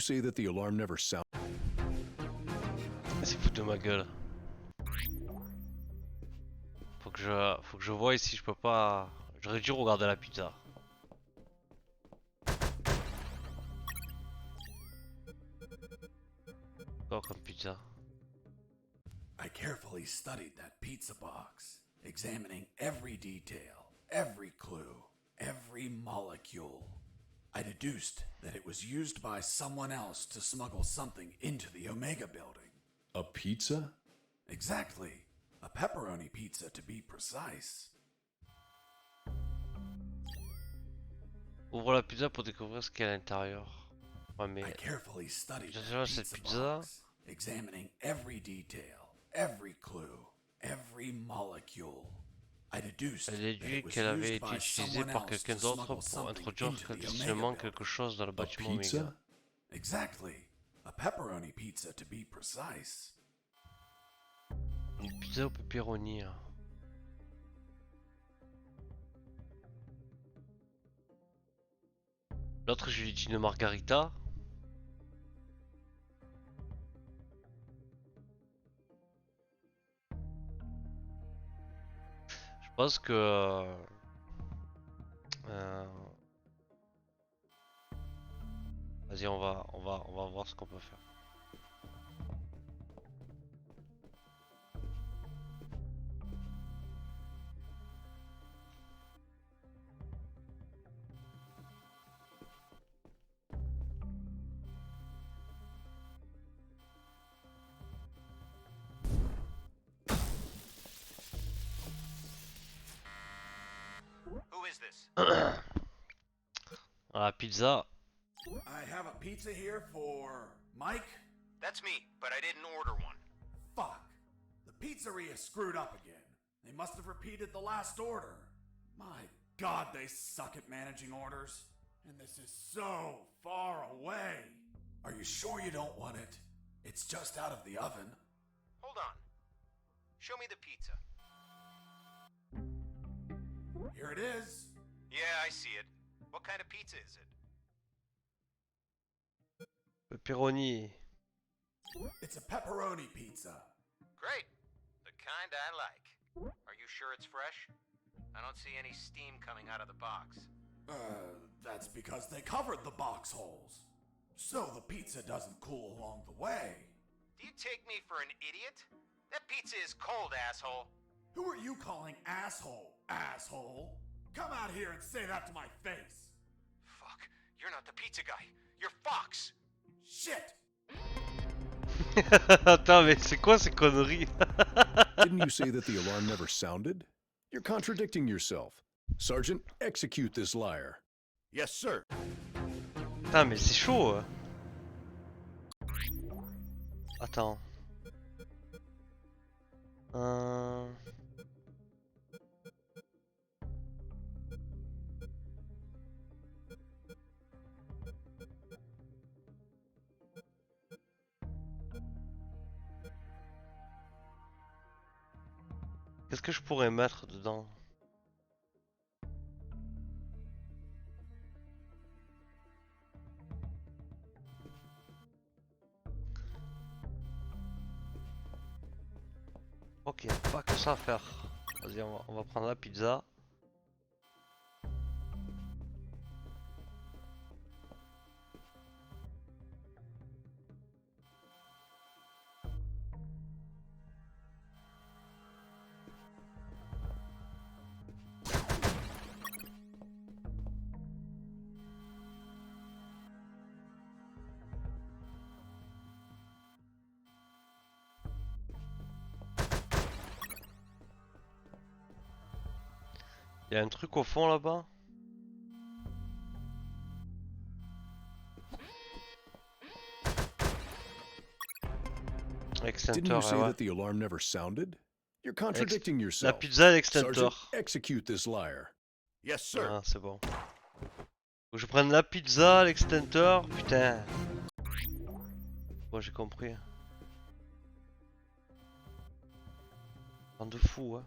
say that the alarm never sounded? C'est foutu de ma gueule. Faut que je voie si je peux pas. J'aurais dû regarder la pizza. Quoi comme pizza? I carefully studied that pizza box, examining every detail, every clue, every molecule. I deduced that it was used by someone else to smuggle something into the Omega building. A pizza? Exactly. A pepperoni pizza to be precise. Ouvre la pizza pour découvrir ce qu'il y a à l'intérieur. Ouais mais I carefully studied déjà that cette pizza pizza. box, examining every detail, every clue, every molecule. I deduced Elle that déduit it was qu'elle avait used été by utilisée someone par else quelqu'un to d'autre smuggle pour something introduire into the Omega clandestinement building. quelque chose dans le A bâtiment Omega. pizza? Exactly. A pepperoni pizza to be precise. Une pizza au pepperoni. Hein. L'autre je lui ai dit une margarita. Je pense que vas-y on va voir ce qu'on peut faire. Who is this? La pizza. I have a pizza here for Mike. That's me, but I didn't order one. Fuck. The pizzeria screwed up again. They must have repeated the last order. My god, they suck at managing orders. And this is so far away. Are you sure you don't want it? It's just out of the oven. Hold on. Show me the pizza. Here it is. Yeah, I see it. What kind of pizza is it? Pepperoni. It's a pepperoni pizza. Great. The kind I like. Are you sure it's fresh? I don't see any steam coming out of the box. That's because they covered the box holes. So the pizza doesn't cool along the way. Do you take me for an idiot? That pizza is cold, asshole. Who are you calling asshole, asshole? Come out here and say that to my face. Fuck. You're not the pizza guy. You're Fox. Shit! Attends mais c'est quoi ces conneries? Didn't you say that the alarm never sounded? You're contradicting yourself. Sergeant, execute this liar. Yes, sir. Putain mais c'est chaud. Hein. Attends. Qu'est-ce que je pourrais mettre dedans? Ok, pas que ça à faire. Vas-y, on va prendre la pizza. Il y a un truc au fond là-bas. Didn't Extincteur, you say ouais. that the alarm never sounded? You're contradicting La yourself. pizza et Sergeant, l'extincteur. execute this liar. Yes, sir. Ah, c'est bon. Faut que je prenne la pizza, l'extincteur, putain. Bon, j'ai compris. Un de fou, hein.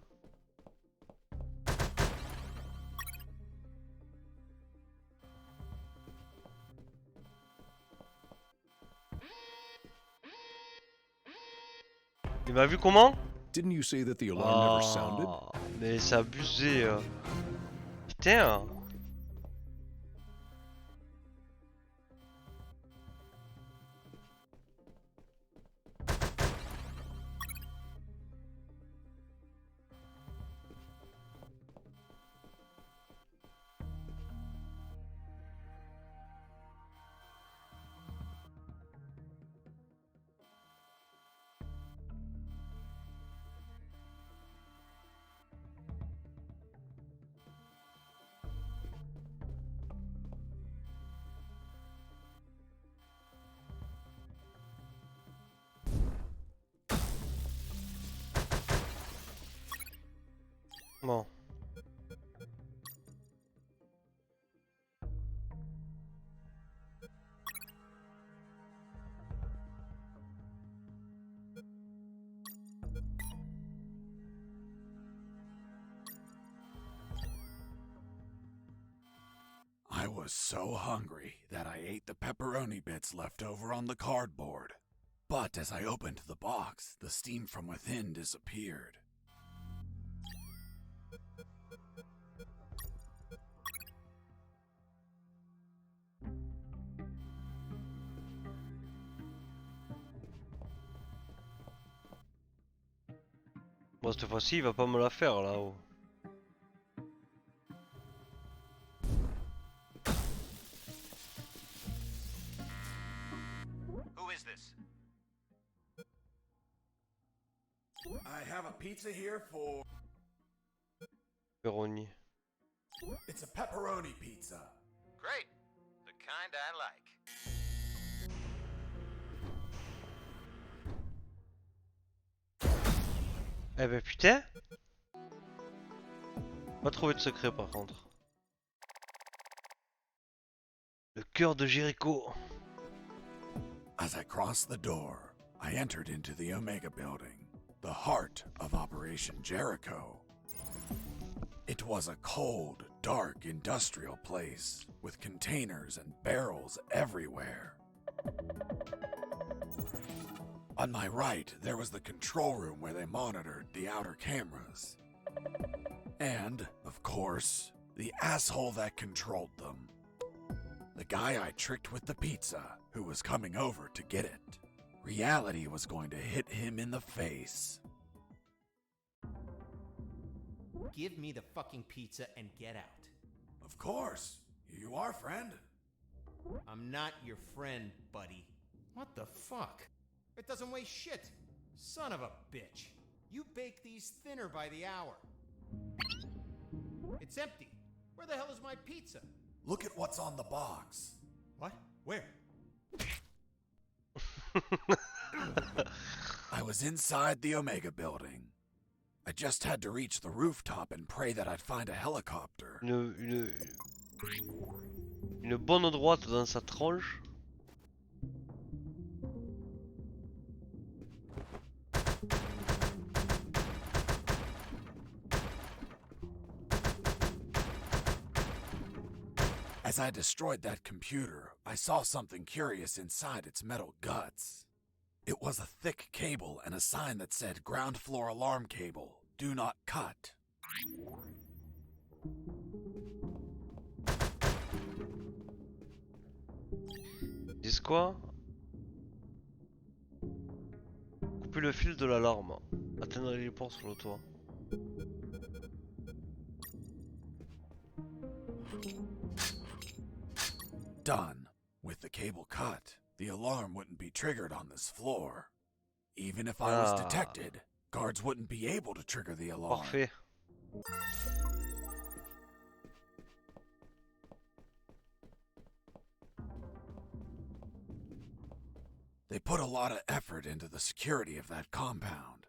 Il m'a vu comment? Didn't you say that the alarm never sounded? Ah, mais c'est abusé. Putain. Bon. I was so hungry that I ate the pepperoni bits left over on the cardboard. But as I opened the box, the steam from within disappeared. Bon, cette fois-ci, il va pas me la faire là-haut. Who is this? I have a pizza here for... Pepperoni. It's a pepperoni pizza. Great. The kind I like. Eh ben putain. Pas trouvé de secret par contre. Le cœur de Jéricho. As I crossed the door, I entered into the Omega Building, the heart of Operation Jericho. It was a cold, dark industrial place with containers and barrels everywhere. On my right, there was the control room where they monitored the outer cameras. And, of course, the asshole that controlled them. The guy I tricked with the pizza, who was coming over to get it. Reality was going to hit him in the face. Give me the fucking pizza and get out. Of course. Here you are, friend. I'm not your friend, buddy. What the fuck? It doesn't weigh shit. Son of a bitch. You bake these thinner by the hour. It's empty. Where the hell is my pizza? Look at what's on the box. What? Where? I was inside the Omega Building. I just had to reach the rooftop and pray that I'd find a helicopter. Une bonne droite dans sa tronche. As I destroyed that computer, I saw something curious inside its metal guts. It was a thick cable and a sign that said ground floor alarm cable, do not cut. Dis quoi? Couper le fil de l'alarme. Atteindre les portes sur le toit. Done. With the cable cut, the alarm wouldn't be triggered on this floor. Even if I was detected, guards wouldn't be able to trigger the alarm. Parfait. They put a lot of effort into the security of that compound.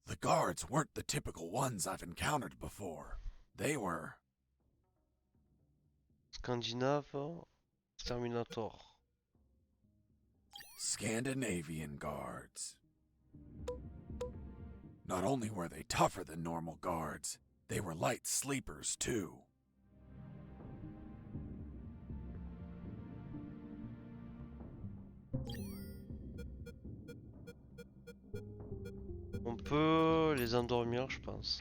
The guards weren't the typical ones I've encountered before. They were... Scandinave. Terminator. Scandinavian guards. Not only were they tougher than normal guards, they were light sleepers too. On peut les endormir, je pense.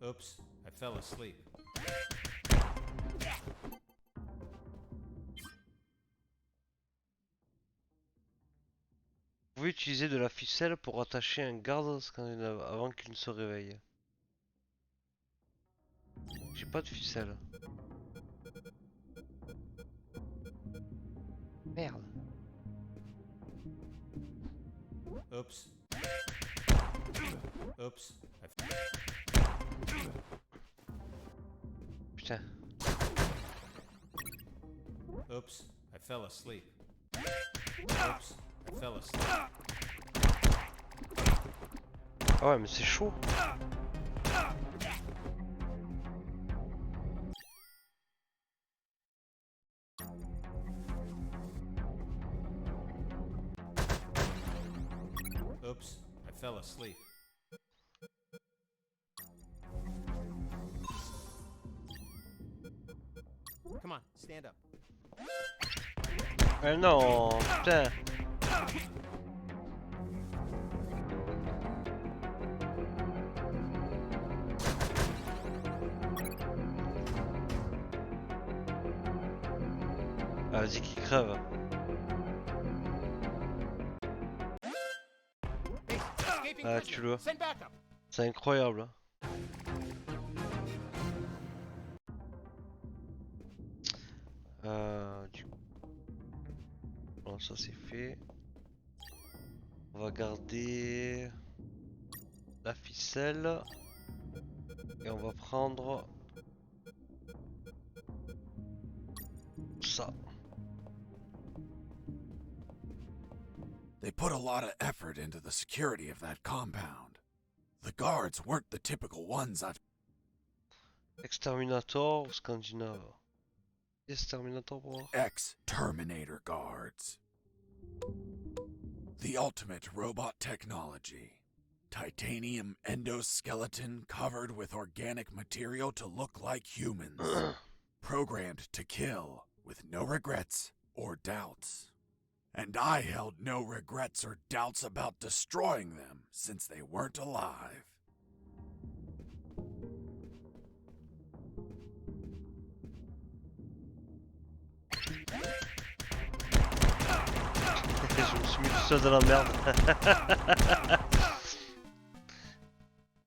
Oops, I fell asleep. Vous pouvez utiliser de la ficelle pour attacher un garde scandinave avant qu'il ne se réveille. J'ai pas de ficelle. Merde. Oops. Oops. Putain. Oops, I fell asleep. Oops, I fell asleep. Ah ouais, mais c'est chaud. Oops, I fell asleep. Come on, stand up. Non, putain. Ah, vas-y qui crève. Escaping Ah, prisoner. tue-le. Send backup. C'est incroyable. Du coup. Bon, ça c'est fait. On va garder la ficelle. Et on va prendre ça. They put a lot of effort into the security of that compound. The guards weren't the typical ones I've... Exterminator ou Scandinave? Exterminator pour voir. Ex-Terminator guards. The ultimate robot technology. Titanium endoskeleton covered with organic material to look like humans. Programmed to kill with no regrets or doubts. And I held no regrets or doubts about destroying them since they weren't alive. Je me suis mis tout seul dans la merde.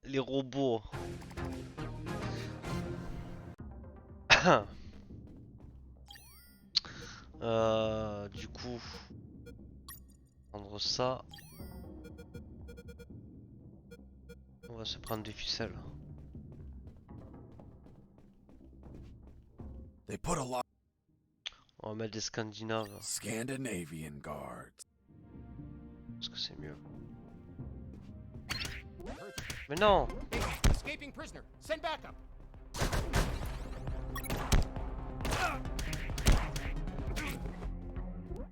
Les robots. Du coup, prendre ça. On va se prendre des ficelles. They put a lot On va mettre des Scandinaves Scandinavian guards. parce que c'est mieux. Mais non! Hey, escaping prisoner. Send backup.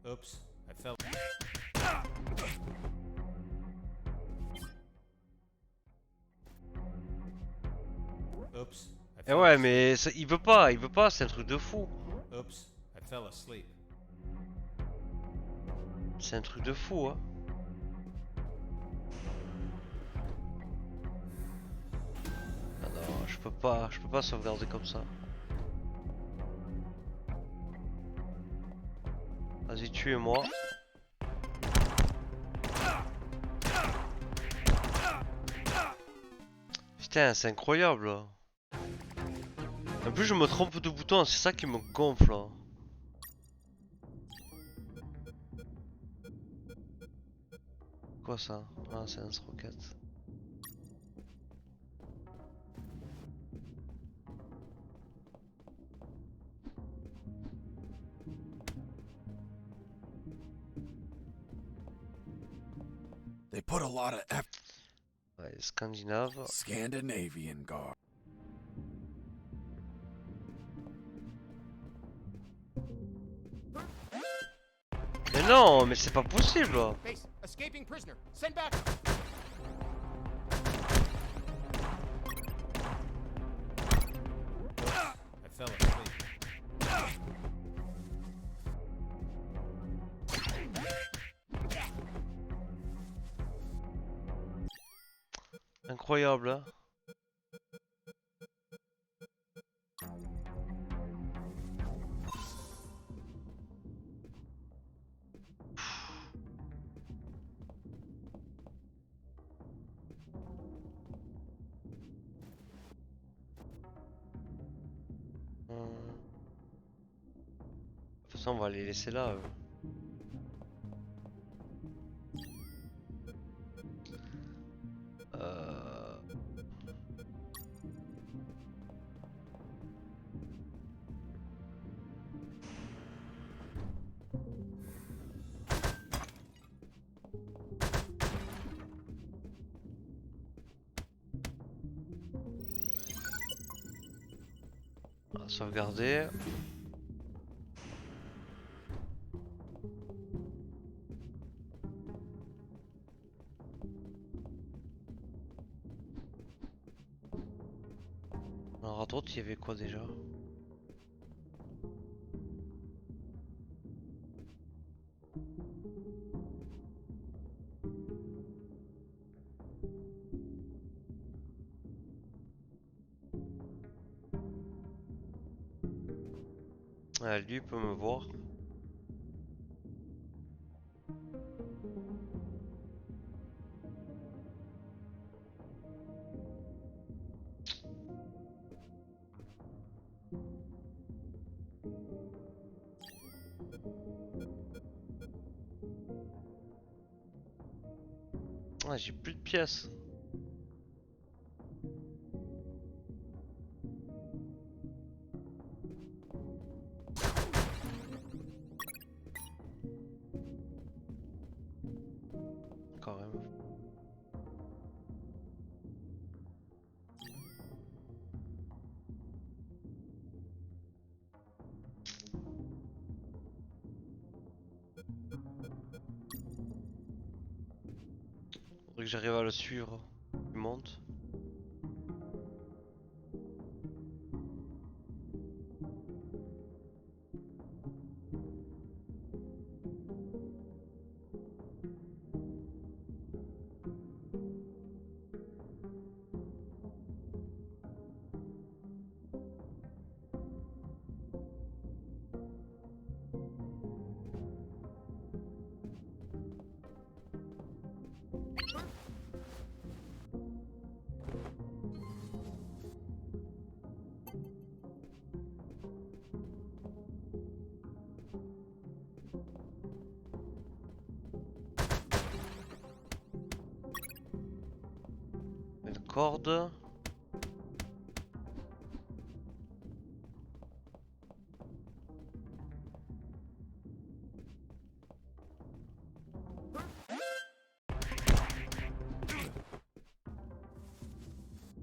Oops, I fell. Oops, I Eh fell ouais, asleep. mais il veut pas, c'est un truc de fou. Oops, I fell asleep. C'est un truc de fou, hein. Ah non, je peux pas sauvegarder comme ça. Vas-y, tuez-moi. Putain, c'est incroyable. En plus, je me trompe de bouton, c'est ça qui me gonfle. Quoi ça? Ah, c'est un roquette. They put a lot of effort. Ouais, Scandinave. Scandinavian guards. Mais non, mais c'est pas possible. Base, Escaping prisoner. Send back. I fell asleep. Incroyable, hein. De toute façon, on va les laisser là. Euh, On va sauvegarder. Alors à droite, il y avait quoi déjà? Ah, lui peut me voir. Ah, j'ai plus de pièces. Quand même. Faudrait que j'arrive à le suivre. Il monte. Une corde.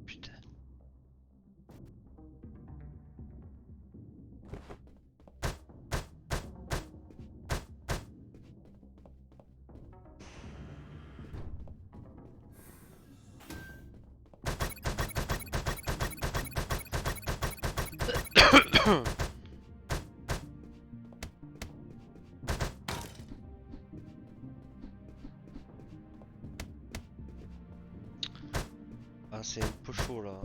Putain. Ah, c'est un peu chaud là.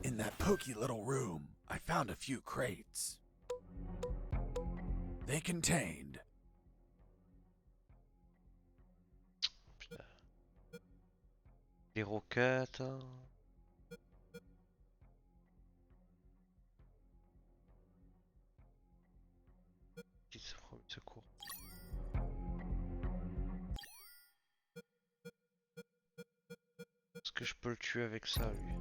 In that pokey little room, I found a few crates. They contained Les roquettes. que je peux le tuer avec ça, lui?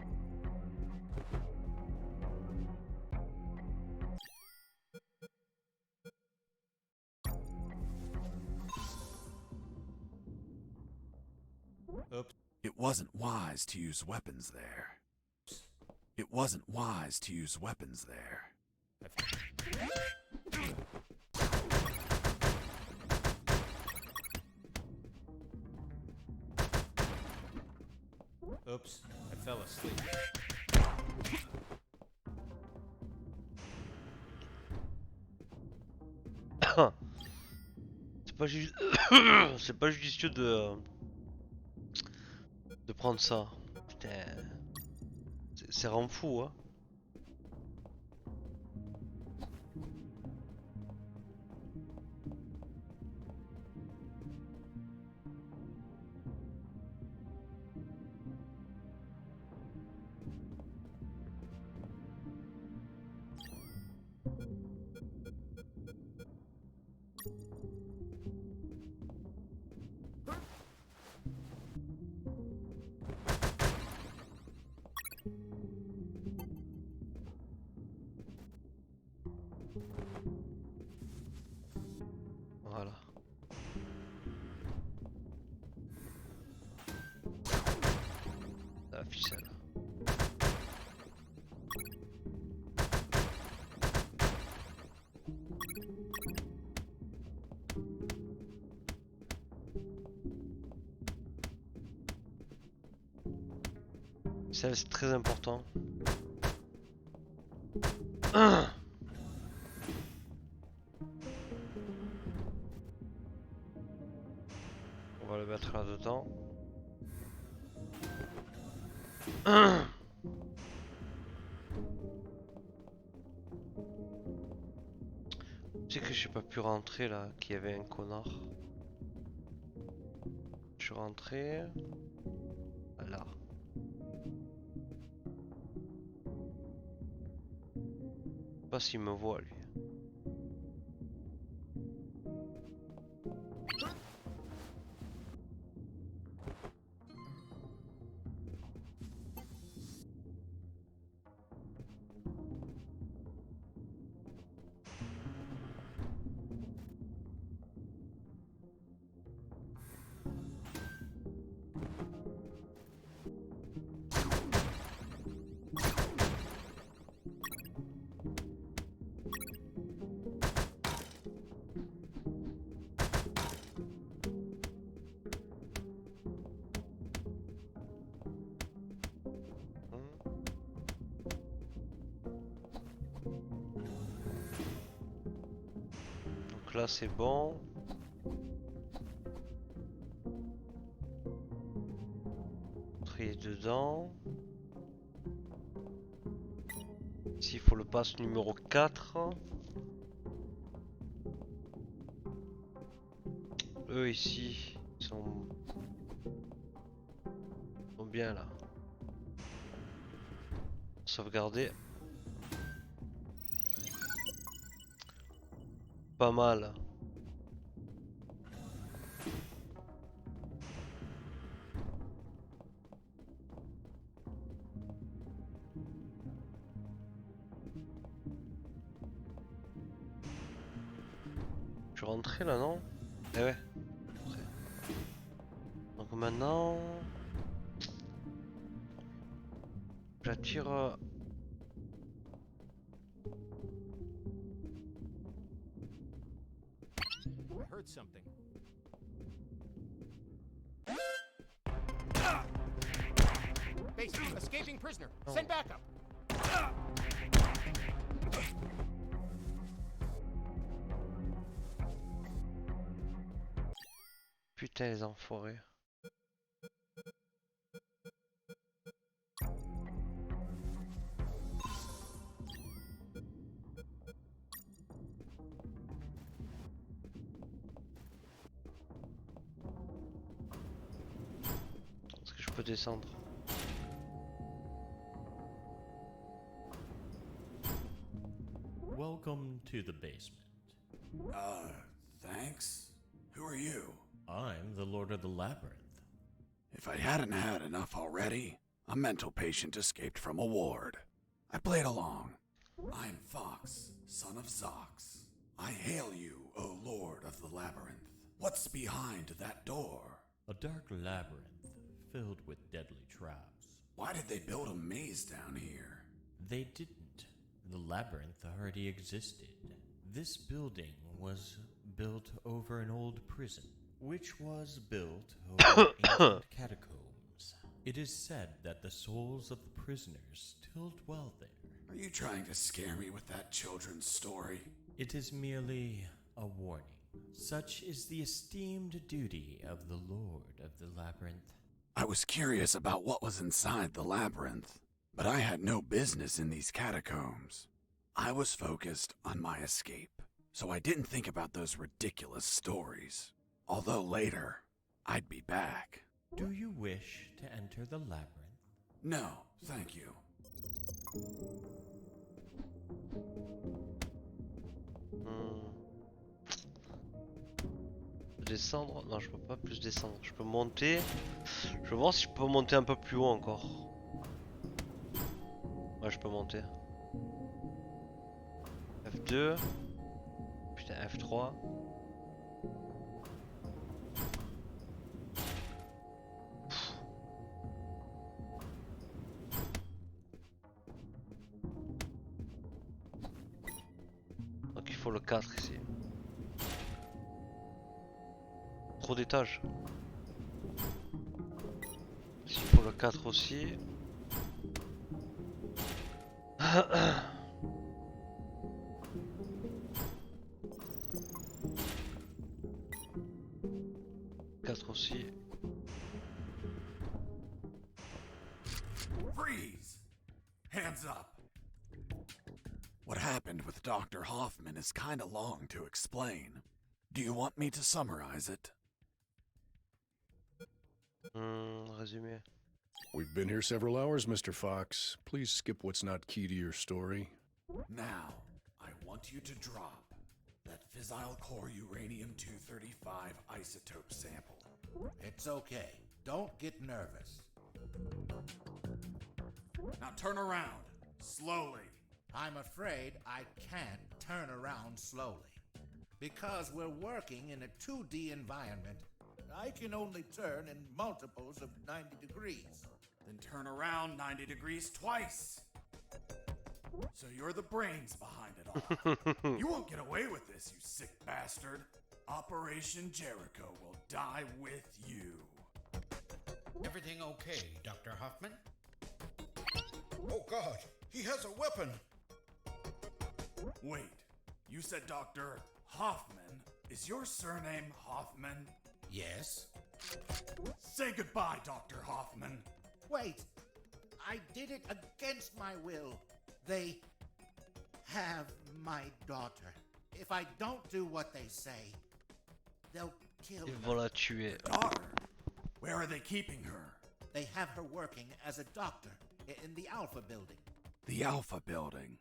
Oops. It wasn't wise to use weapons there. It wasn't wise to use weapons there. Oops, I fell asleep. C'est pas juste... C'est pas judicieux de prendre ça. Putain. C'est rend fou, hein. Voilà. La ficelle. Ça c'est très important. On va le mettre là-dedans. Tu sais que j'ai pas pu rentrer là, qu'il y avait un connard. Je suis rentré. Là. Je sais pas s'il me voit lui. Donc là c'est bon. Entrer dedans. Ici il faut le pass numéro 4. Eux ici ils sont bien là. Sauvegarder. Pas mal. Je suis rentré là non? Eh ouais. Rentré. Donc maintenant... J'attire... I heard something. Base, escaping prisoner. Send backup. Putain les enfoirés. Est-ce que je peux descendre? Welcome to the basement. Thanks. Who are you? I'm the Lord of the Labyrinth. If I hadn't had enough already, a mental patient escaped from a ward. I played along. I am Fox, son of Zox. I hail you, O Lord of the Labyrinth. What's behind that door? A dark labyrinth filled with deadly traps. Why did they build a maze down here? They didn't. The labyrinth already existed. This building was built over an old prison, which was built over ancient catacombs. It is said that the souls of the prisoners still dwell there. Are you trying to scare me with that children's story? It is merely a warning. Such is the esteemed duty of the Lord of the Labyrinth. I was curious about what was inside the labyrinth, but I had no business in these catacombs. I was focused on my escape, so I didn't think about those ridiculous stories. Although later, I'd be back. Do you wish to enter the labyrinth? No, thank you. Descendre? Non, je peux pas plus descendre. Je peux monter. Je vais voir si je peux monter un peu plus haut encore. Ouais, je peux monter. F2. Putain, F3. Donc il faut le 4 ici. Trop d'étages. S'il faut le 4 aussi. Quatre aussi. Freeze! Hands up! What happened with Dr. Hoffman is kinda long to explain. Do you want me to summarize it? Résumé. We've been here several hours, Mr. Fox. Please skip what's not key to your story. Now, I want you to drop that fissile core uranium-235 isotope sample. It's okay. Don't get nervous. Now turn around, slowly. I'm afraid I can't turn around slowly. Because we're working in a 2D environment, I can only turn in multiples of 90 degrees. Then turn around 90 degrees twice. So you're the brains behind it all. You won't get away with this, you sick bastard. Operation Jericho will die with you. Everything okay, Dr. Hoffman? Oh God, he has a weapon! Wait, you said Dr. Hoffman. Is your surname Hoffman? Yes? Say goodbye, Dr. Hoffman. Wait! I did it against my will. They have my daughter. If I don't do what they say, they'll kill Ils her. vont la tuer. Daughter? Where are they keeping her? They have her working as a doctor in the Alpha building. The Alpha building.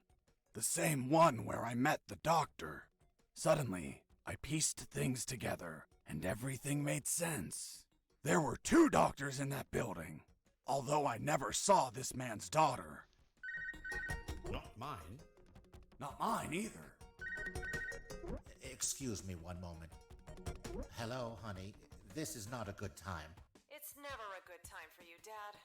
The same one where I met the doctor. Suddenly, I pieced things together, and everything made sense. There were 2 doctors in that building, although I never saw this man's daughter. Not mine. Not mine either. Excuse me one moment. Hello, honey. This is not a good time. It's never a good time for you, Dad.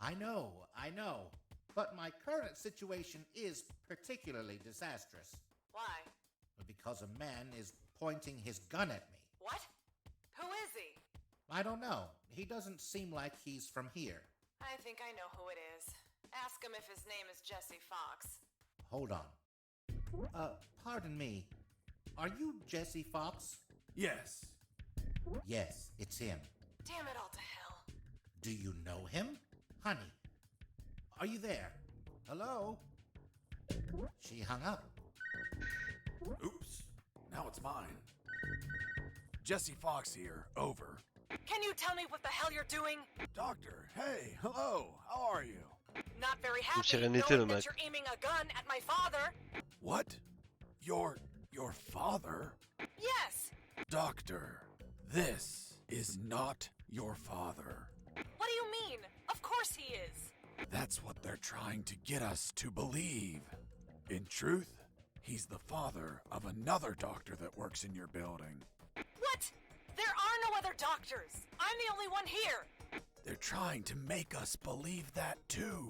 I know. But my current situation is particularly disastrous. Why? Because a man is pointing his gun at me. What? Who is he? I don't know. He doesn't seem like he's from here. I think I know who it is. Ask him if his name is Jesse Fox. Hold on. Pardon me. Are you Jesse Fox? Yes. Yes, it's him. Damn it all to hell. Do you know him? Honey, are you there? Hello? She hung up. Oops. Now it's mine. Jesse Fox here. Over. Can you tell me what the hell you're doing? Doctor, hey, hello. How are you? Not very happy sérénité, knowing le that mec. you're aiming a gun at my father. What? Your father? Yes. Doctor, this is not your father. course he is. That's what they're trying to get us to believe. In truth, he's the father of another doctor that works in your building. What? There are no other doctors. I'm the only one here. They're trying to make us believe that too.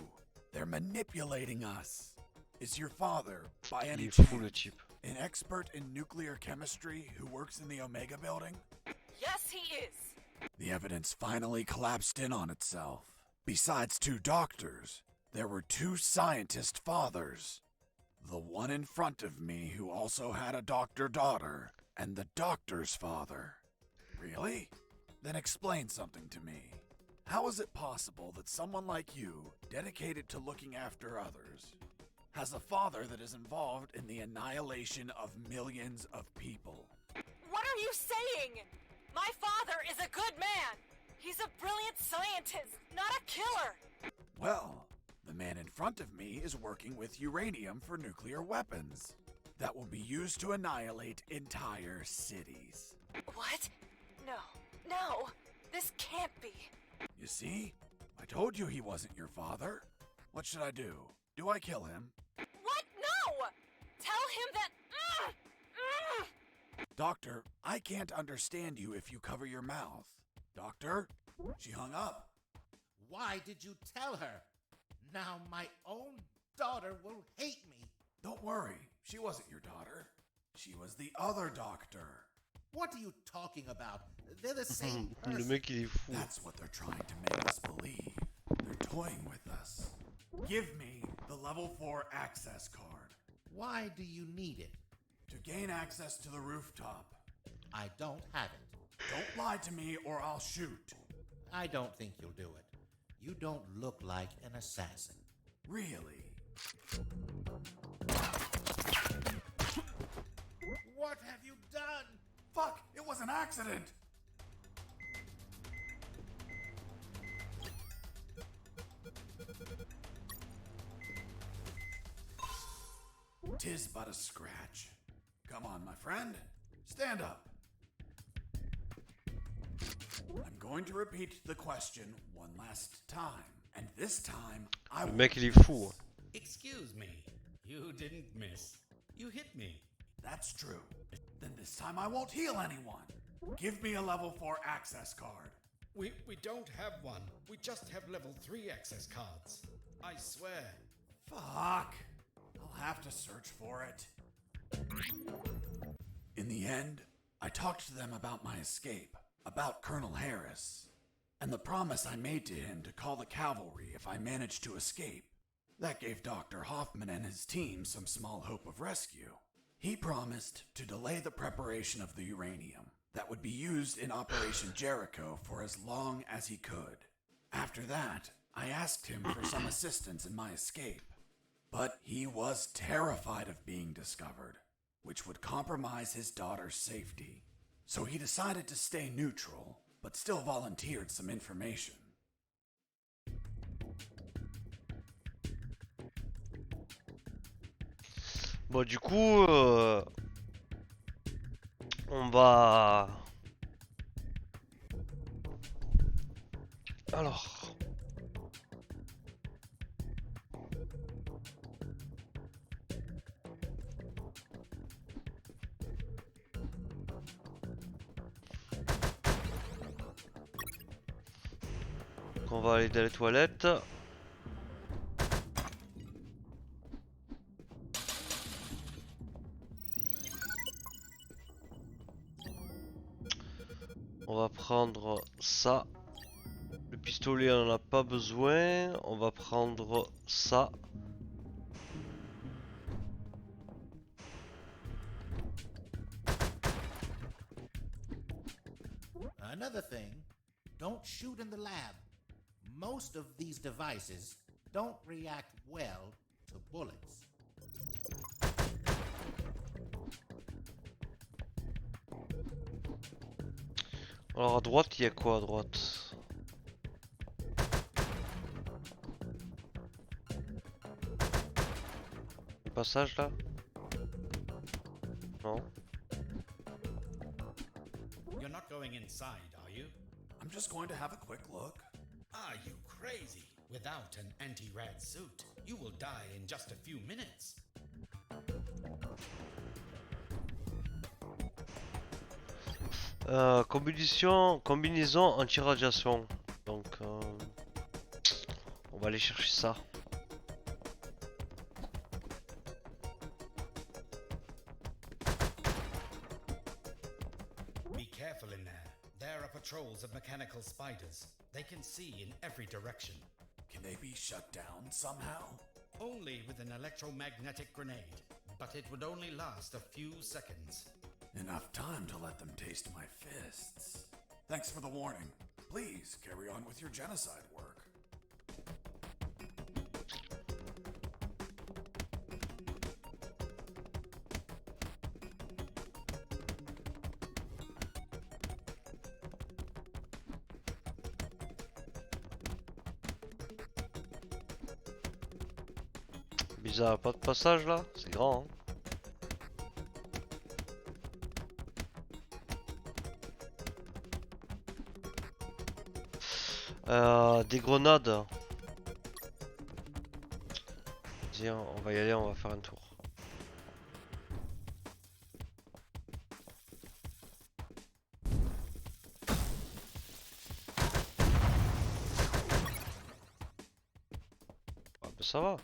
They're manipulating us. Is your father, by Il any est fou le chance, type. an expert in nuclear chemistry who works in the Omega building? Yes, he is. The evidence finally collapsed in on itself. Besides 2 doctors, there were 2 scientist fathers. The one in front of me who also had a doctor daughter, and the doctor's father. Really? Then explain something to me. How is it possible that someone like you, dedicated to looking after others, has a father that is involved in the annihilation of millions of people? What are you saying? My father is a good man. He's a brilliant scientist, not a killer. Well, the man in front of me is working with uranium for nuclear weapons that will be used to annihilate entire cities. What? No, this can't be. You see? I told you he wasn't your father. What should I do? Do I kill him? What? No! Tell him that... Doctor, I can't understand you if you cover your mouth. Doctor? She hung up. Why did you tell her? Now my own daughter will hate me. Don't worry, she wasn't your daughter. She was the other doctor. What are you talking about? They're the same Le person. mec il est fou. That's what they're trying to make us believe. They're toying with us. Give me the level 4 access card. Why do you need it? To gain access to the rooftop. I don't have it. Don't lie to me or I'll shoot. I don't think you'll do it. You don't look like an assassin. Really? What have you done? Fuck! It was an accident! Tis but a scratch. Come on, my friend. Stand up. I'm going to repeat the question one last time. And this time, I Le will... mec il est fou. Excuse me. You didn't miss. You hit me. That's true. Then this time I won't heal anyone. Give me a level 4 access card. We don't have one. We just have level 3 access cards. I swear. Fuck. I'll have to search for it. In the end, I talked to them about my escape, about Colonel Harris, and the promise I made to him to call the cavalry if I managed to escape. That gave Dr. Hoffman and his team some small hope of rescue. He promised to delay the preparation of the uranium that would be used in Operation Jericho for as long as he could. After that, I asked him for some assistance in my escape, but he was terrified of being discovered, which would compromise his daughter's safety. So he decided to stay neutral, but still volunteered some information. Bon, du coup, on va... Alors... Donc on va aller dans les toilettes. On va prendre ça. Le pistolet on en a pas besoin. On va prendre ça. Another thing, don't shoot in the lab. Most of these devices don't react well to bullets. Alors à droite, il y a quoi à droite? Le passage là? Non. You're not going inside, are you? I'm just going to have a quick look. Are you crazy? Without an anti-rad suit, you will die in just a few minutes. Combinaison anti-radiation. Donc, on va aller chercher ça. Be careful in there. There are patrols of mechanical spiders. They can see in every direction. Can they be shut down somehow? Only with an electromagnetic grenade, but it would only last a few seconds. Enough time to let them taste my fists. Thanks for the warning. Please carry on with your genocide work. Bizarre, pas de passage là? C'est grand, hein? Des grenades. Tiens, on va y aller, on va faire un tour. Ah, bah, ça va.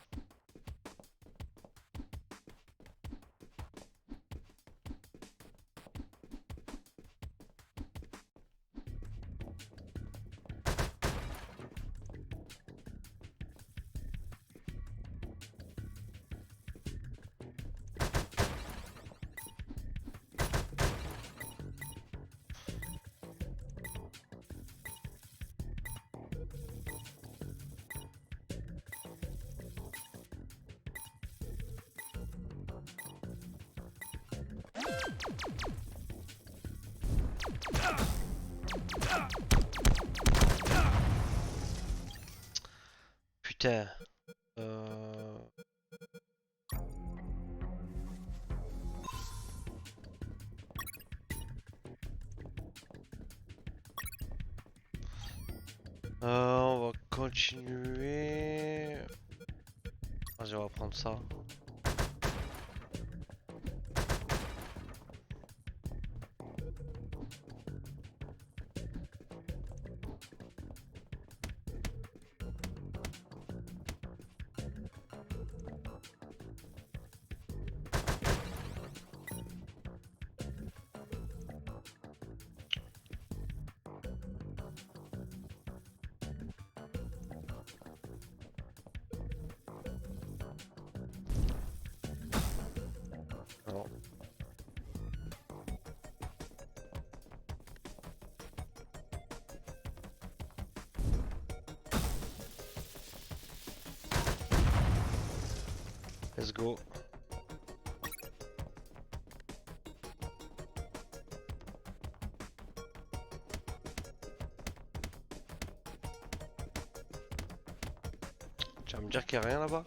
Putain. On va continuer. Vas-y, on va prendre ça. Non. Let's go. Tu vas me dire qu'il n'y a rien là-bas?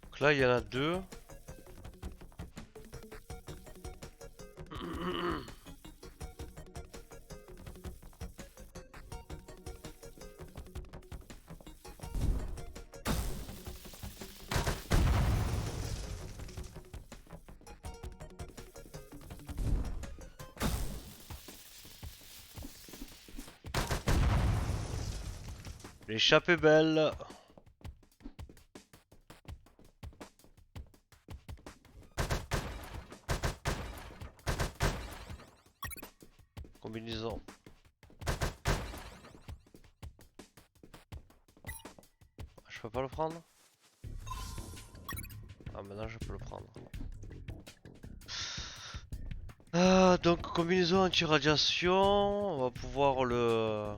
Donc là, il y en a deux. L'échappée belle. Combinaison. Je peux pas le prendre? Ah, maintenant je peux le prendre. Ah, donc combinaison anti-radiation, on va pouvoir le...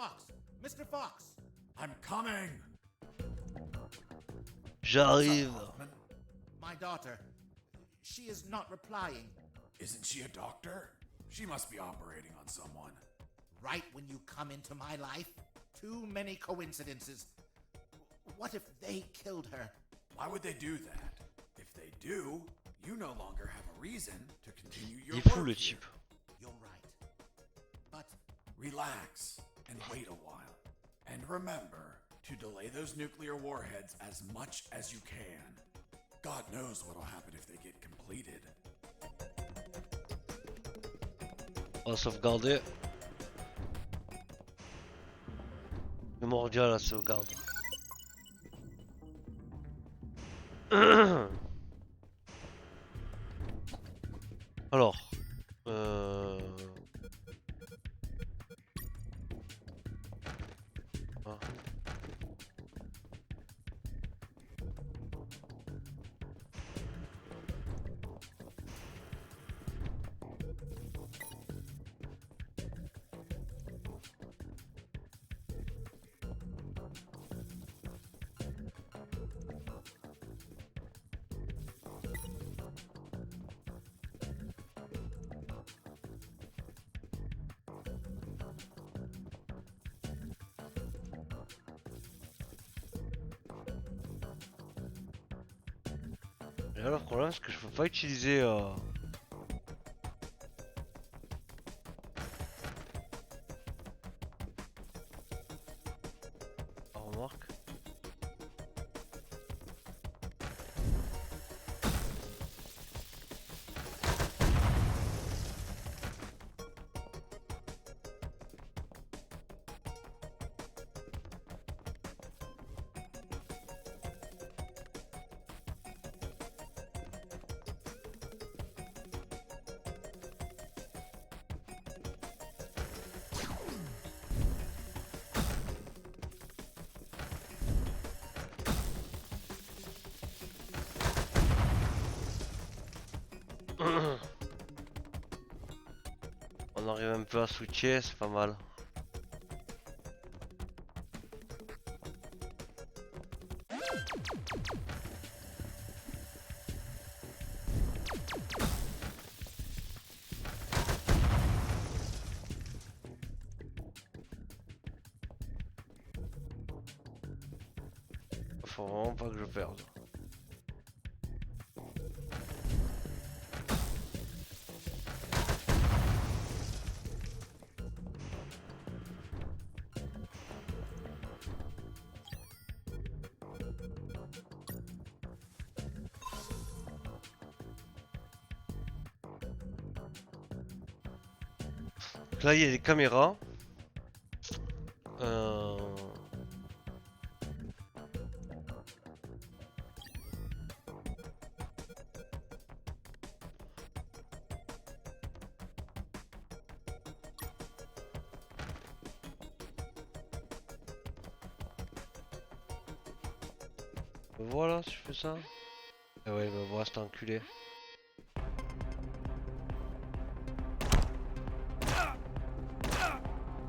Fox! Mr. Fox! I'm coming! J'arrive. Hoffman? My daughter. She is not replying. Isn't she a doctor? She must be operating on someone. Right when you come into my life? Too many coincidences. What if they killed her? Why would they do that? If they do, you no longer have a reason to continue your Il est fou work le here. type. You're right. But Relax and wait a while. And remember to delay those nuclear warheads as much as you can. God knows what'll happen if they get completed. On va sauvegarder. Primordial la sauvegarde. Alors, ah. Et là, le problème, c'est que je peux pas utiliser. Ah, remarque. On arrive un peu à switcher, c'est pas mal. Faut vraiment pas que je perde. Donc là il y a des caméras. Voilà, si je fais ça. Ah ouais, bah voilà, c'est enculé.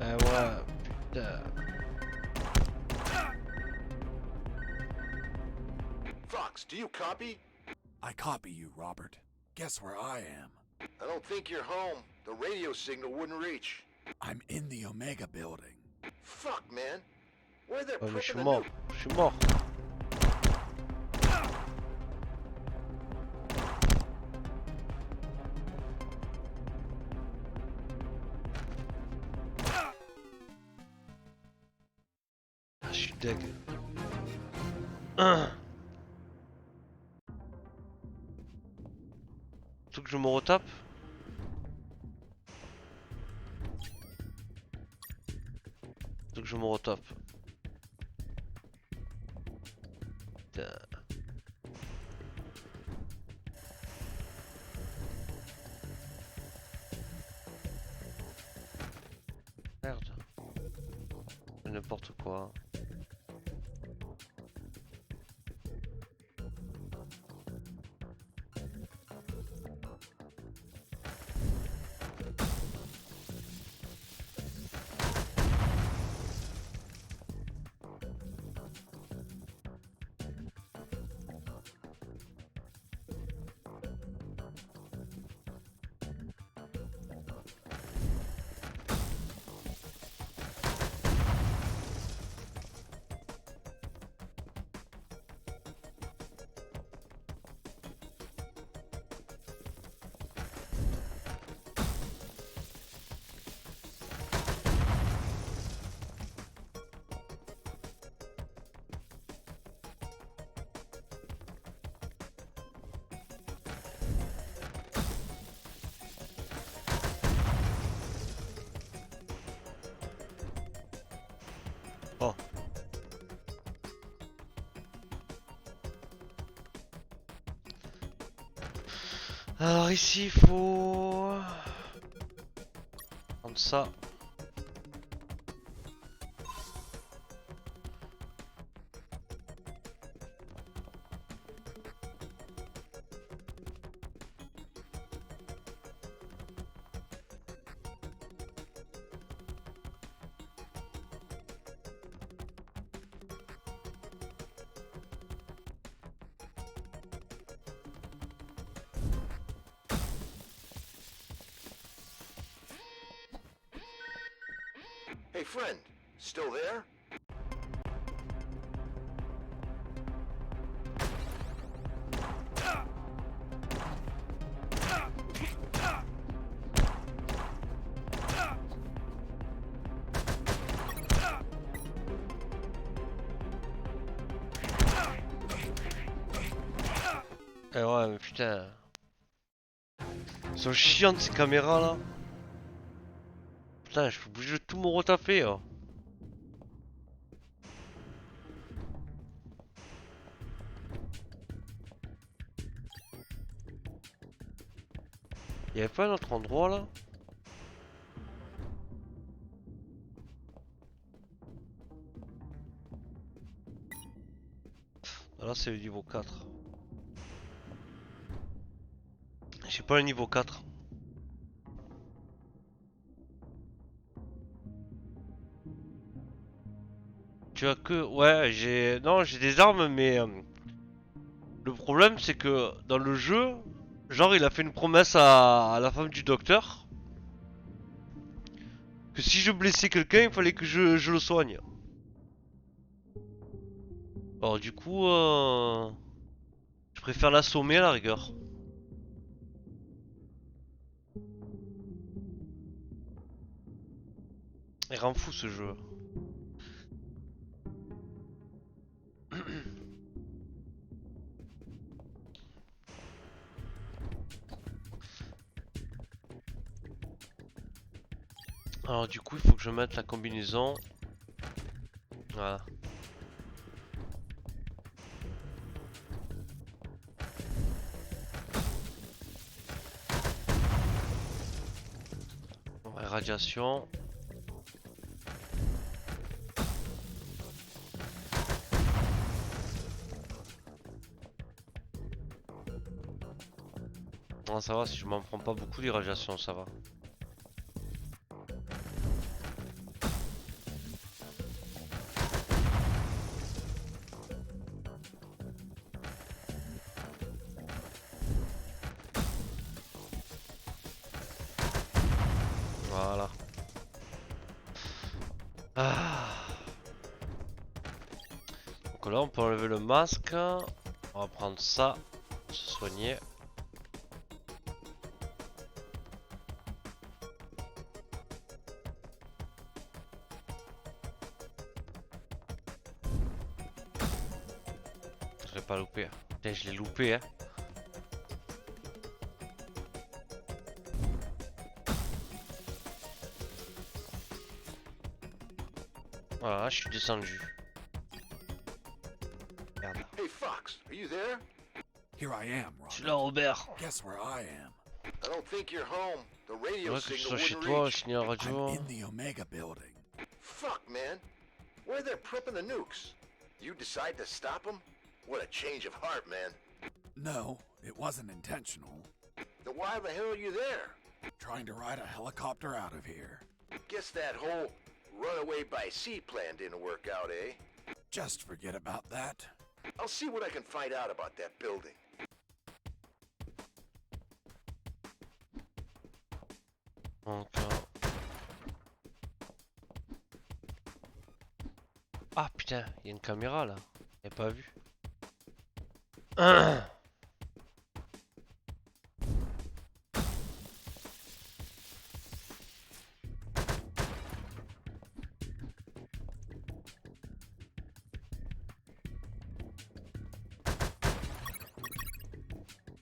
Ah ouais, putain. Fox, do you copy? I copy you, Robert. Guess where I am? I don't think you're home. The radio signal wouldn't reach. I'm in the Omega building. Fuck, man. Where the Ouais, mais je prick suis of the mort, new- je suis mort. Ah, je suis deg. Faut que je me retape. Faut que je me retape. Putain. Merde. N'importe quoi. Alors ici il faut prendre ça. Hey, friend, still there? Eh ouais mais putain. Ils sont chiantes ces caméras là. Putain je suis obligé de tout me retaper là. Y'avait pas un autre endroit là? Ah, là c'est le niveau 4. J'ai pas le niveau 4. Tu as que... Ouais j'ai... Non j'ai des armes mais... le problème c'est que dans le jeu... Genre il a fait une promesse à la femme du docteur. Que si je blessais quelqu'un il fallait que je le soigne. Alors du coup... Je préfère l'assommer à la rigueur. Il rend fou ce jeu. Alors du coup il faut que je mette la combinaison. Voilà. Ouais, radiation. Non, ça va, si je m'en prends pas beaucoup d'irradiation, ça va. Voilà. Ah. Donc là, on peut enlever le masque. On va prendre ça, se soigner. Je l'ai pas loupé. Putain, je l'ai loupé, hein. Voilà, je suis descendu. Merde. Hey, Fox, are you there? Here I am, Je suis Robert. là, Robert. Guess where I am? I don't think you're home. The C'est radio vrai que tu signal sois chez wouldn't toi, reach. signal radio. I'm in the Omega building. Fuck, man. Where they're prepping the nukes? You decide to stop them? What a change of heart, man. No, it wasn't intentional. Then why the hell are you there? Trying to ride a helicopter out of here. Guess that whole runaway by sea plan didn't work out, eh? Just forget about that. I'll see what I can find out about that building. Donc, ah putain, il y a une caméra là. J'ai pas vu.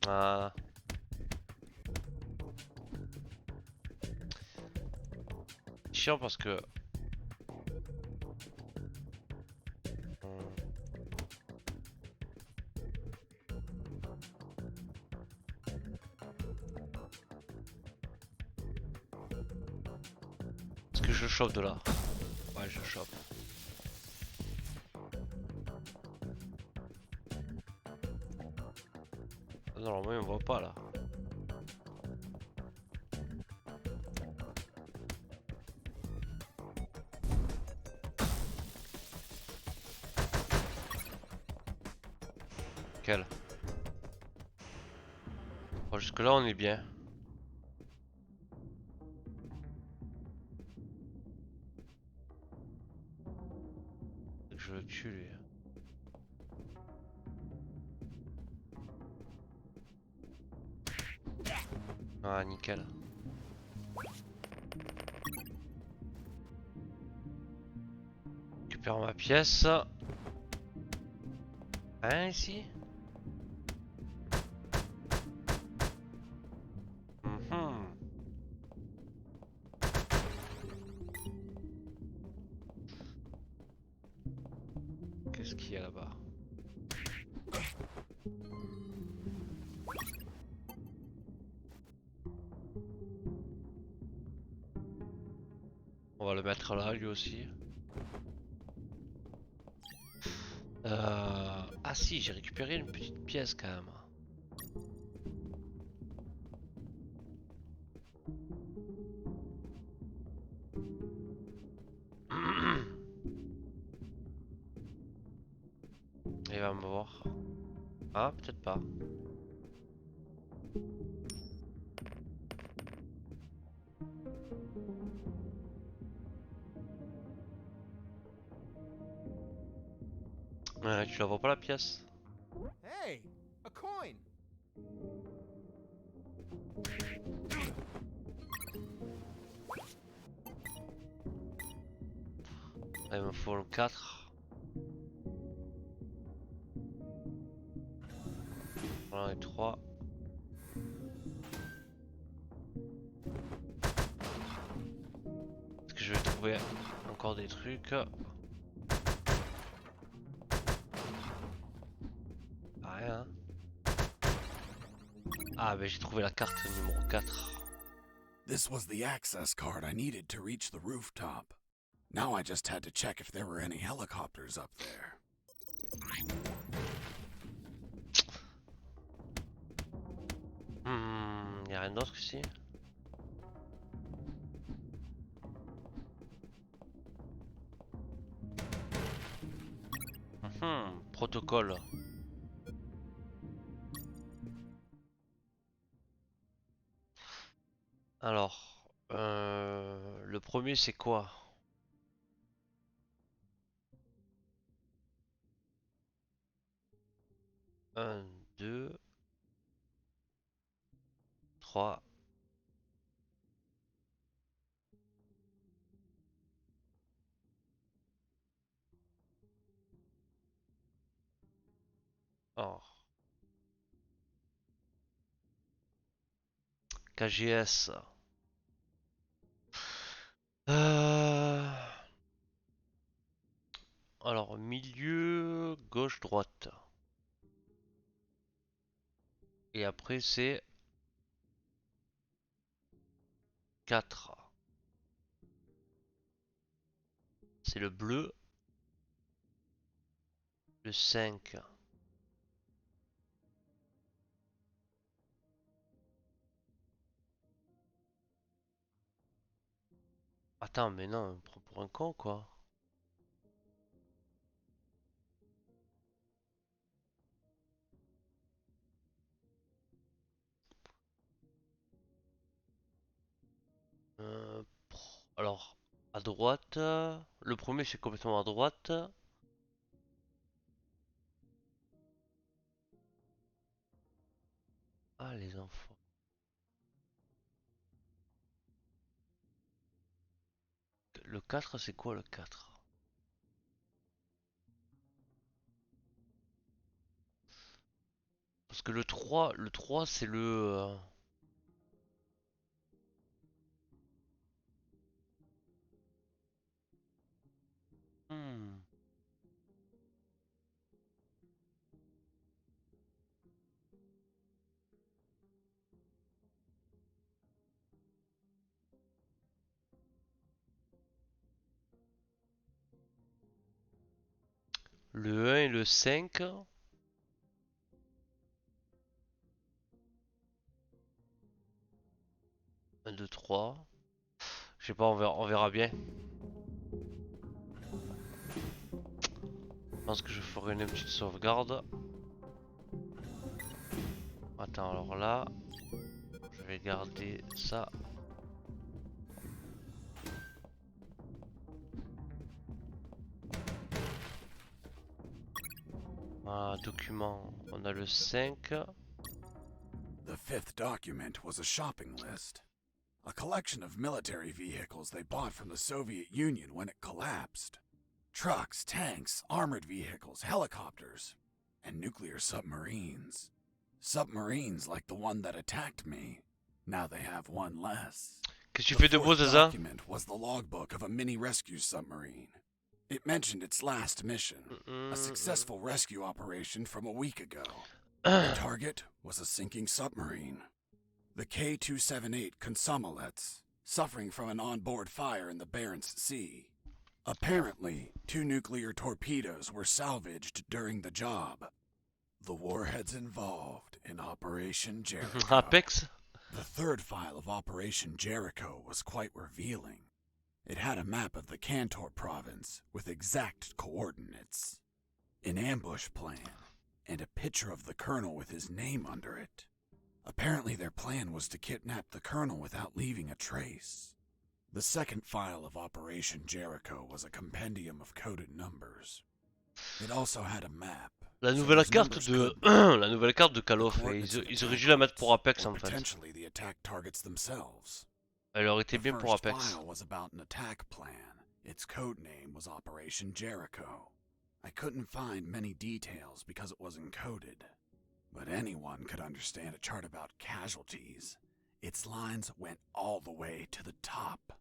Voilà. Chiant parce que chope de là. Ouais, je chope. Normalement, on voit pas là. Quel? Bon, jusque là, on est bien. Je le tue lui. Ah, nickel. Récupère ma pièce. Hein, ici? Mhm. Qu'est-ce qu'il y a là-bas? On va le mettre là, lui aussi. Ah si, j'ai récupéré une petite pièce quand même. Il va me voir. Ah, peut-être pas. Tu la vois pas la pièce? Hey, a coin. Ah, il me faut le 4. Voilà, et 3. Est-ce que je vais trouver encore des trucs? Ah, rien. Ah, ben j'ai trouvé la carte numéro 4. This was the access card I needed to reach the rooftop. Now I just had to check if there were any helicopters up there. Y a rien d'autre ici? Protocole. Alors, le premier c'est quoi? Un, 2, 3. Or, KGS. Euh... Alors, milieu, gauche, droite. Et après, c'est 4. C'est le bleu. Le 5. Attends, mais non, on me prend pour un con, quoi. Euh, Alors, à droite. Le premier, c'est complètement à droite. Ah, les enfants. Le 4, c'est quoi le 4? Parce que le trois c'est le... hmm. Le 1 et le 5. 1, 2, 3. Je sais pas, on verra bien. Je pense que je ferai une petite sauvegarde. Attends, alors là, je vais garder ça. Voilà, document, on a le 5. The fifth document was a shopping list. A collection of military vehicles they bought from the Soviet Union when it collapsed. Trucks, tanks, armored vehicles, helicopters, and nuclear submarines. Submarines like the one that attacked me. Now they have one less. Qu'est-ce que tu fais de beau, The Zaza? document was the logbook of a mini rescue submarine. It mentioned its last mission, a successful rescue operation from a week ago. The target was a sinking submarine. The K-278 Konsomolets, suffering from an onboard fire in the Barents Sea. Apparently, 2 nuclear torpedoes were salvaged during the job. The warheads involved in Operation Jericho. Apex? The third file of Operation Jericho was quite revealing. It had a map of the Kantor province with exact coordinates, an ambush plan, and a picture of the colonel with his name under it. Apparently their plan was to kidnap the colonel without leaving a trace. The second file of Operation Jericho was a compendium of coded numbers. It also had a map. La so nouvelle those carte numbers de could be la nouvelle carte de Call of. Ils auraient dû la mettre pour Apex en fait. potentially the attack targets themselves. Elle aurait été The bien pour first Apex. file was about an attack plan. Its code name was Operation Jericho. I couldn't find many details because it was encoded, but anyone could understand a chart about casualties. Its lines went all the way to the top.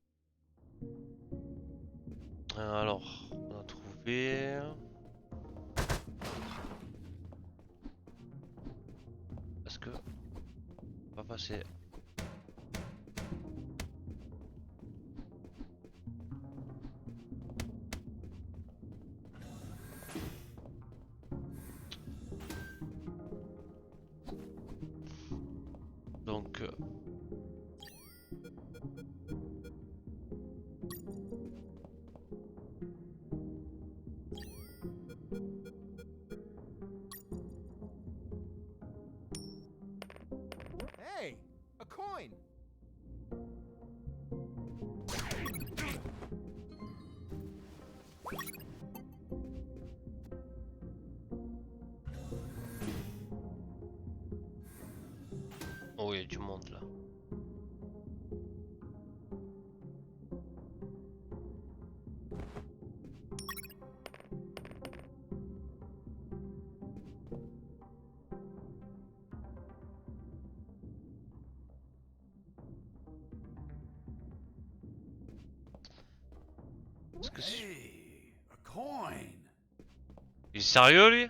Alors, on a trouvé. Est-ce que on va passer? Donc Hey, a coin. oh, il y a du monde là. Est-ce que Hey, a coin. il est sérieux lui?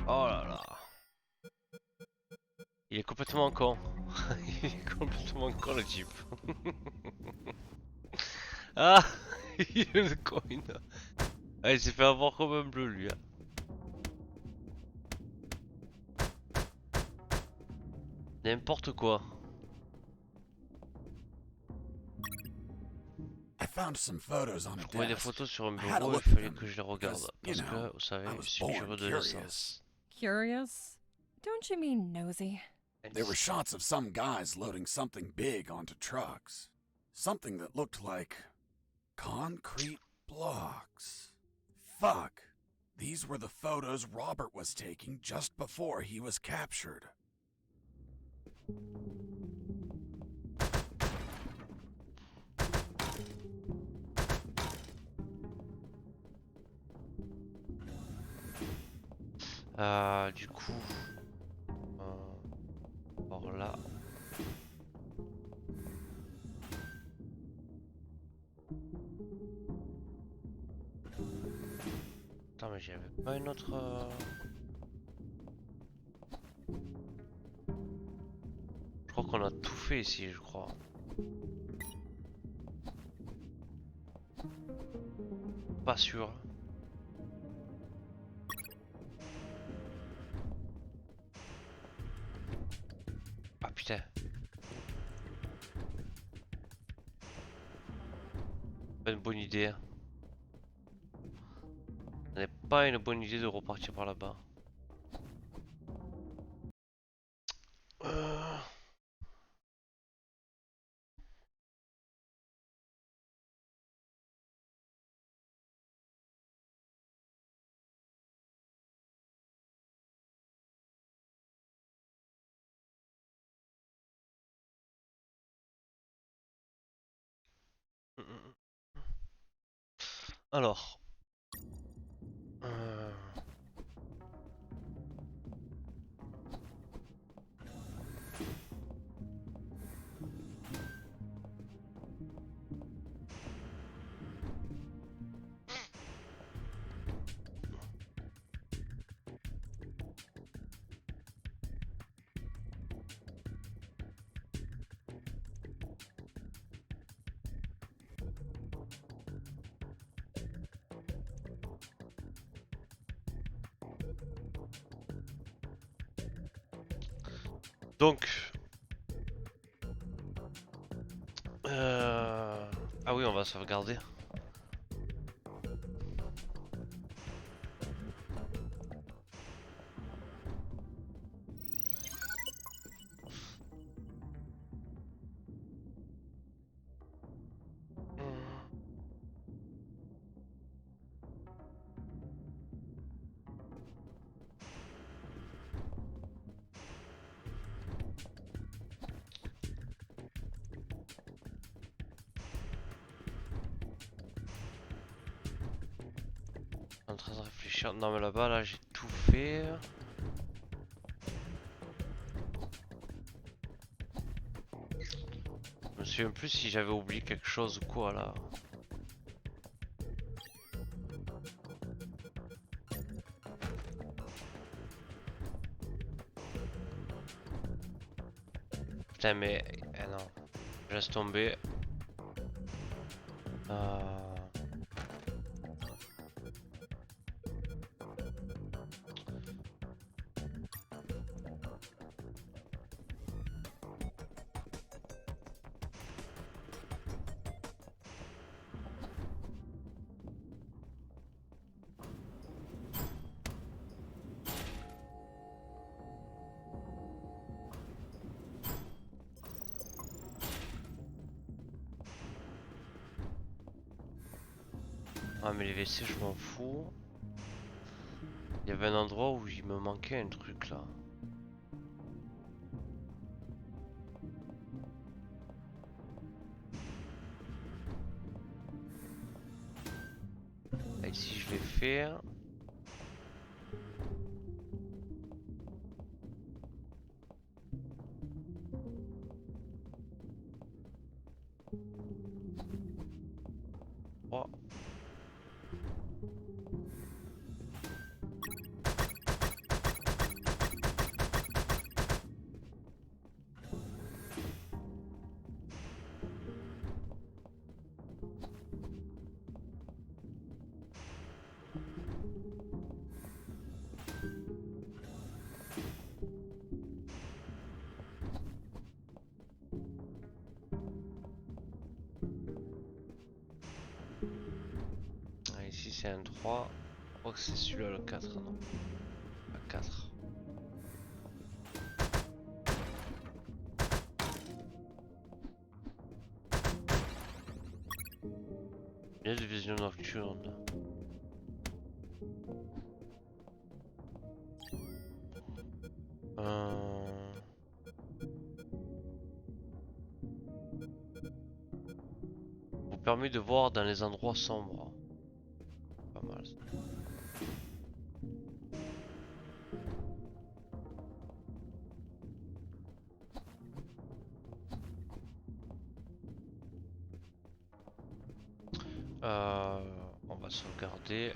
Oh là là. Il est complètement con. Il est complètement con le type. Ah, il a le coin. Ah, il s'est fait avoir comme un bleu lui. Hein. N'importe quoi. I found some photos on Je a trouvais des desk. photos sur un I had a bureau, il look at fallait them que je les regarde. because, Parce que, vous savez, I je was suis born curieux de curious. naissance. Curious? Don't you mean nosy? There were shots of some guys loading something big onto trucks. Something that looked like concrete blocks. Fuck. These were the photos Robert was taking just before he was captured. Du coup, par là. Attends, mais j'avais pas une autre. qu'on a tout fait ici, je crois. Pas sûr. Ah putain. Pas une bonne idée. Ce n'est pas une bonne idée de repartir par là-bas. Euh, Alors. Euh, Donc. Ah oui, on va sauvegarder. En train de réfléchir. Non mais là-bas, là j'ai tout fait. Je me souviens plus si j'avais oublié quelque chose ou quoi là. Putain mais... Eh non. Je laisse tomber. Ah mais les WC je m'en fous. Il y avait un endroit où il me manquait un truc là. Et ici je l'ai fait. Oh. Ah, ici c'est un 3. Je crois que c'est celui-là le 4, non? Le 4. Il y a des visions nocturnes. Vous permet de voir dans les endroits sombres. Pas mal ça. On va sauvegarder.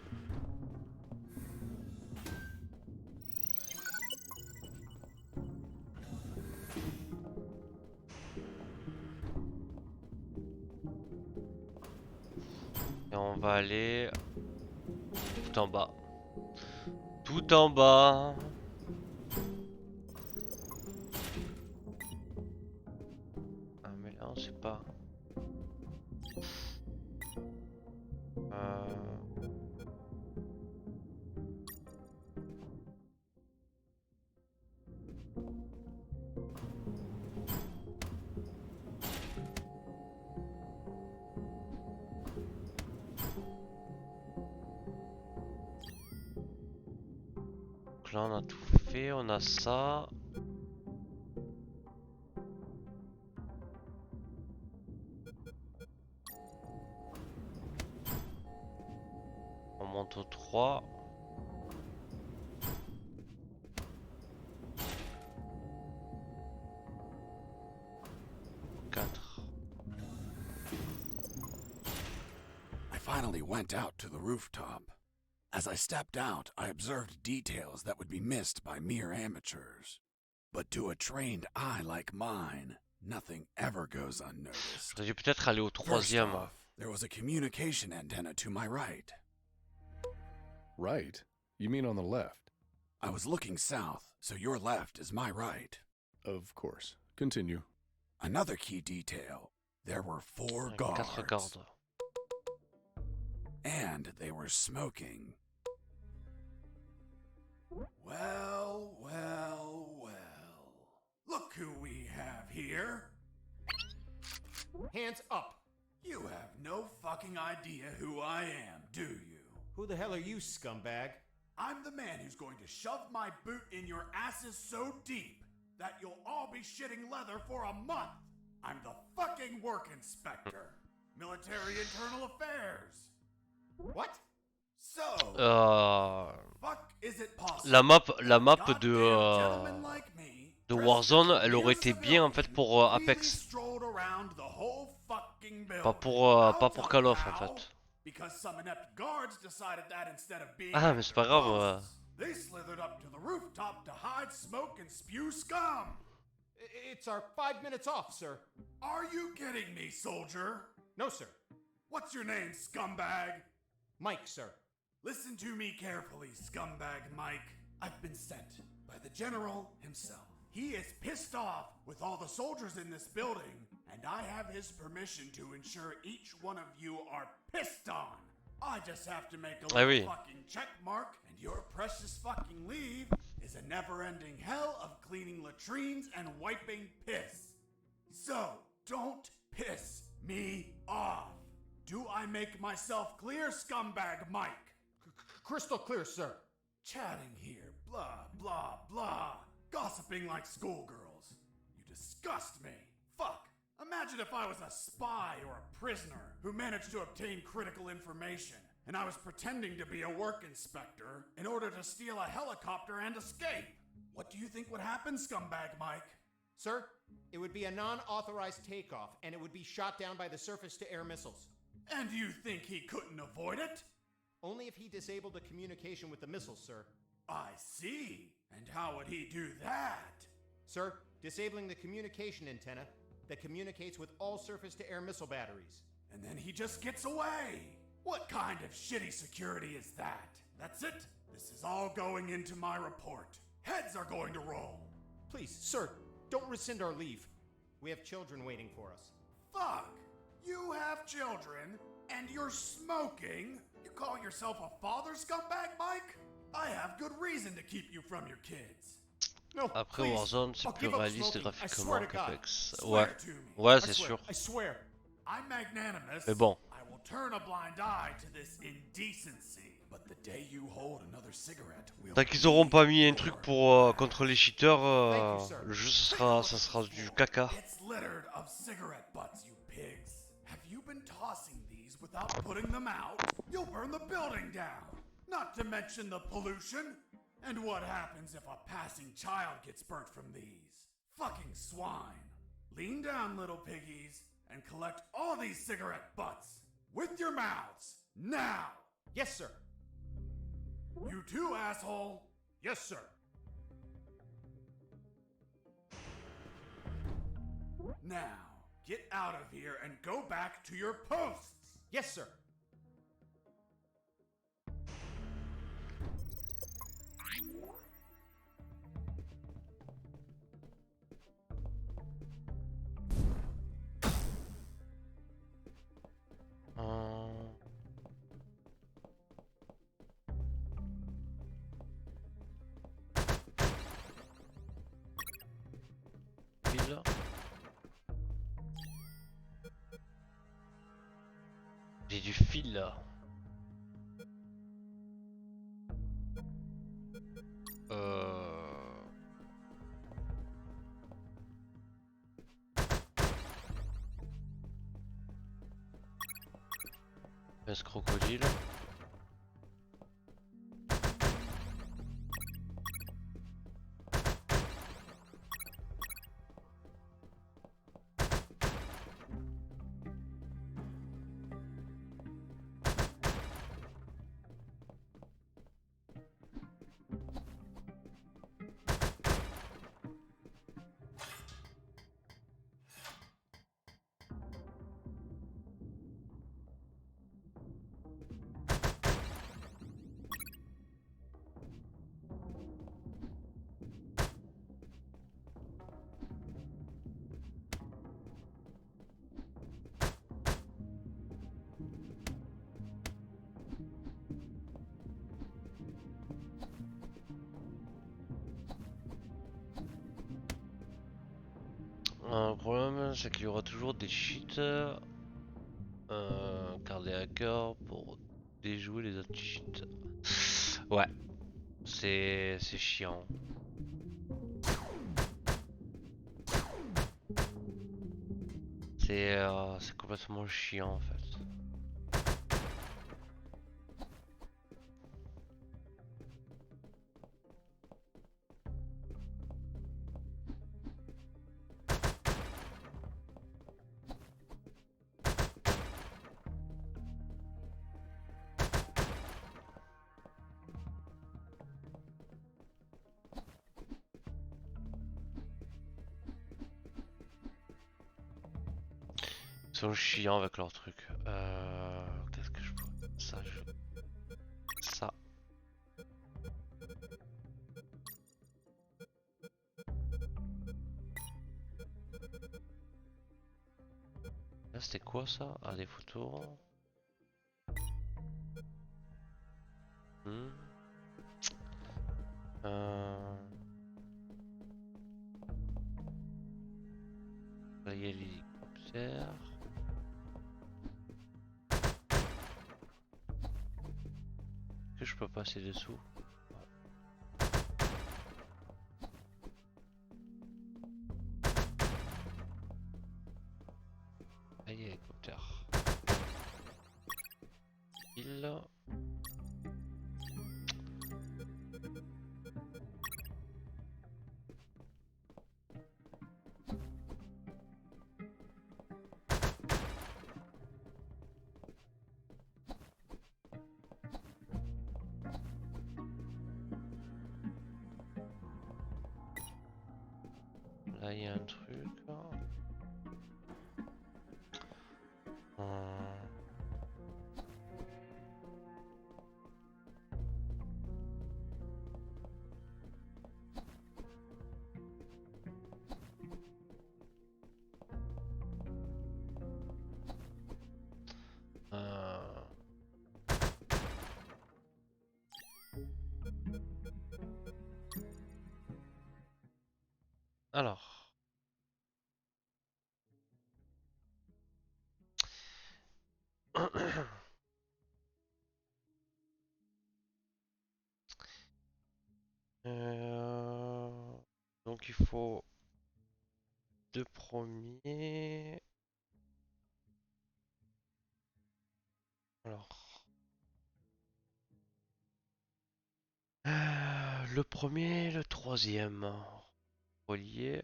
On va aller tout en bas. Tout en bas. Ah mais là on sait pas. Donc là on a tout fait, on a ça. On monte au 3. Au 4. I finally went out to the rooftop. As I stepped out, I observed details that would be missed by mere amateurs. But to a trained eye like mine, nothing ever goes unnoticed. J'aurais dû peut-être aller au First 3ème. off, there was a communication antenna to my right. Right? You mean on the left? I was looking south, so your left is my right. Of course. Continue. Another key detail, there were 4 4 guards. gardes. And they were smoking. Well, well, well. Look who we have here. Hands up! You have no fucking idea who I am, do you? Who the hell are you, scumbag? I'm the man who's going to shove my boot in your asses so deep that you'll all be shitting leather for a month. I'm the fucking work inspector. Military Internal Affairs. What? So, fuck is it possible? La map Goddamn de gentlemen like me, de dressed Warzone, as a elle aurait mere été bien en fait civilian, pour really Apex, strolled around the whole fucking pas building. pas pour Call of en How? fait. Because some inept guards decided that instead of being Ah at mais c'est their pas grave. posts, they slithered up to the rooftop to hide, smoke, and spew scum. It's our 5 minutes off, sir. Are you kidding me, soldier? No, sir. What's your name, scumbag? Mike, sir. Listen to me carefully, scumbag Mike. I've been sent by the general himself. He is pissed off with all the soldiers in this building, and I have his permission to ensure each one of you are pissed on. I just have to make a Ah little oui. fucking check mark, and your precious fucking leave is a never-ending hell of cleaning latrines and wiping piss. So, don't piss me off. Do I make myself clear, scumbag Mike? Crystal clear, sir. Chatting here, blah, blah, blah. Gossiping like schoolgirls. You disgust me. Fuck. Imagine if I was a spy or a prisoner who managed to obtain critical information, and I was pretending to be a work inspector in order to steal a helicopter and escape. What do you think would happen, scumbag Mike? Sir, it would be a non-authorized takeoff, and it would be shot down by the surface-to-air missiles. And you think he couldn't avoid it? Only if he disabled the communication with the missiles, sir. I see. And how would he do that? Sir, disabling the communication antenna that communicates with all surface-to-air missile batteries. And then he just gets away. What kind of shitty security is that? That's it. This is all going into my report. Heads are going to roll. Please, sir, don't rescind our leave. We have children waiting for us. Fuck. You have children, and you're smoking? You call yourself a father, scumbag Mike? I have good reason to keep you from your kids. No, Après please. Warzone c'est I'll plus give up réaliste smoking. I graphiquement swear to God. qu'Apex. Swear Ouais, to me. ouais I c'est swear. sûr. I swear. I'm magnanimous. Mais bon. I will turn a blind eye to this indecency. But the day you hold another cigarette, we'll Tant qu'ils auront pas mis un be truc your pour man. contre les cheaters, Thank you, sir. le jeu ça sera du caca. It's littered of cigarette butts, you pigs. Have you been tossing these without putting them out? You'll burn the building down. Not to mention the pollution. And what happens if a passing child gets burnt from these? Fucking swine. Lean down, little piggies, and collect all these cigarette butts. With your mouths. Now. Yes, sir. You too, asshole. Yes, sir. Now, get out of here and go back to your posts. Yes, sir. du fil là. Pince crocodile. Le problème, c'est qu'il y aura toujours des cheats, car les hackers pour déjouer les autres cheats. Ouais, c'est chiant. C'est complètement chiant en fait. Ils sont chiants avec leur truc. Qu'est-ce que je peux... Ça. Là c'était quoi ça? Ah, des photos. Hmm. Là il y a l'hélicoptère. Est-ce que je peux passer dessous? Là il y a l'hélicoptère. Il... Là il y a un truc. Alors. Donc il faut deux premiers. Alors. Le premier, le troisième. Relié.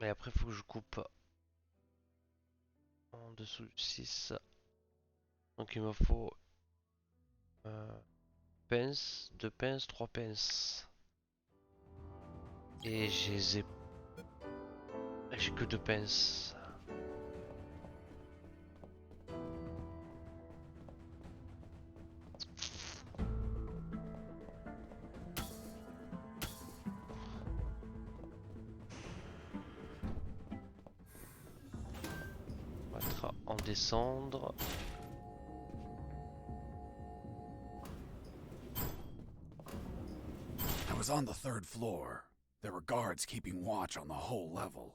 Et après, il faut que je coupe en dessous du 6. Donc il me faut pince, 2 pinces, 3 pinces. Et j'ai que 2 pinces. On va mettre en descendre. I was on the 3rd floor. There were guards keeping watch on the whole level.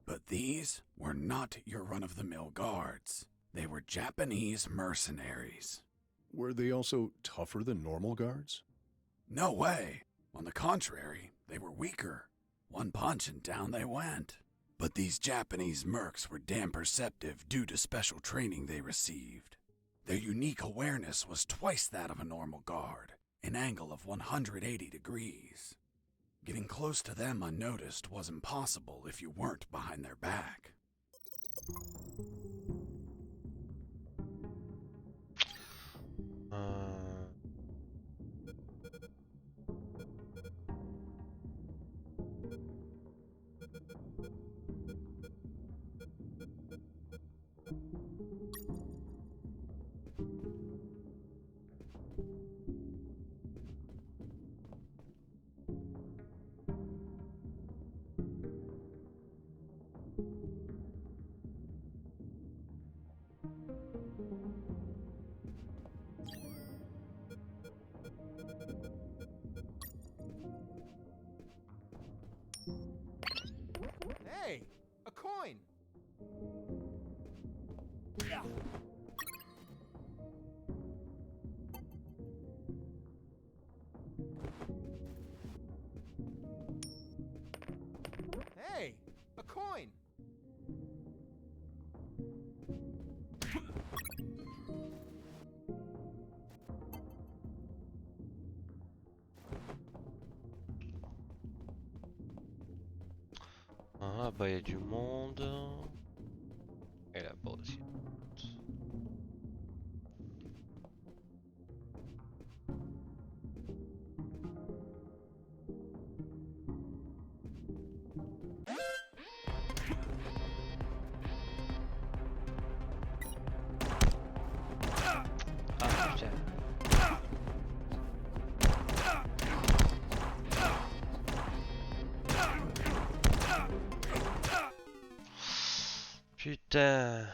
But these were not your run-of-the-mill guards. They were Japanese mercenaries. Were they also tougher than normal guards? No way. On the contrary, they were weaker. One punch and down they went. But these Japanese mercs were damn perceptive due to special training they received. Their unique awareness was twice that of a normal guard, an angle of 180 degrees. Getting close to them unnoticed was impossible if you weren't behind their back. Hey, a coin. Hey, a coin. Ah bah y a du monde. Et là-bas aussi. Ah putain. Putain.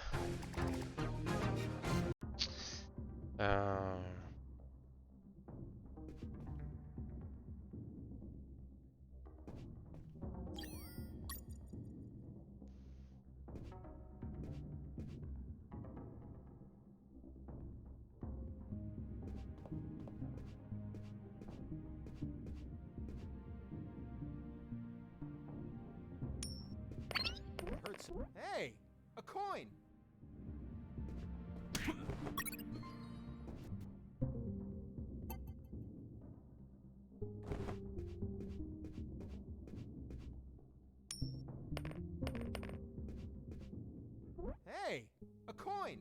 Hurts. Hey, a coin. Hey, a coin.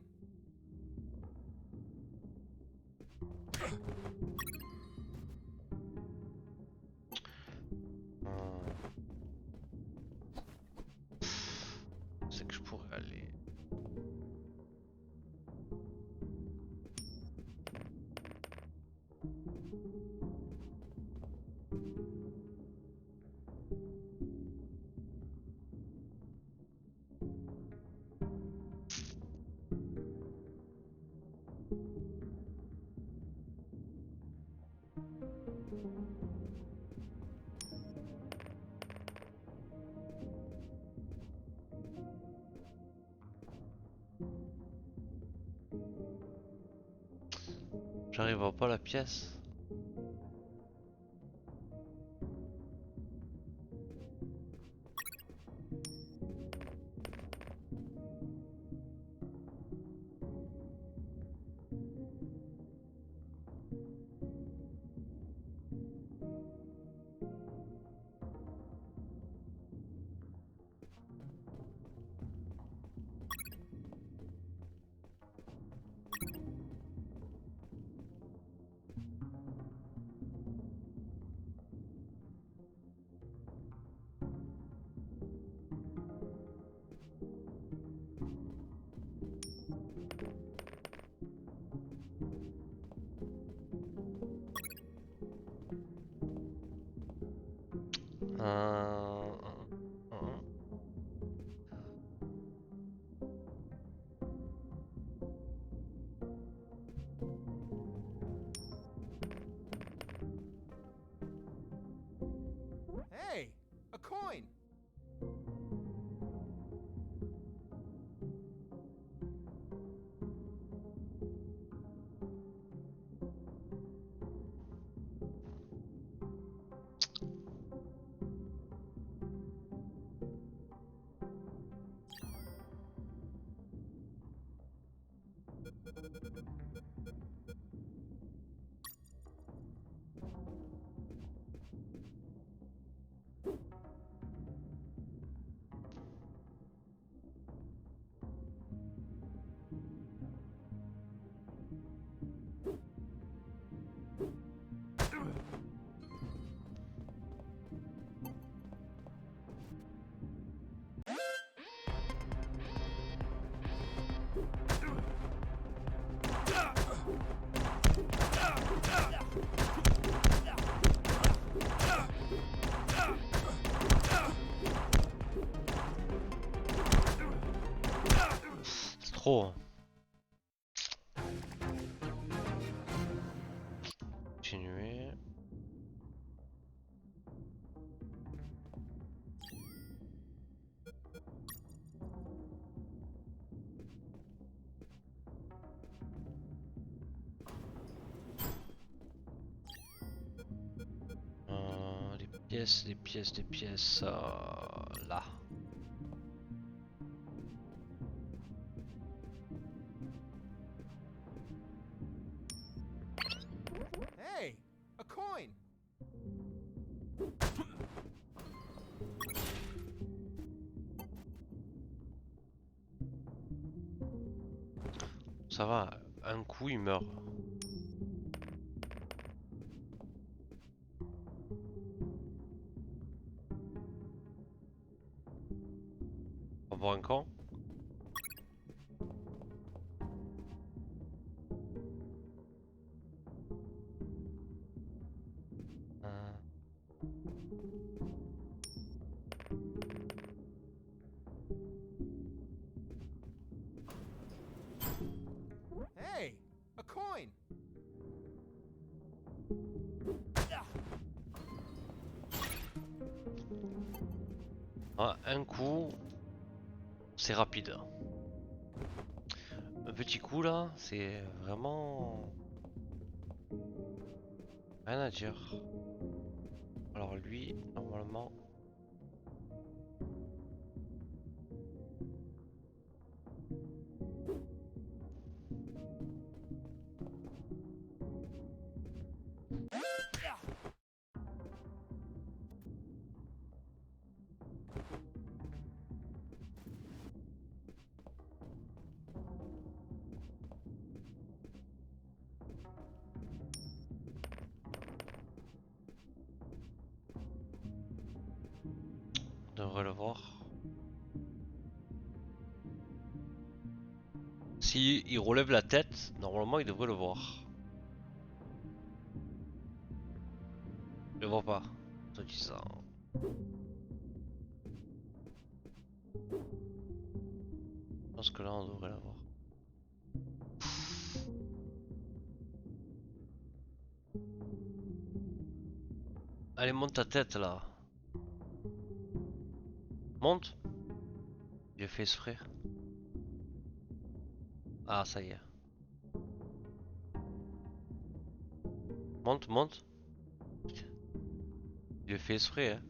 C'est que je pourrais aller. J'arrive à voir pas la pièce. C'est trop. Continuer. Des pièces, là. Hey, a coin. Ça va, un coup il meurt. On va voir un camp. Hey, a coin. Ah, un coup, c'est rapide. Un petit coup là, c'est vraiment rien à dire. Alors lui, normalement. On devrait le voir. Si il relève la tête, normalement il devrait le voir. Je le vois pas. Je dis ça. Je pense que là on devrait l'avoir. Allez, monte ta tête là. Monte. J'ai fait exprès. Ah, ça y est. Monte, monte. J'ai fait exprès, hein.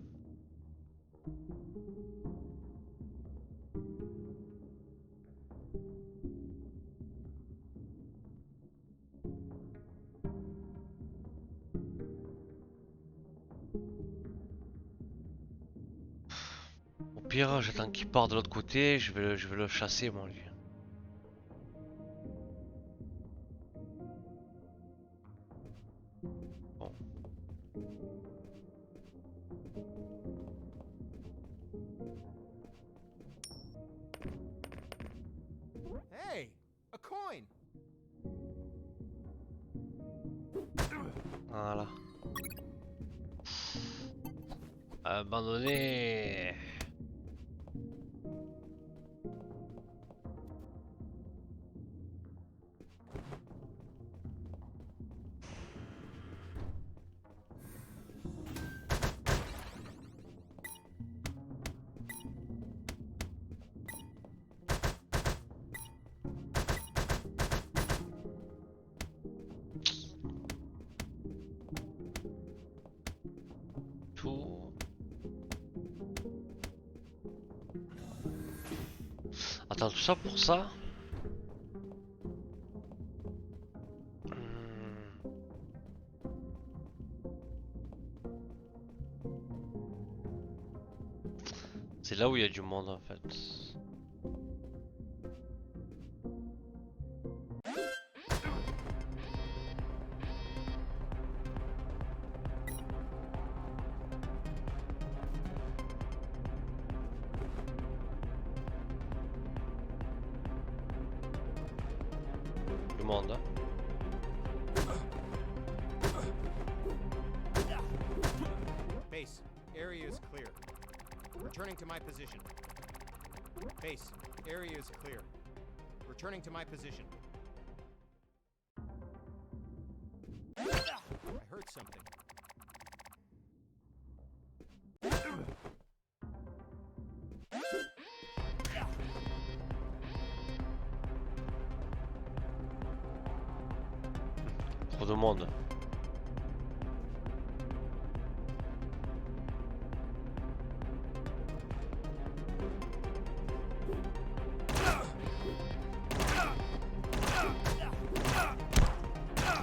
Au pire, j'attends qu'il parte de l'autre côté, je vais le chasser moi lui. Bon. Hey, a coin. Voilà. Abandonné. Tout. Attends, tout ça pour ça? C'est là où il y a du monde en fait. Du monde, hein. Base, area is clear. Returning to my position. Base, area is clear. Returning to my position. I heard something. Trop de monde.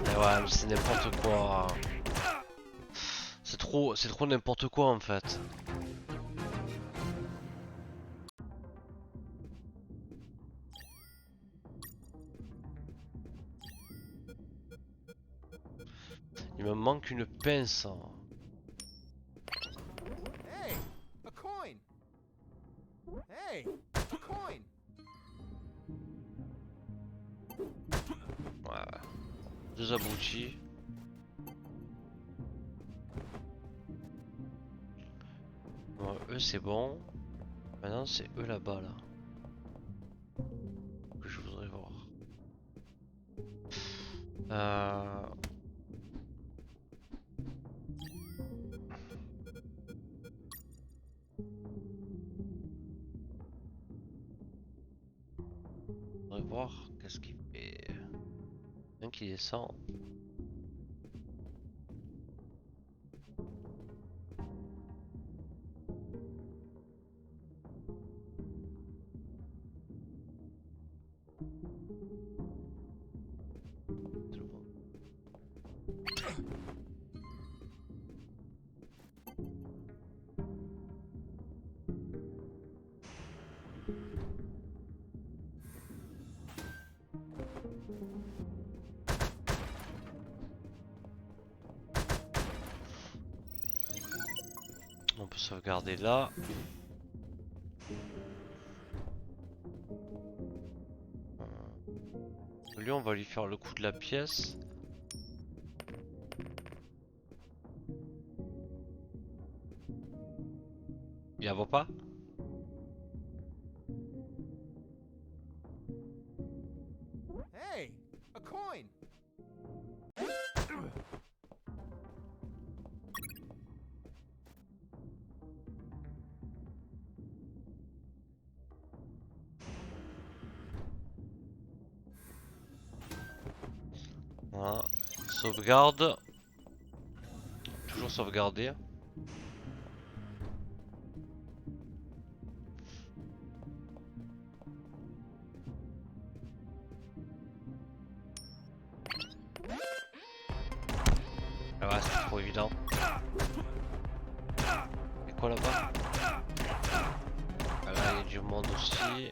Mais ouais, mais c'est n'importe quoi. C'est trop n'importe quoi en fait. Il me manque une pince. Hey, a coin. Hey, a coin. Ouais. Deux abrutis. Bon, eux c'est bon. Maintenant c'est eux là-bas là. Que je voudrais voir. Je voudrais voir qu'est-ce qu'il fait. Un qui descend. C'est bon. On peut sauvegarder là. Lui, on va lui faire le coup de la pièce. Il la voit pas? Hey, a coin. Voilà. Sauvegarde. Toujours sauvegarder. Ah ouais, c'est trop évident. Et quoi là-bas? Ah là, il y a du monde aussi.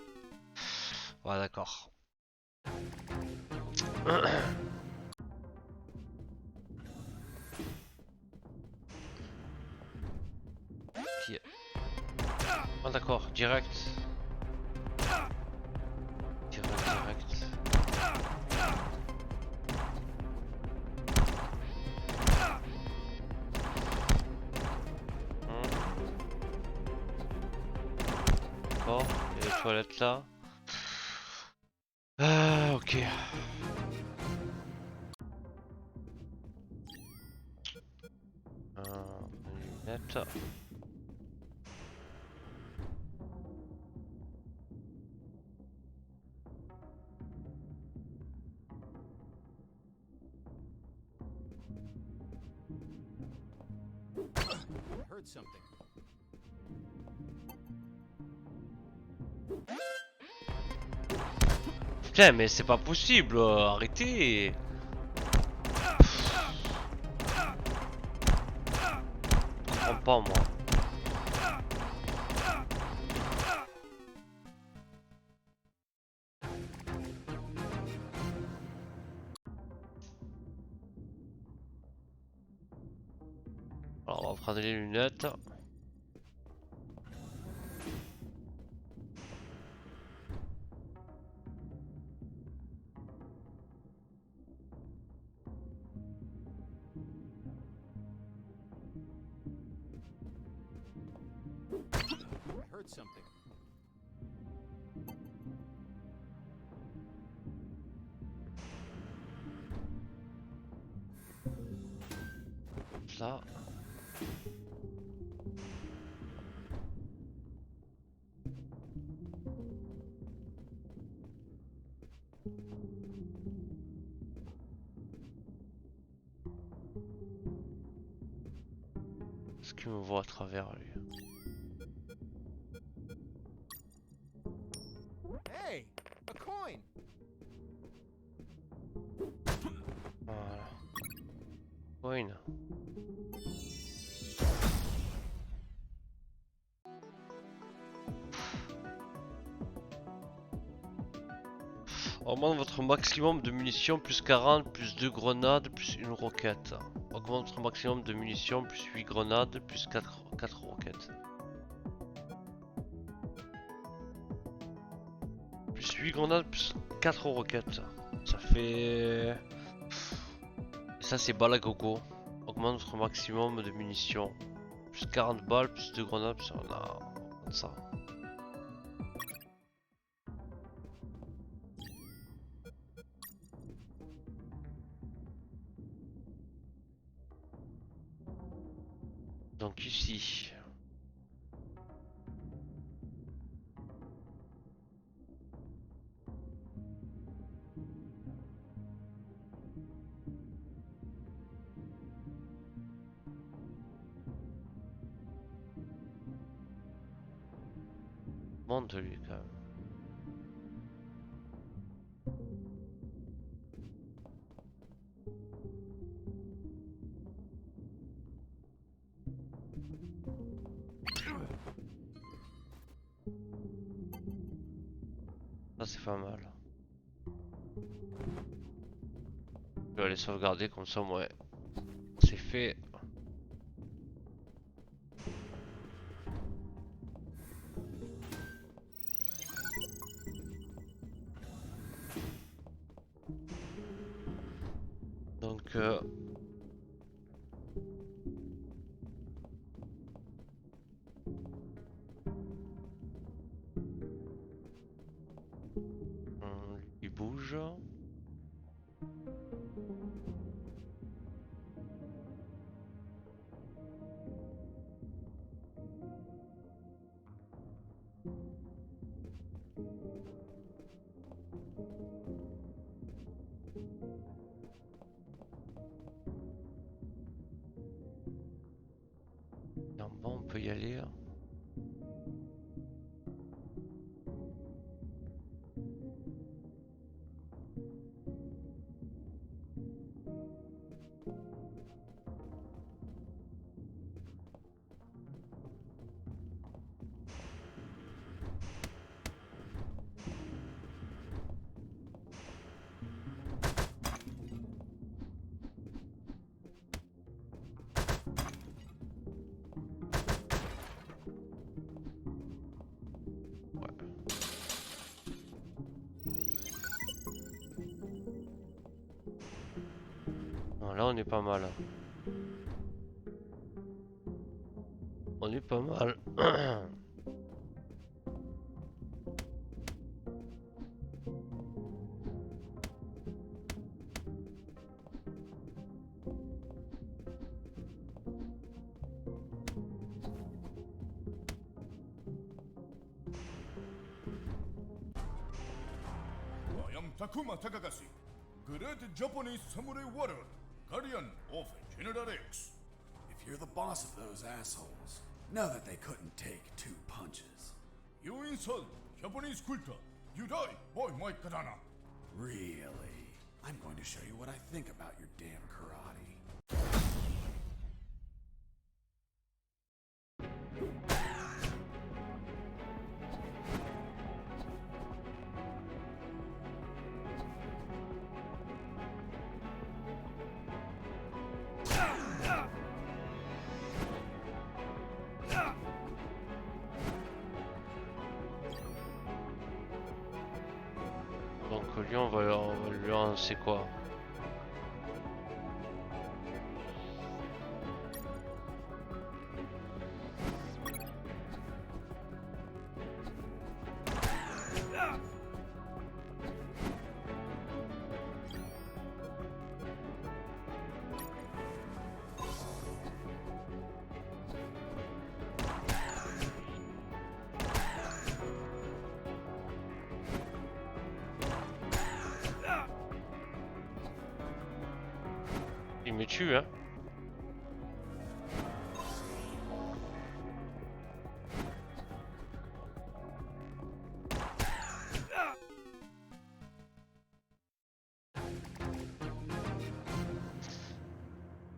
Ouais, d'accord. Qui... Ah d'accord, direct. Direct. D'accord, et les toilettes là. Ah, ok. Lunette. I heard something. Putain, mais c'est pas possible, arrêtez. Je comprends pas moi. Alors on va prendre les lunettes. I heard something. Là. Est-ce qu'il me voit à travers lui? Hey, a coin. Voilà. Coin. Augmente votre maximum de munitions plus 40, plus 2 grenades, plus une roquette. Augmente votre maximum de munitions plus 8 grenades, plus 4 roquettes. Plus 8 grenades, plus 4 roquettes. Ça fait... Et ça c'est balle à gogo. Augmente votre maximum de munitions. Plus 40 balles, plus 2 grenades, plus... On a ça. Donc ici. Monte lui quand même. Ça c'est pas mal. Je vais aller sauvegarder comme ça, ouais. C'est fait. Donc il bouge. Non, bon, on peut y aller. Non, là on est pas mal. On est pas mal. I am Takuma Takagashi, Great Japanese Samurai Warrior, Guardian of General X. If you're the boss of those assholes, know that they couldn't take 2 punches. You insult Japanese culture. You die by my katana. Really? I'm going to show you what I think about your damn karate. lui on va lui lancer quoi? Il me tue, hein.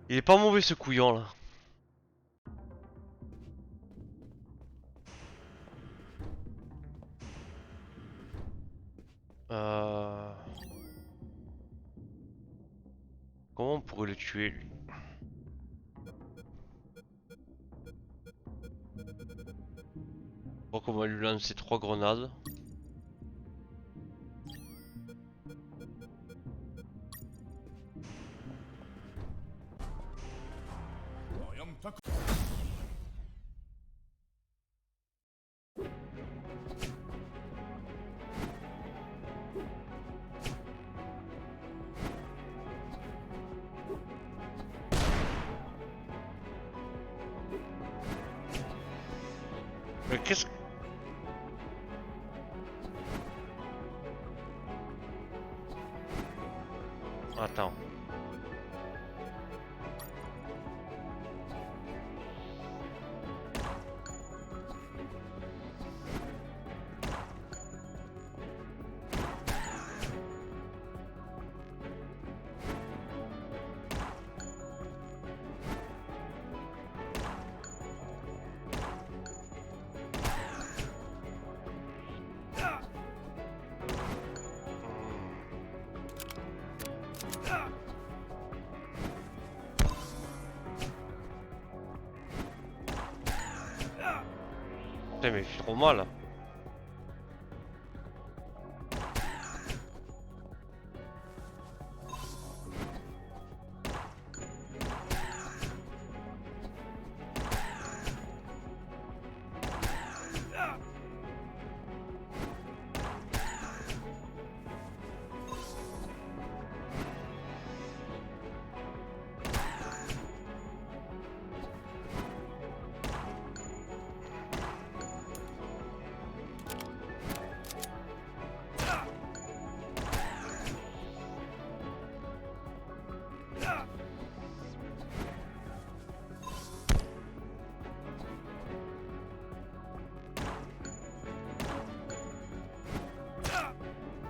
Il est pas mauvais ce couillon là. Comment on pourrait le tuer lui? Je crois qu'on va lui lancer 3 grenades. I am Tak. Mais qu'est-ce que... Attends. Putain mais il fait trop mal.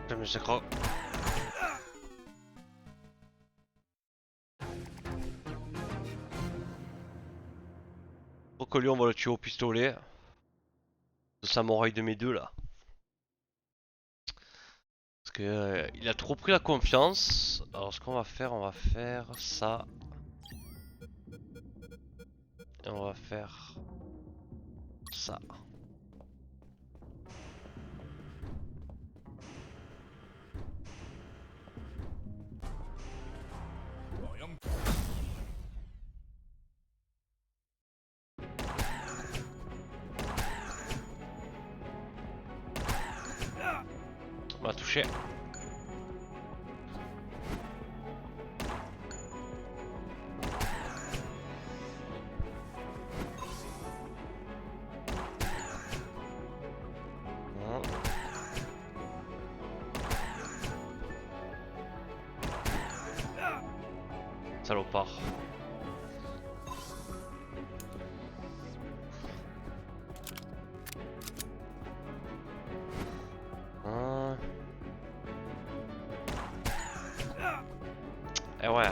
Putain mais c'est grave. Lui on va le tuer au pistolet. Le samouraï de mes deux là. Parce que il a trop pris la confiance. Alors ce qu'on va faire, on va faire ça. Et on va faire ça. I am. On va toucher. Salopard. Eh ouais.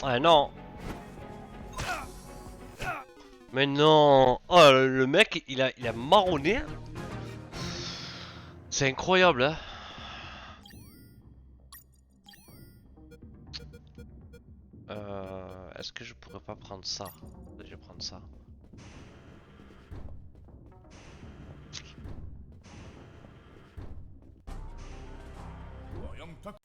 Ah non. Mais non. Oh le mec il a marronné. C'est incroyable hein. Est-ce que je pourrais pas prendre ça? Je vais prendre ça. I am Tak.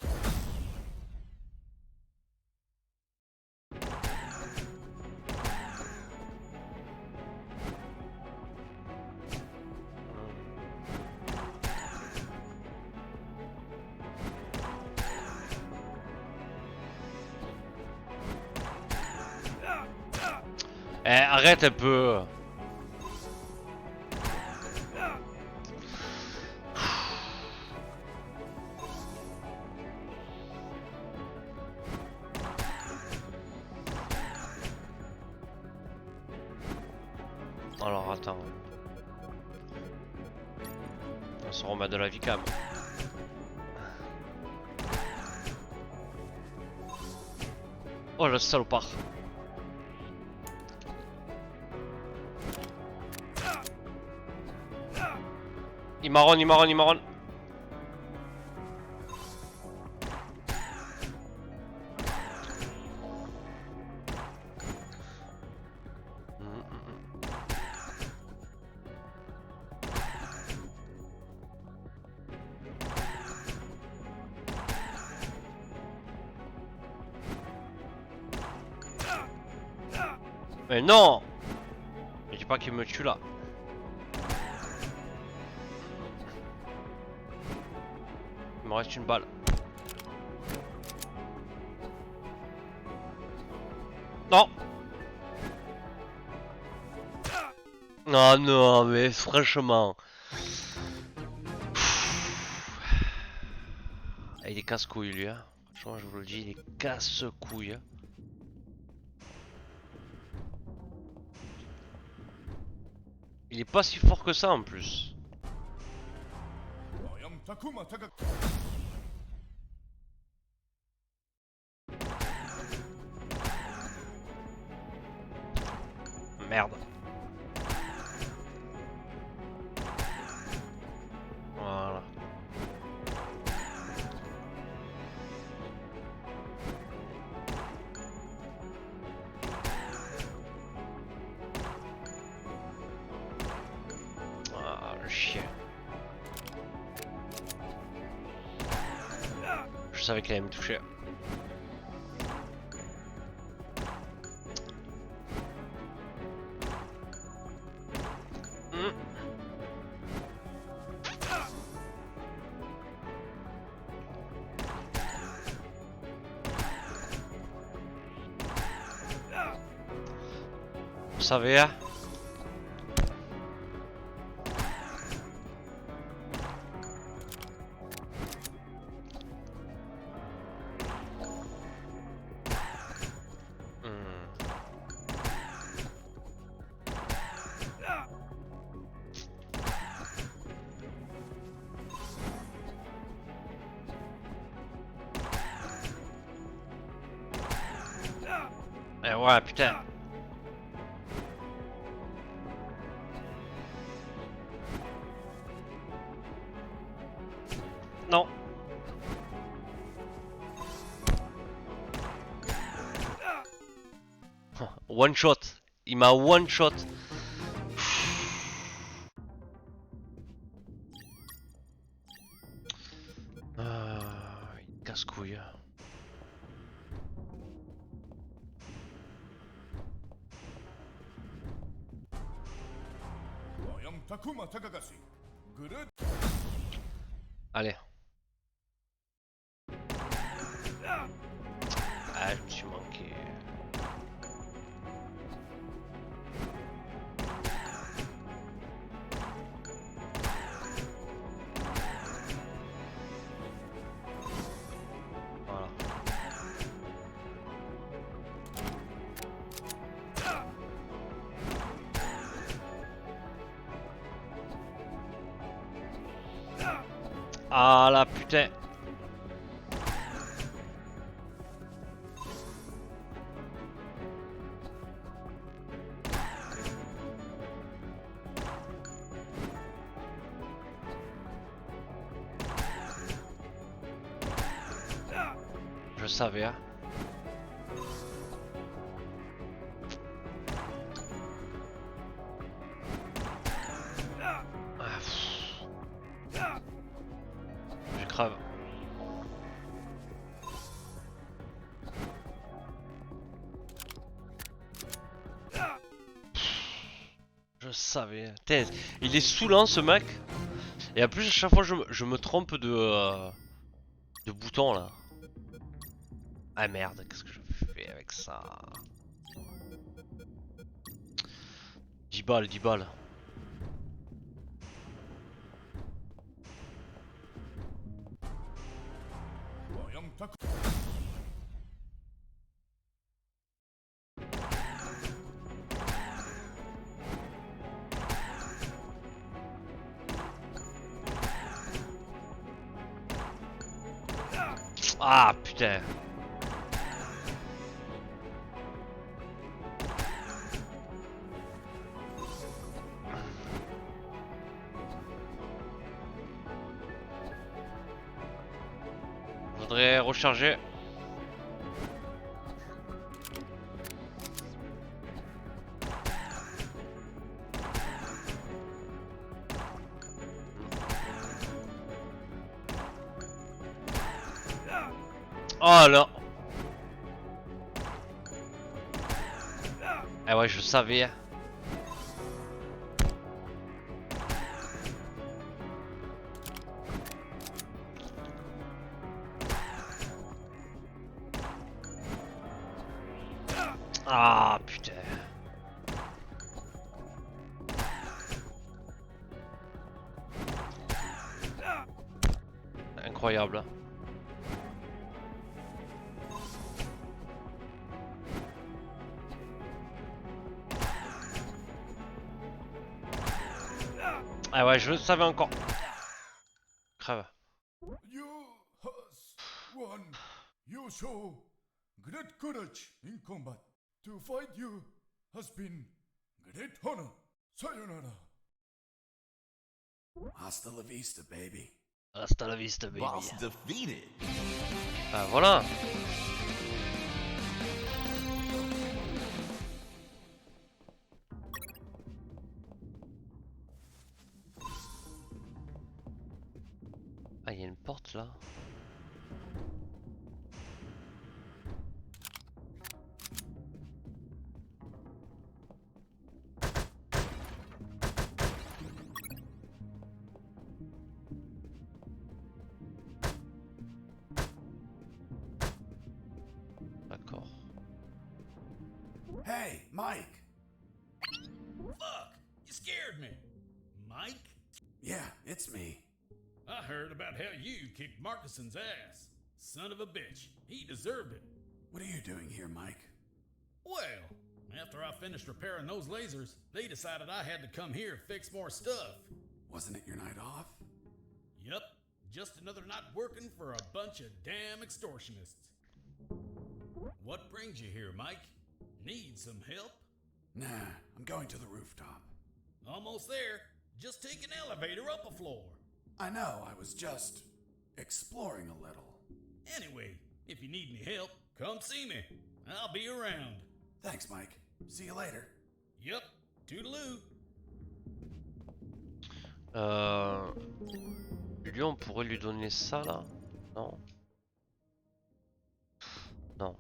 Eh, arrête un peu. Alors attends. On se remet de la vie quand même. Oh le salopard. Il marronne, il marronne, il marronne. Mais non! Je dis pas qu'il me tue là. Il me reste une balle. Non! Oh non, mais franchement. Il est casse-couille lui, hein. Franchement, je vous le dis, il est casse-couille. Il est pas si fort que ça en plus. I am Takuma Taka. Merde. Voilà. Ah, le chien. Je savais qu'il allait me toucher. Vous savez, hein? Eh ouais, putain. Non. One shot. Il m'a one shot. Il casse-couille. I am Takuma Takagashi. Good. Allez. Ah, je me suis manqué. Voilà. Ah la putain. Je savais, hein. Ah, pff. Je crève. Je savais. Putain, il est saoulant ce mec. Et en plus à chaque fois je me trompe de bouton là. Ah merde, qu'est-ce que je fais avec ça? 10 balles, 10 balles. I am Tak. Ah putain. Je voudrais recharger. Oh là. Eh ouais, je savais. Ah putain. Incroyable. Ah ouais, je le savais encore. Crève. You has won. You show great courage in combat. To fight you has been great honor. Sayonara. Hasta la vista, baby. Hasta la vista, baby. Boss defeated. Ah voilà. Ah, il y a une porte là. D'accord. Hey, Mike. Fuck! You scared me. Mike? Yeah, it's me. I heard about how you kicked Markison's ass. Son of a bitch. He deserved it. What are you doing here, Mike? Well, after I finished repairing those lasers, they decided I had to come here to fix more stuff. Wasn't it your night off? Yup, just another night working for a bunch of damn extortionists. What brings you here, Mike? Need some help? Nah, I'm going to the rooftop. Almost there. Just take an elevator up a floor. I know, I was just exploring a little. Anyway, if you need any help, come see me. I'll be around. Thanks, Mike. See you later. Yup, toodaloo. Lui, on pourrait lui donner ça là? Non. Non.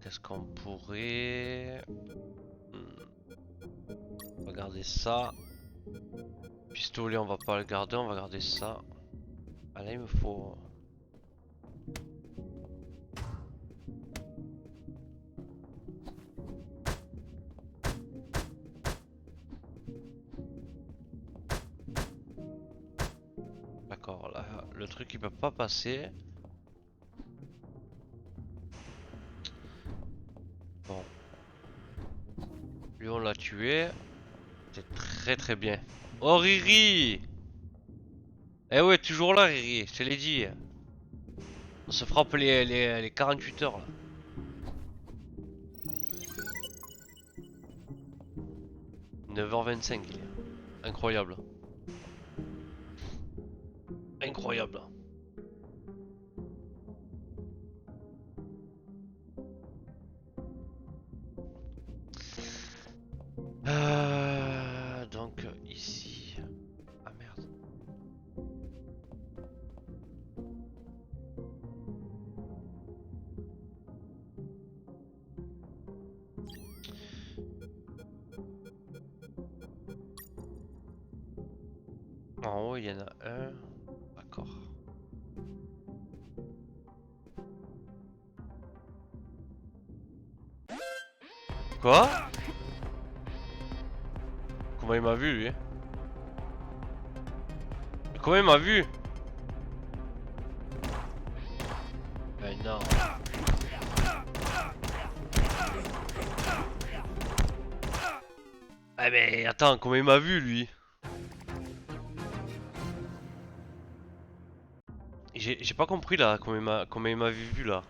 Qu'est-ce qu'on pourrait... On va garder ça. Pistolet, on va pas le garder, on va garder ça. Ah là, il me faut... D'accord, là, le truc il peut pas passer. Bon. Lui on l'a tué. C'est très très bien. Oh Riri! Eh ouais, toujours là Riri, je te l'ai dit. On se frappe les 48 heures là. « 9h25 il est. Incroyable. Incroyable. En haut, il y en a un. D'accord. Quoi? Comment il m'a vu, lui? Mais comment il m'a vu? Mais non. Ah mais attends, comment il m'a vu, lui? J'ai pas compris là, comment il m'a vu là.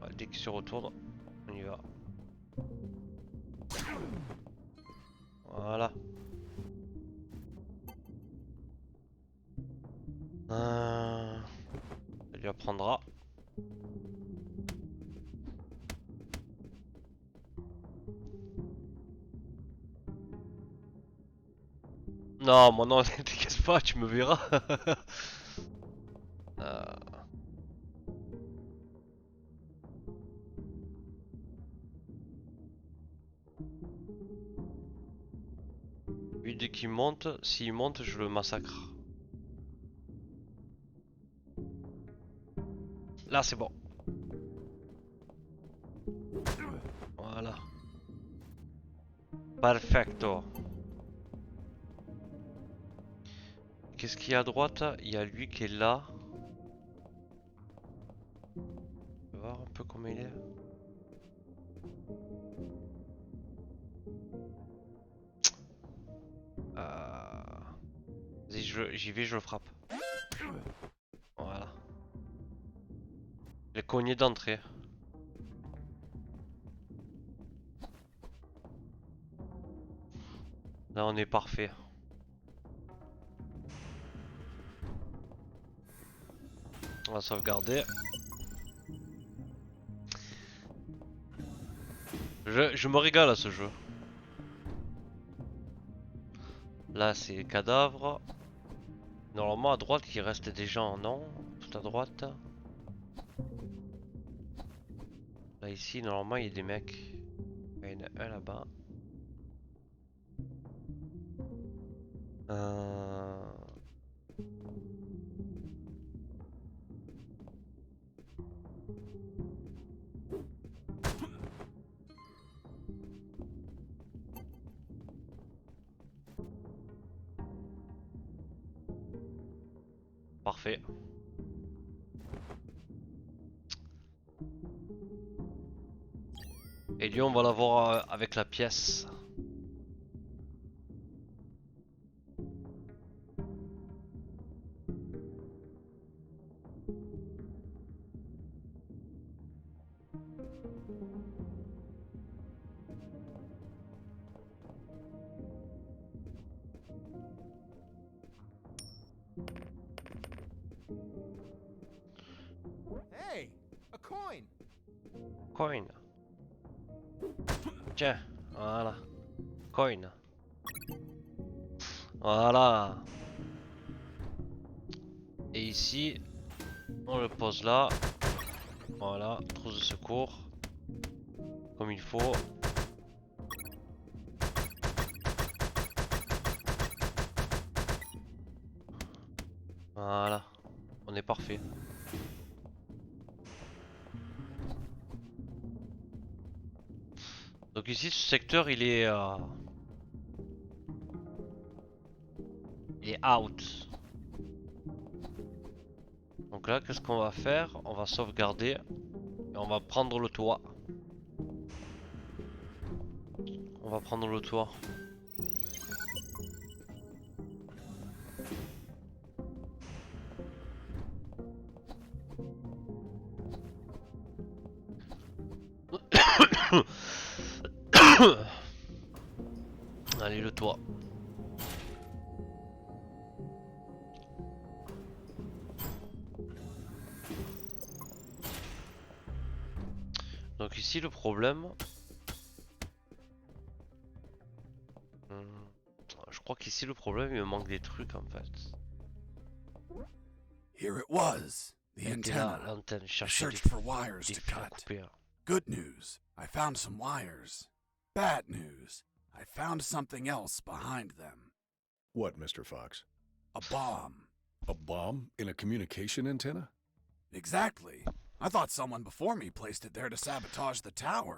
Ouais, dès qu'il se retourne, on y va. Voilà. Ça lui apprendra. Non, moi non, t'inquiète pas, tu me verras. Euh, Lui, dès qu'il monte, s'il monte, je le massacre. Là, c'est bon. Voilà. Perfecto. Qu'est-ce qu'il y a à droite? Il y a lui qui est là. On va voir un peu comment il est. Vas-y, j'y vais, je le frappe. Voilà. Il est cogné d'entrée. Là, on est parfait. On va sauvegarder. Je me régale à ce jeu. Là, c'est cadavre. Normalement, à droite, il reste des gens, non? Tout à droite. Là, ici, normalement, il y a des mecs. Il y en a un là-bas. Parfait. Et lui, on va l'avoir avec la pièce. Hey, a coin. Coin. Tiens, voilà. Coin. Voilà. Et ici, on le pose là. Voilà, trousse de secours. Comme il faut. Voilà. On est parfait. Donc ici, ce secteur, il est out. Donc là, qu'est-ce qu'on va faire? On va sauvegarder. Et on va prendre le toit. On va prendre le toit. Allez, le toit. Donc ici le problème... Je crois qu'ici le problème, il me manque des trucs en fait. Here it was, the Était là, antenna. l'antenne, I chercher des, searched for wires des to fils à cut. couper. Là. Good news, I found some wires. Bad news, I found something else behind them. What, Mr. Fox? A bomb. A bomb in a communication antenna? Exactly. I thought someone before me placed it there to sabotage the tower.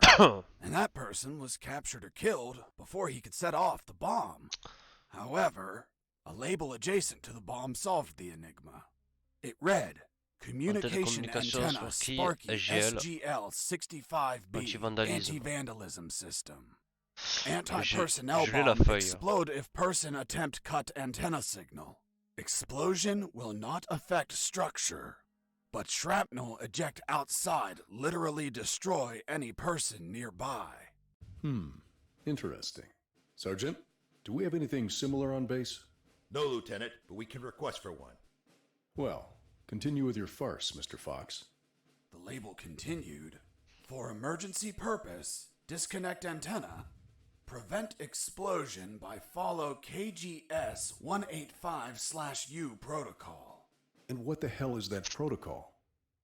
And that person was captured or killed before he could set off the bomb. However, a label adjacent to the bomb solved the enigma. It read, Communication Antenna Sparky SGL 65B Anti-Vandalism System. Anti-personnel bomb explode if person attempt cut antenna signal. Explosion will not affect structure, but shrapnel eject outside literally destroy any person nearby. Interesting. Sergeant, do we have anything similar on base? No, Lieutenant, but we can request for one. Well, continue with your farce, Mr. Fox. The label continued, For emergency purpose, disconnect antenna. Prevent explosion by follow KGS 185/U protocol. And what the hell is that protocol?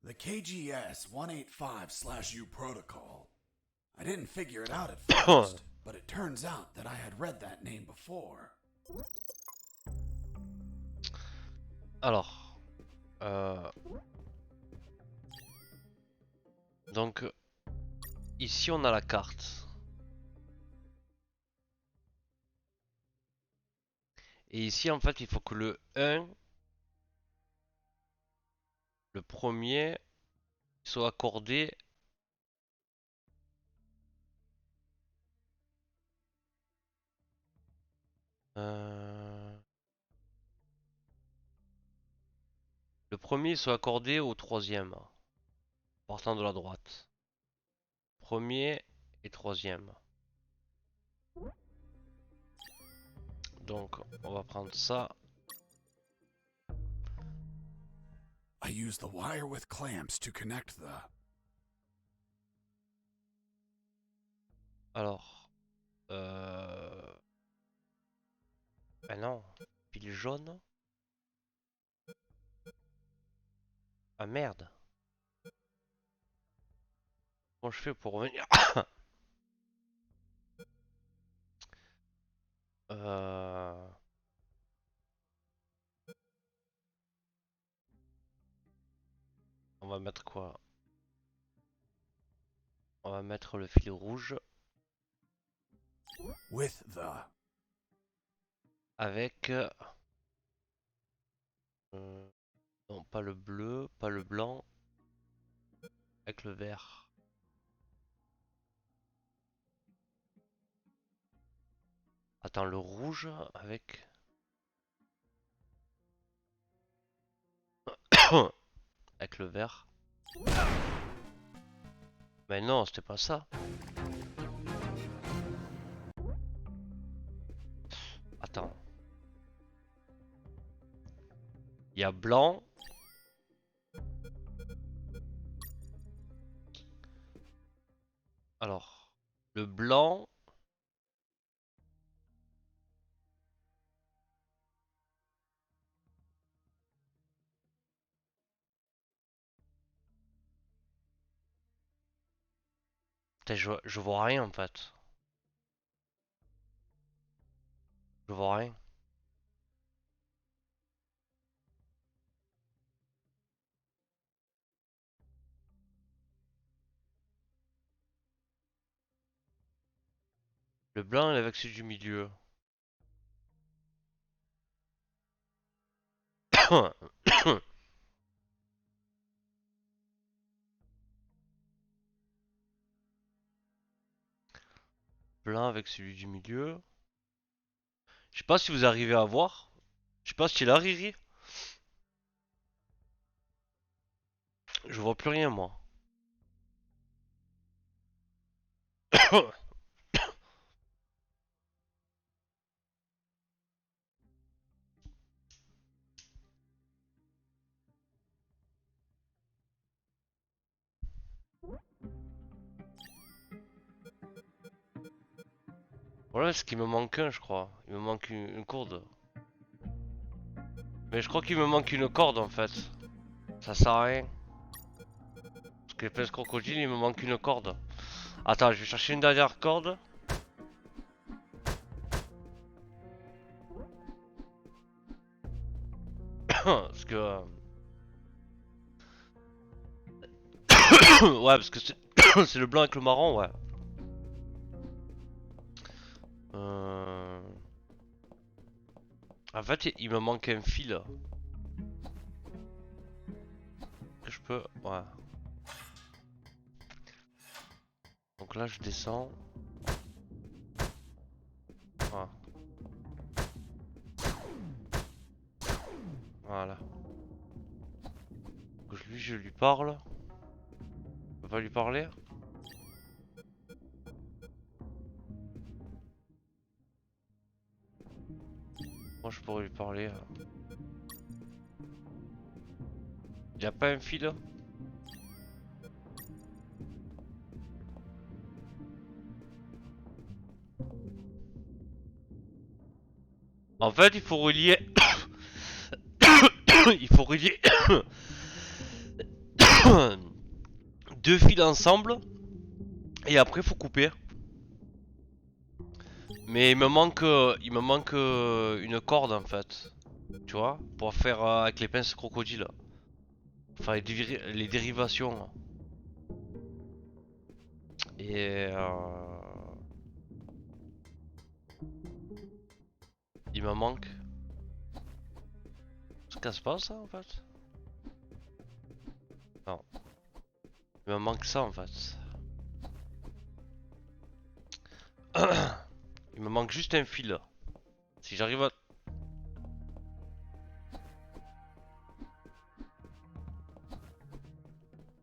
The KGS 185/U protocol. I didn't figure it out at first, but it turns out that I had read that name before. Alors, donc ici on a la carte. Et ici en fait il faut que le 1, le premier, soit accordé le premier soit accordé au troisième, partant de la droite. Premier et troisième. Donc on va prendre ça. I use the wire with clamps to connect the... Alors, ben non, pile jaune. Ah merde. Comment je fais pour revenir? On va mettre quoi? On va mettre le fil rouge. With the... Avec... non, pas le bleu, pas le blanc. Avec le vert. Attends, le rouge avec... avec le vert. Mais non, c'était pas ça. Attends. Il y a blanc. Alors, le blanc. Putain, je vois rien en fait. Je vois rien. Le blanc est avec celui du milieu. Blanc avec celui du milieu. Je sais pas si vous arrivez à voir. Je sais pas si là, Riri. Je vois plus rien moi. Voilà, ce qu'il me manque un, je crois. Il me manque une corde. Mais je crois qu'il me manque une corde en fait. Ça sert à rien. Parce que les pinces crocodiles, il me manque une corde. Attends, je vais chercher une dernière corde. Parce que... ouais, parce que c'est c'est le blanc avec le marron, ouais. En fait, il me manque un fil. Que je peux... Ouais. Donc là, je descends. Voilà. Voilà. Donc lui, je lui parle. Je peux pas lui parler. Moi, je pourrais lui parler. Y a pas un fil? En fait, il faut relier... il faut relier... deux fils ensemble. Et après, faut couper. Mais il me manque une corde en fait. Tu vois? Pour faire avec les pinces crocodiles. Enfin, les dérivations. Et il me manque. Ça casse pas ça en fait? Non. Il me manque ça en fait. Il me manque juste un fil. Si j'arrive à...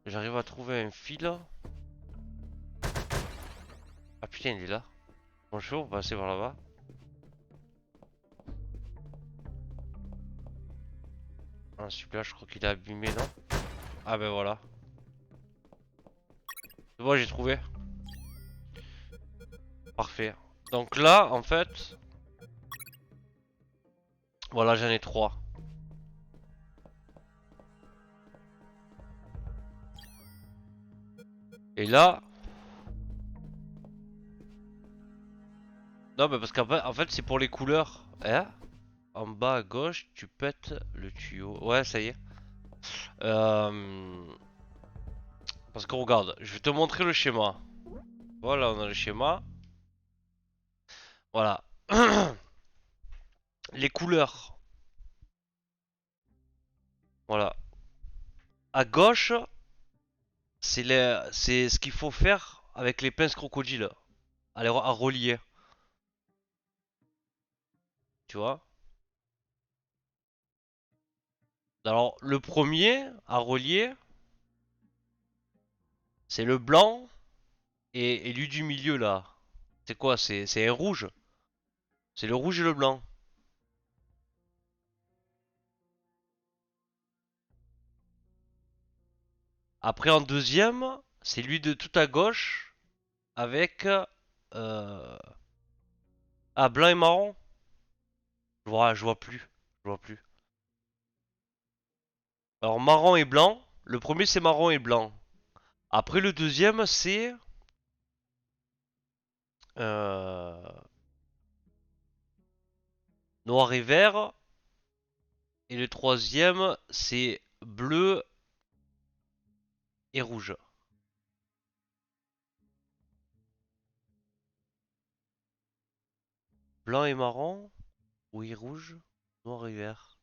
J'arrive à trouver un fil. Ah putain, il est là. Bonjour, on va passer par là-bas. Ah, celui-là, je crois qu'il est abîmé, non? Ah ben voilà. C'est bon, j'ai trouvé. Parfait. Donc là, en fait... Voilà, j'en ai 3. Et là... Non, mais parce en fait c'est pour les couleurs. Hein? En bas à gauche, tu pètes le tuyau. Ouais, ça y est. Parce que regarde, je vais te montrer le schéma. Voilà, on a le schéma. Voilà. Les couleurs. Voilà. À gauche, c'est ce qu'il faut faire avec les pinces crocodiles. À relier. Tu vois? Alors, le premier à relier, c'est le blanc et lui du milieu là. C'est quoi? C'est un rouge. C'est le rouge et le blanc. Après en deuxième, c'est lui de tout à gauche avec ah blanc et marron. Je vois plus, je vois plus. Alors marron et blanc. Le premier c'est marron et blanc. Après le deuxième c'est euh, noir et vert. Et le troisième c'est bleu et rouge. Blanc et marron. Oui rouge. Noir et vert.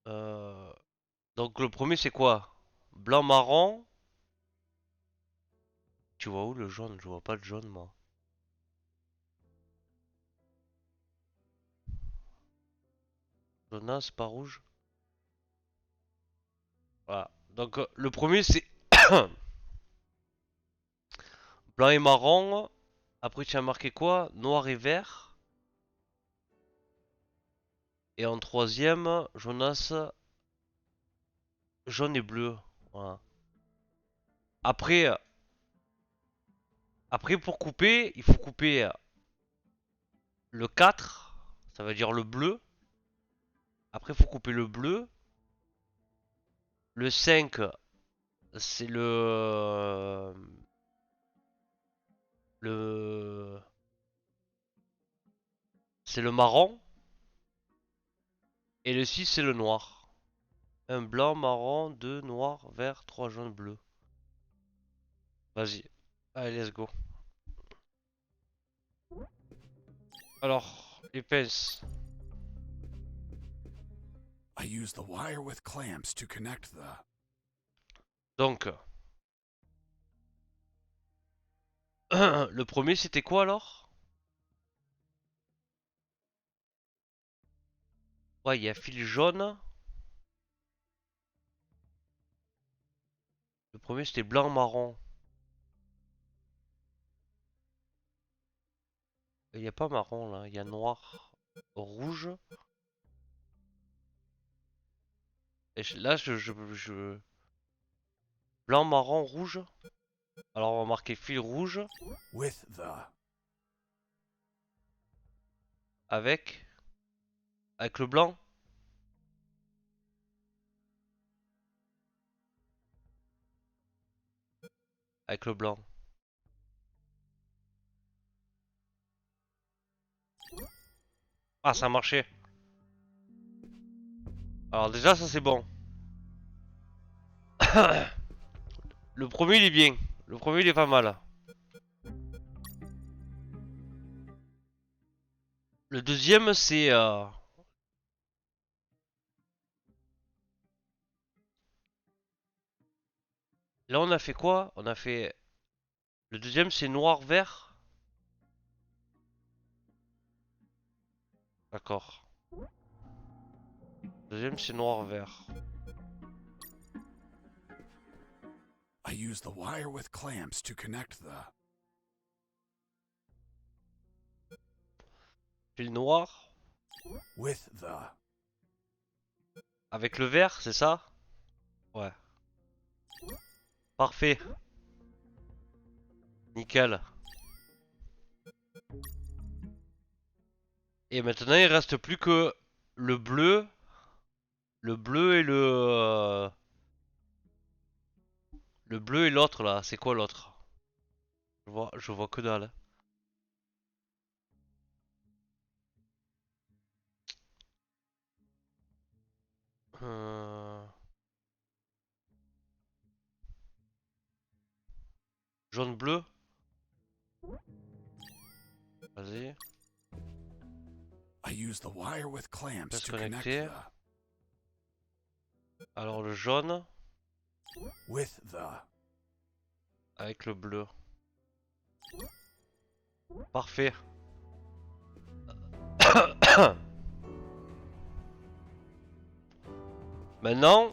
Euh, Donc le premier c'est quoi? Blanc marron. Tu vois où le jaune? Je vois pas le jaune moi. Jaune, c'est pas rouge. Voilà. Donc le premier c'est blanc et marron. Après tu as marqué quoi? Noir et vert. Et en troisième, Jonas, jaune et bleu. Voilà. Après, Après, pour couper, il faut couper le 4, ça veut dire le bleu. Après, il faut couper le bleu. Le 5, c'est le... C'est le marron. Et le 6, c'est le noir. Un blanc, marron, 2 noir, vert, 3 jaune, bleu. Vas-y. Allez, let's go. Alors, les pinces. I use the wire with clamps to connect the... Donc, le premier c'était quoi alors? Ouais, il y a fil jaune. Le premier c'était blanc marron. Il n'y a pas marron là, il y a noir, rouge. Et là blanc, marron, rouge. Alors on va marquer fil rouge. With the... Avec le blanc. Avec le blanc. Ah, ça a marché. Alors déjà ça c'est bon. Le premier il est bien. Le premier il est pas mal. Le deuxième c'est... Là on a fait quoi? On a fait... Le deuxième c'est noir-vert. D'accord. Le deuxième c'est noir-vert. I use the wire with clamps to connect the... Fil noir. With the... Avec le vert, c'est ça? Ouais. Parfait. Nickel. Et maintenant il reste plus que le bleu. Le bleu et le bleu et l'autre là. C'est quoi l'autre? Je vois que dalle. Jaune bleu. Vas-y. I use the wire with clamps Reste to connect connecté. the... Alors le jaune. With the... Avec le bleu. Parfait. Maintenant,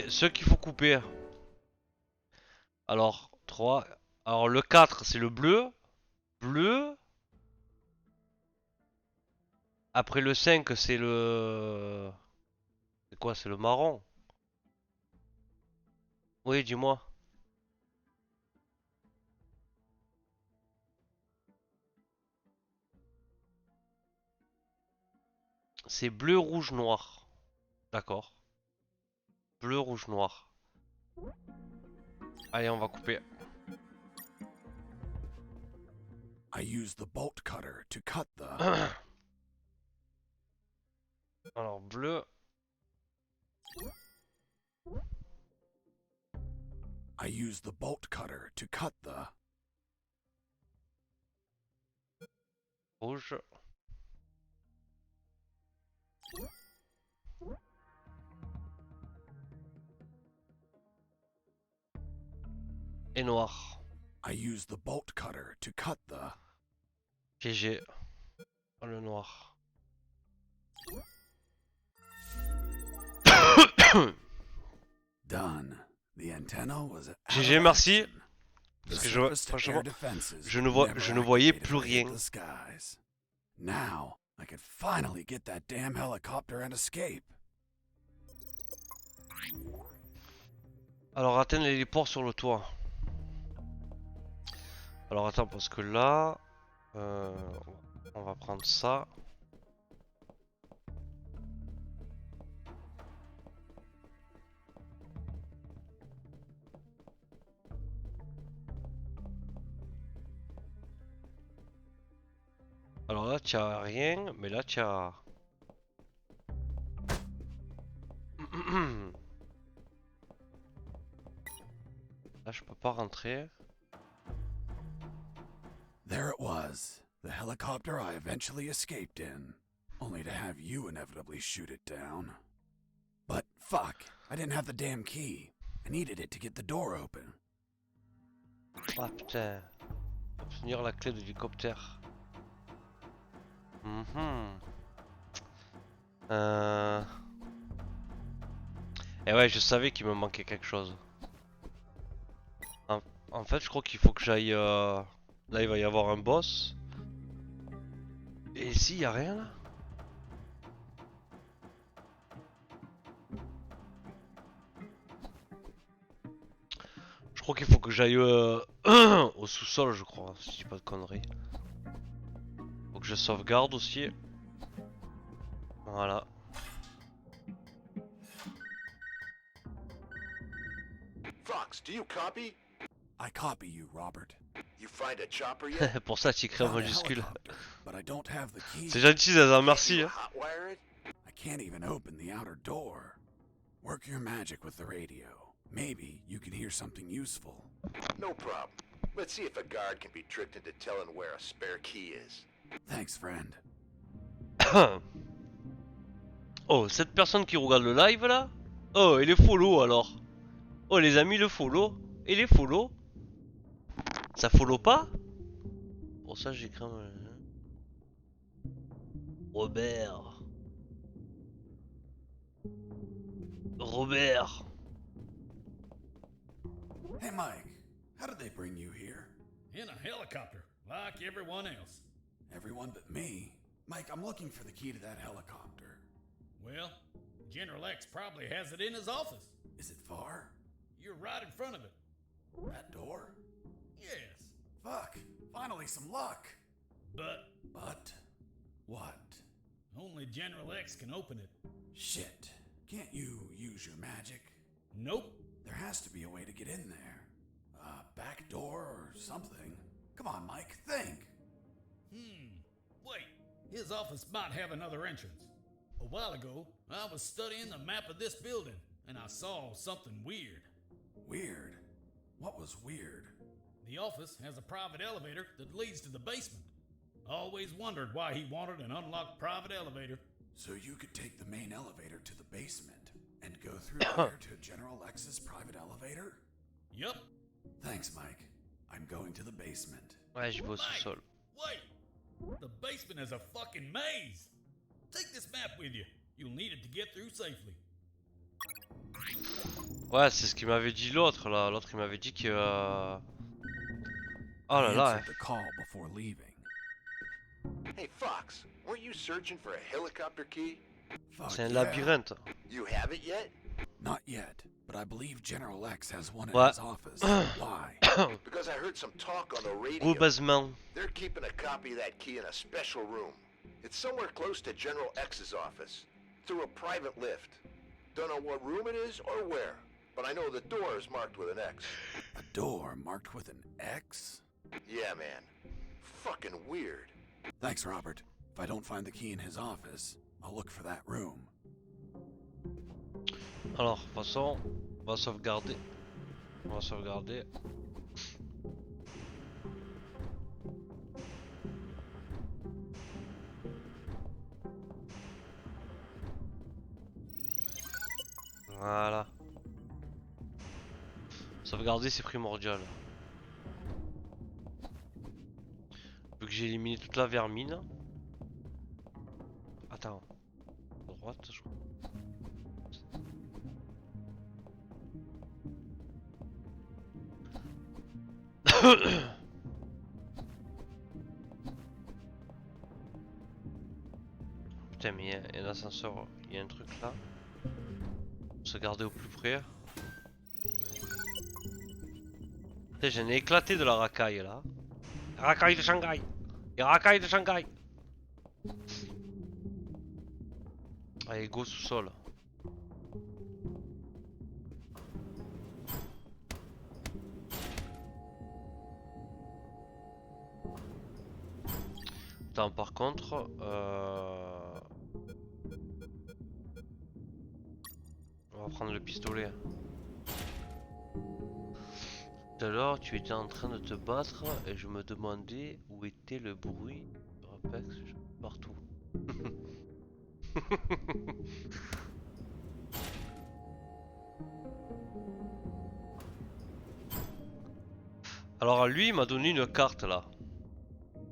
ceux qu'il faut couper. Alors, 3. Alors le 4 c'est le bleu. Bleu. Après le 5 c'est le... C'est quoi? C'est le marron. Oui, dis-moi. C'est bleu, rouge, noir. D'accord. Bleu, rouge, noir. Allez, on va couper. I use the bolt cutter to cut the... Alors, bleu. I use the bolt cutter to cut the... Rouge. Et noir. I use the bolt cutter to cut the... GG. Oh, le noir. Done. The antenna was... GG, merci. Parce que franchement, je ne voyais plus rien. Now, I could finally get that damn helicopter and escape. Alors, atteindre l'héliport sur le toit. Alors attends, parce que là, on va prendre ça. Alors là, tu as rien, mais là, tu as... Là, je peux pas rentrer. There it was, the helicopter I eventually escaped in, only to have you inevitably shoot it down. But fuck, I didn't have the damn key. I needed it to get the door open. Ah putain. Obtenir la clé de l'hélicoptère. Et ouais, je savais qu'il me manquait quelque chose. En fait, je crois qu'il faut que j'aille... Là, il va y avoir un boss. Et ici, il y a rien là? Je crois qu'il faut que j'aille au sous-sol, je crois, si je dis pas de conneries. Faut que je sauvegarde aussi. Voilà. Fox, do you copy? I copy you, Robert. You find a chopper yet? Pour ça, tu écris en Found a majuscule. helicopter, but I don't have the key. C'est gentil, Zaza, merci. Hein. Hotwire it? I can't even open the outer door. Work your magic with the radio. Maybe you can hear something useful. No problem. Let's see if a guard can be tricked into telling where a spare key is. Thanks, friend. Oh, cette personne qui regarde le live là? Oh, et les follow alors? Oh, les amis, le follow? Et les follow? Ça follow pas? Pour ça, j'écris Robert. Robert. Hey, Mike. How did they bring you here? In a helicopter, like everyone else. Everyone but me. Mike, I'm looking for the key to that helicopter. Well, General X probably has it in his office. Is it far? You're right in front of it. That door? Yes. Fuck. Finally some luck. But But what? only General X can open it. Shit. Can't you use your magic? Nope. There has to be a way to get in there. A back door or something. Come on, Mike, think. Wait. His office might have another entrance. A while ago, I was studying the map of this building, and I saw something weird. Weird? What was weird? The office has a private elevator that leads to the basement. Always wondered why he wanted an unlocked private elevator. So you could take the main elevator to the basement and go through there to General X's private elevator? Yup. Thanks, Mike. I'm going to the basement. Ouais, je vais au sous-sol. Wait! The basement is a fucking maze! Take this map with you. You'll need it to get through safely. Ouais, c'est ce qu'il m'avait dit l'autre là. L'autre il m'avait dit que. Oh là I là. answered the call before leaving. Hey, Fox, weren't you searching for a helicopter key? Fuck C'est un yeah. labyrinthe. You have it yet? Not yet, but I believe General X has one in Ouais. his office. Why? Because I heard some talk on the radio. Rebasement. They're keeping a copy of that key in a special room. It's somewhere close to General X's office, through a private lift. Don't know what room it is or where, but I know the door is marked with an X. A door marked with an X? Yeah, man. Fucking weird. Thanks, Robert. If I don't find the key in his office, I'll look for that room. Alors, de toute façon, on va sauvegarder. On va sauvegarder. Voilà. Sauvegarder, c'est primordial. Vu que j'ai éliminé toute la vermine. Attends. À droite, je crois. Putain, mais il y a un ascenseur, il y a un truc là. Se garder au plus près. Putain, j'en ai éclaté de la racaille là. Racaille de Shanghai. Et racaille de Shanghai. Allez, go sous-sol. Attends, par contre, on va prendre le pistolet. Tout à l'heure, tu étais en train de te battre et je me demandais où était le bruit de Rapex partout. Alors lui, il m'a donné une carte là.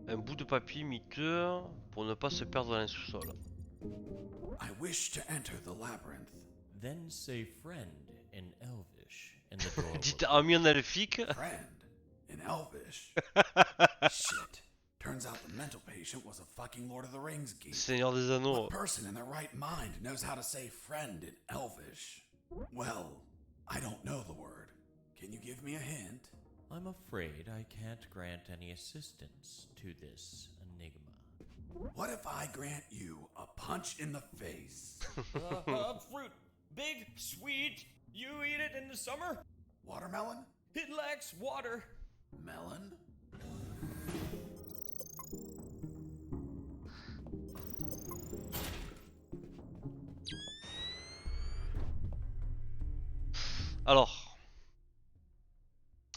Un bout de papier miteux pour ne pas se perdre dans les sous-sols. I wish to enter the labyrinth. Then say friend in Elvish in the doorway. Dites ami en elfique. Friend in Elvish. Shit. Turns out the mental patient was a fucking Lord of the Rings geek. Seigneur des Anneaux. What person in their right mind knows how to say friend in Elvish? Well, I don't know the word. Can you give me a hint? I'm afraid I can't grant any assistance to this enigma. What if I grant you a punch in the face? Fruit. Big, sweet. You eat it in the summer? Watermelon? It lacks water. Melon?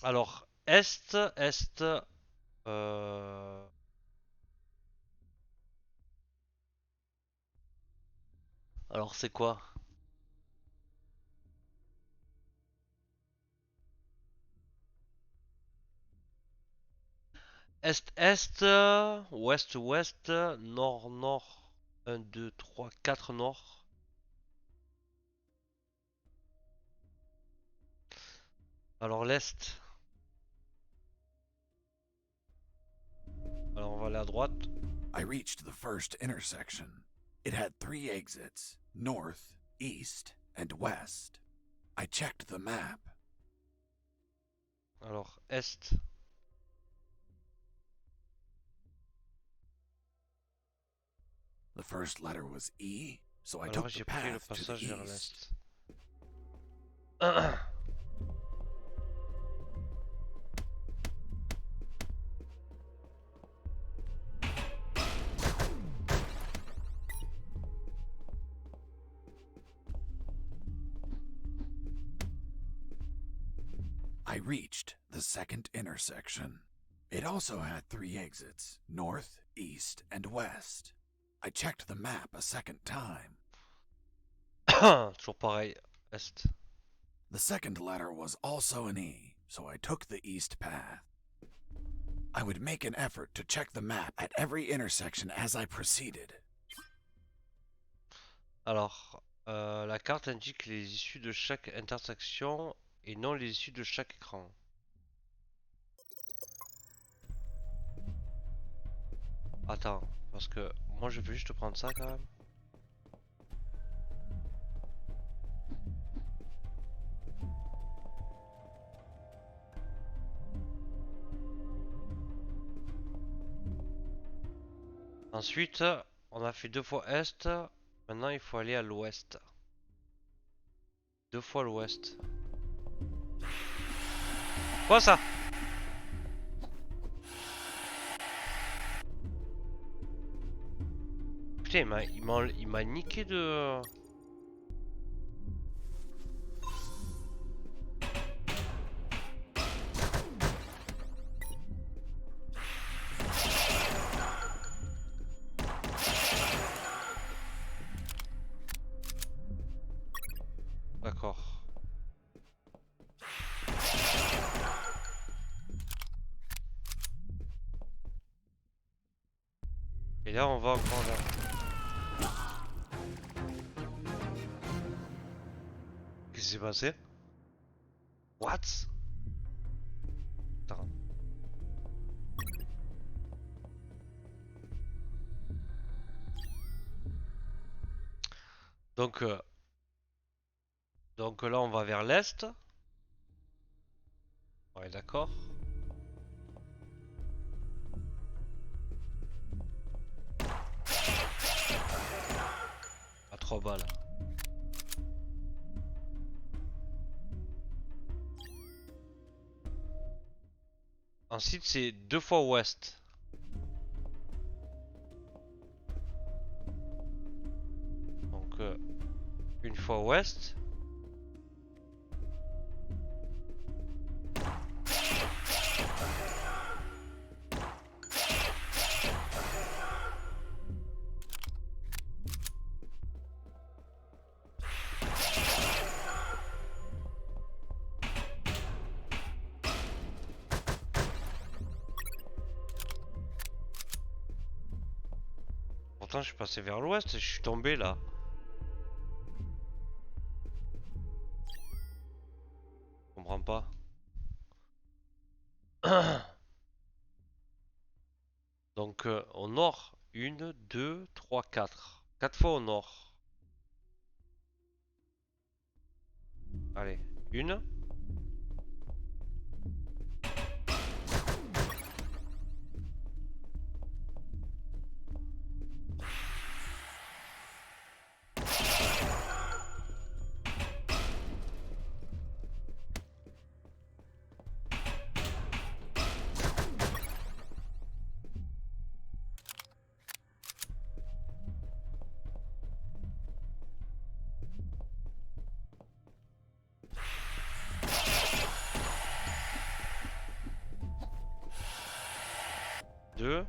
Alors, est. Alors c'est quoi? Est, ouest, nord. 1, 2, 3, 4 nord. Alors l'est. Alors on va aller à droite. I reached the first intersection. It had 3 exits, north, east, and west. I checked the map. Alors est. The first letter was E, so I Alors took the j'ai pris le path to the passage vers east. l'est. I reached the second intersection. It also had 3 exits, north, east, and west. I checked the map a second time. Toujours pareil, est. The second letter was also an E, so I took the east path. I would make an effort to check the map at every intersection as I proceeded. Alors, la carte indique les issues de chaque intersection et non les issues de chaque écran. Attends, parce que moi je vais juste prendre ça quand même. Ensuite, on a fait 2 fois est. Maintenant, il faut aller à l'ouest. 2 fois l'ouest. Quoi ça? Putain, il m'a niqué de... D'accord. Et là, on va encore là. Qu'est-ce qui s'est passé? What? Attends. Donc là, on va vers l'est. Ouais, d'accord. 3 balles. Ensuite, c'est 2 fois ouest. Donc, une fois ouest. Pourtant, je suis passé vers l'ouest et je suis tombé là. Je comprends pas. Donc, au nord, 1, 2, 3, 4. 4 fois au nord. Allez, 1. Deux.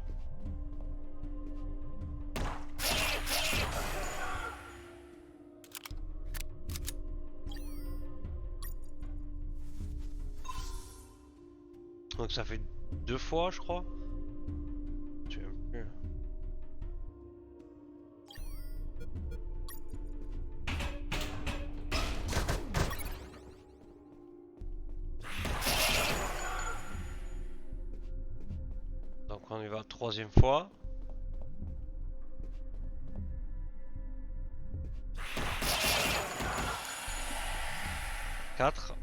Donc ça fait 2 fois, je crois. Je sais même plus. Donc on y va 3e fois. Quatre.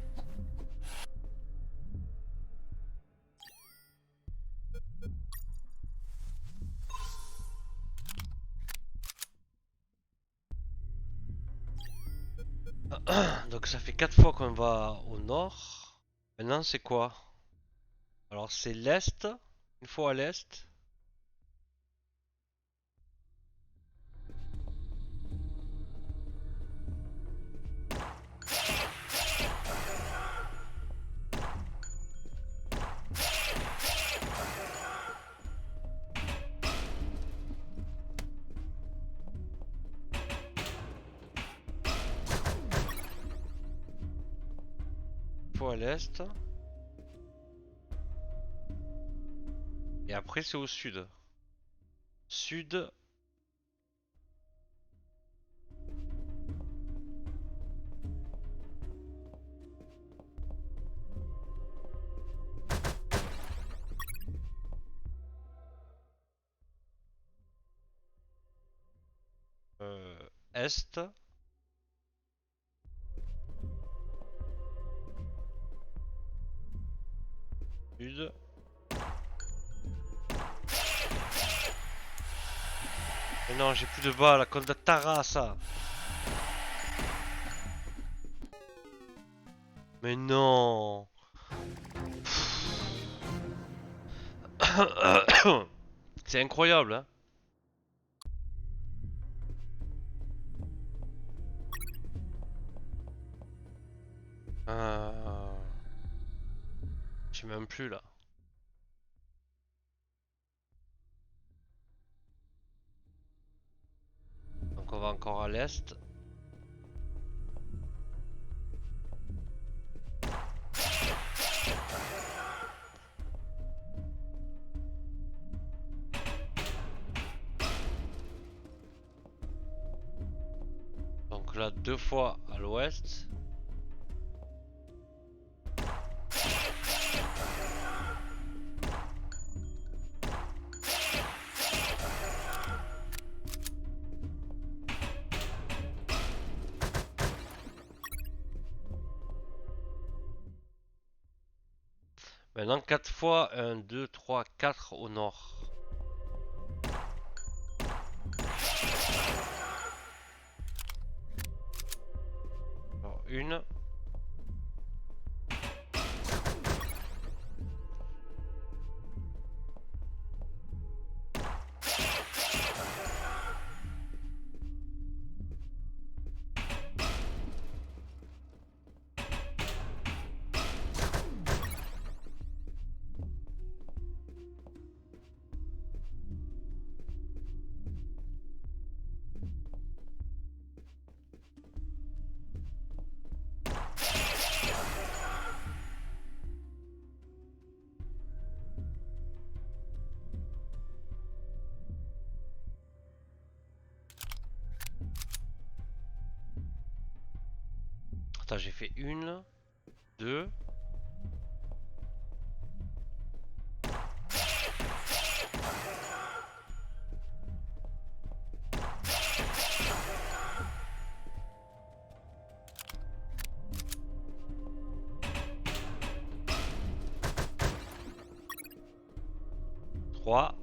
Donc ça fait 4 fois qu'on va au nord. Maintenant c'est quoi? Alors c'est l'est. Une fois à l'est. Une fois à l'est. Et après c'est au sud. Sud. Est. Sud. Mais non, j'ai plus de balles à cause de ta race. Mais non. C'est incroyable, hein. Je sais même plus là. Donc on va encore à l'est. Donc là 2 fois à l'ouest. Maintenant 4 fois 1, 2, 3, 4 au nord. une. Attends, j'ai fait une, deux. Trois.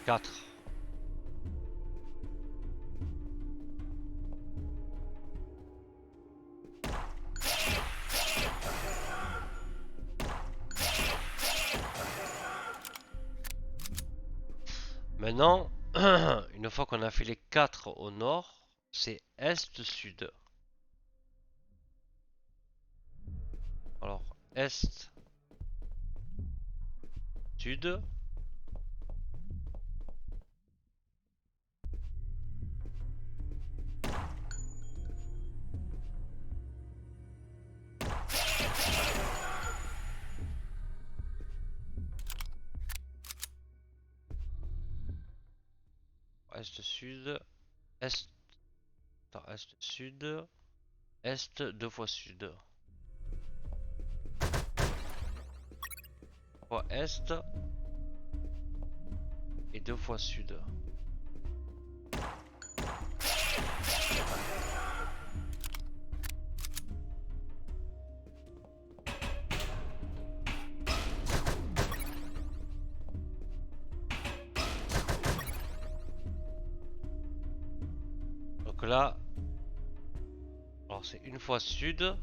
Quatre. Maintenant, une fois qu'on a fait les 4 au nord, c'est est-sud. Alors, est, sud. Est, sud, est, attends, est, sud, est, deux fois sud. Fois est et deux fois sud. Donc là, alors c'est une fois sud.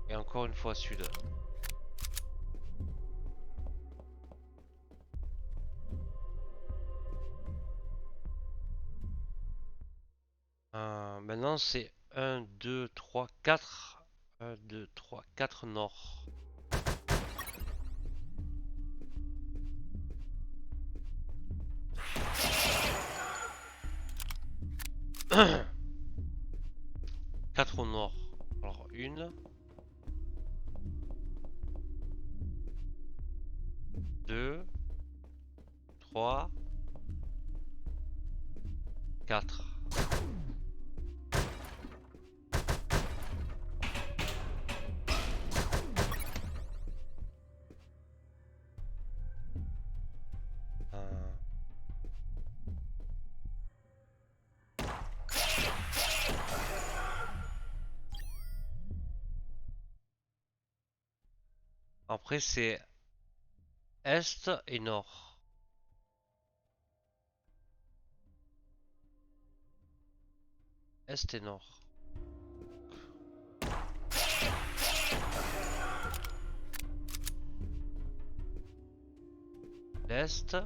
Et encore une fois sud. Maintenant c'est 1, 2, 3, 4. 1, 2, 3, 4 nord. Quatre au nord. Alors une. Deux. 3. 4. Après c'est est et nord. Est et nord. L'est.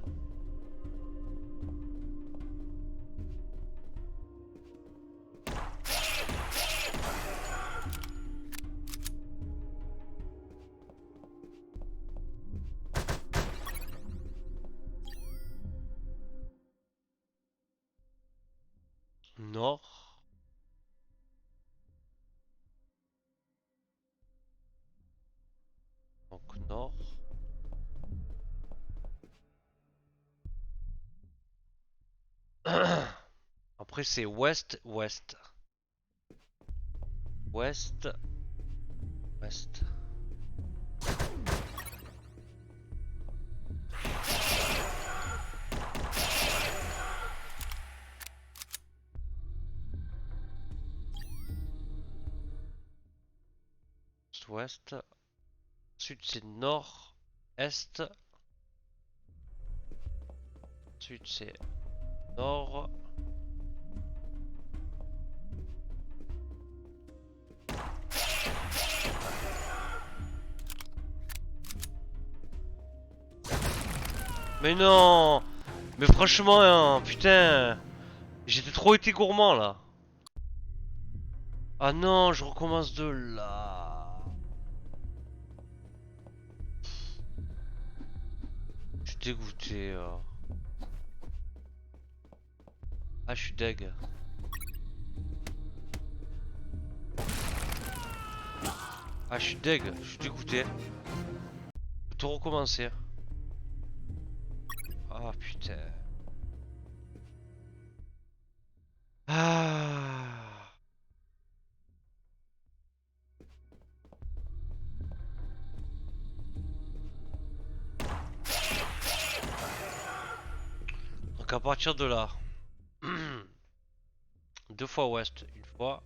Nord. Donc nord. Après c'est ouest, ouest. Ouest, ouest. ouest. Ensuite c'est nord, est. Ensuite c'est nord. Mais non! Mais franchement, hein, putain! J'étais trop été gourmand là! Ah non, je recommence de là! Je suis dégoûté. Ah, je suis deg. Ah, je suis deg, je suis dégoûté. Faut tout recommencer. Ah, putain. Ah. Donc à partir de là, 2 fois ouest, une fois.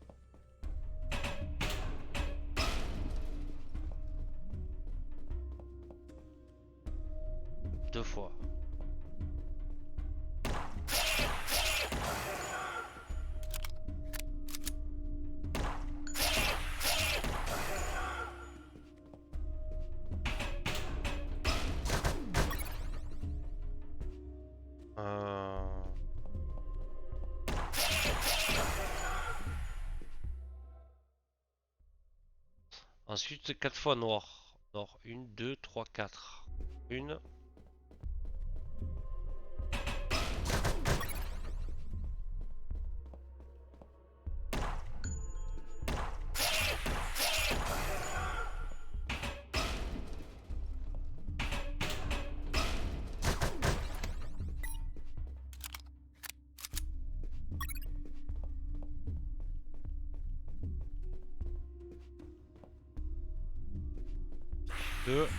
Deux fois. Ensuite 4 fois noir. Nord, 1, 2, 3, 4. Une. Deux.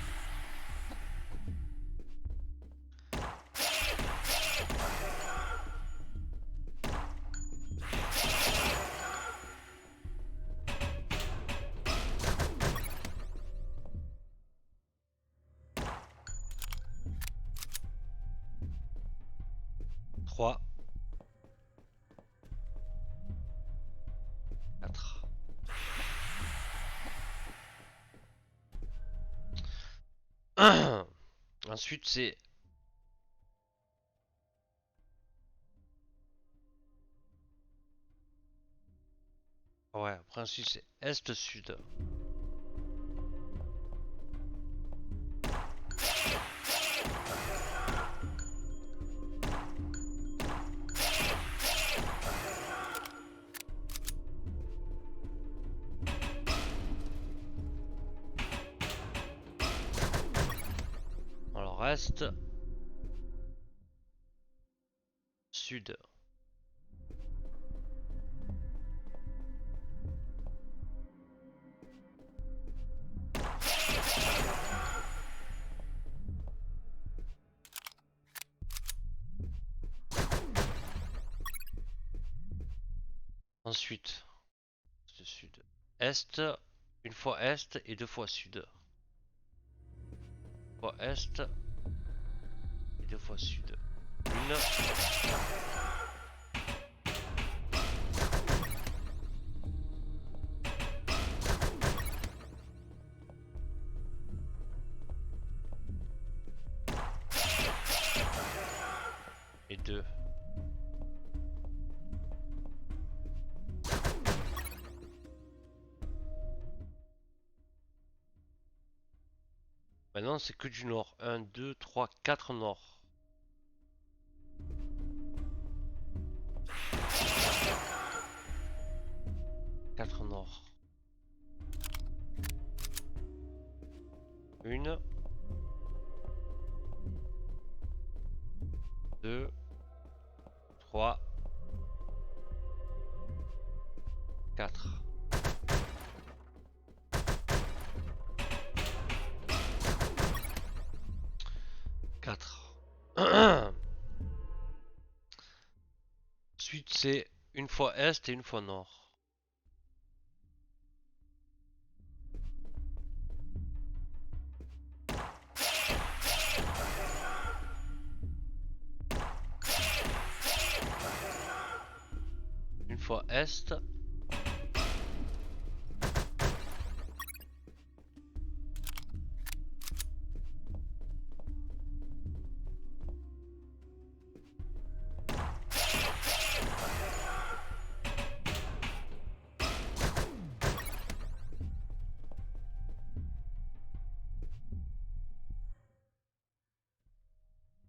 Trois. 4. Ensuite c'est... Ouais, après ensuite c'est est-sud. Alors est, sud. Ensuite, sud. Est, une fois est et 2 fois sud. Une fois est et 2 fois sud. Une. Et 2. Maintenant c'est que du nord. 1, 2, 3, 4 nord. Quatre nord. Une. 2. 3. 4. Ensuite c'est une fois est et une fois nord. est.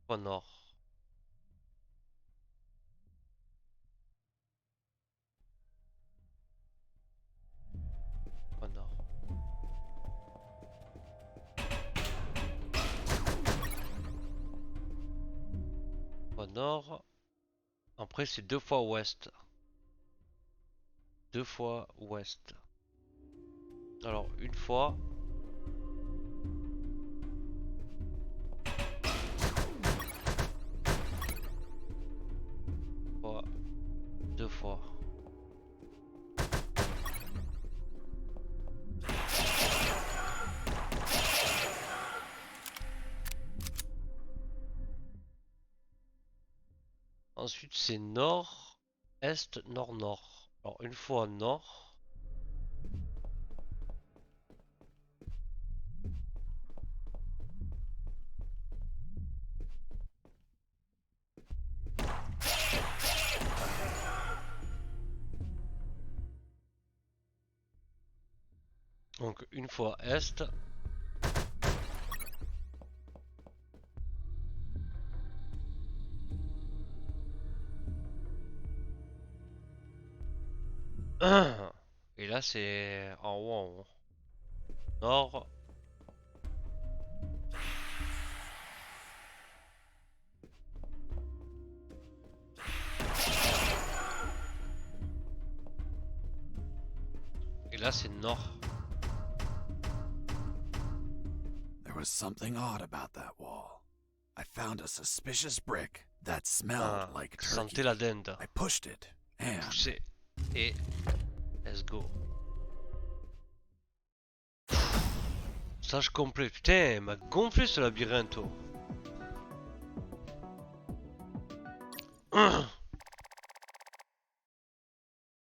Point nord. Point nord. Point nord. Après c'est 2 fois ouest. 2 fois ouest. Alors une fois. Fois. 2 fois. Ensuite c'est nord, est, nord, nord. Alors une fois nord. Donc une fois est. Et là c'est en haut en haut. Nord. Et là c'est nord. There was something odd about that wall. I found a suspicious brick that smelled like turkey. Sentez la dinde. I pushed it, and... Poussez. Et... Let's go. Stage complet. Putain, il m'a gonflé ce labyrinthe.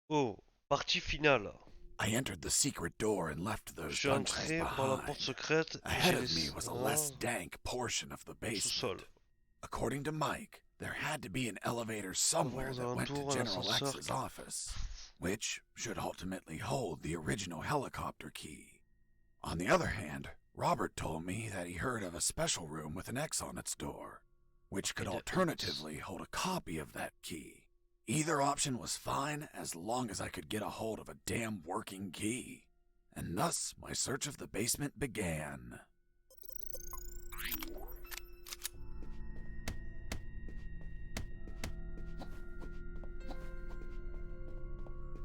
Oh, partie finale. I entered the secret door and left those Je suis dungeons entré par la porte behind. secrète et Ahead j'ai of me was a less dank portion of the sous-sol. basement. According to Mike, there had to be an elevator somewhere that went to alentours, un General ascenseur X's office, which should ultimately hold the original helicopter key. On the other hand, Robert told me that he heard of a special room with an X on its door, which could alternatively hold a copy of that key. Either option was fine as long as I could get a hold of a damn working key. And thus my search of the basement began.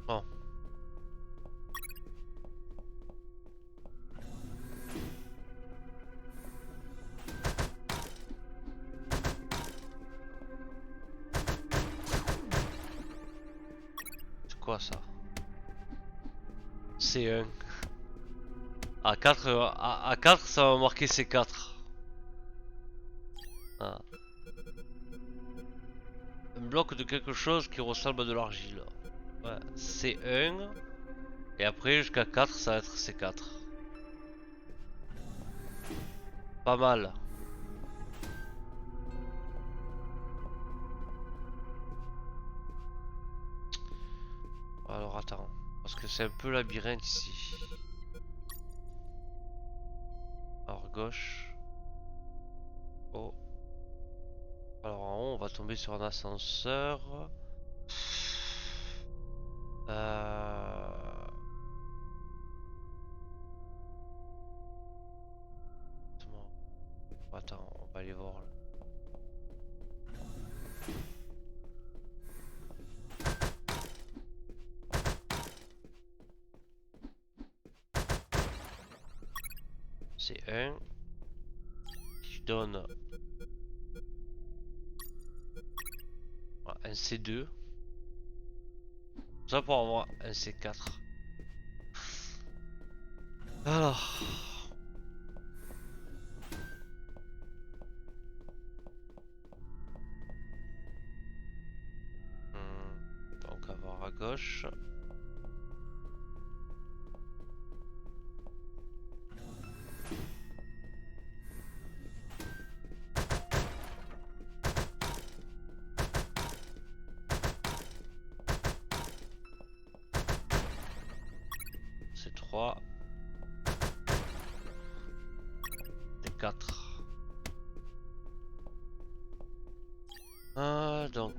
Oh. C'est quoi ça? C1. À 4, à 4 ça va marquer C4. Ah. Un bloc de quelque chose qui ressemble à de l'argile. Ouais, C1. Et après jusqu'à 4 ça va être C4. Pas mal. Alors attends. Parce que c'est un peu labyrinthe ici. Alors gauche. Oh. Alors en haut on va tomber sur un ascenseur. Attends, on va aller voir. C'est un qui donne un C2. Ça pour avoir un C4. Alors. Donc avoir à gauche. gauche. C'est 3. C'est 4. Ah, donc.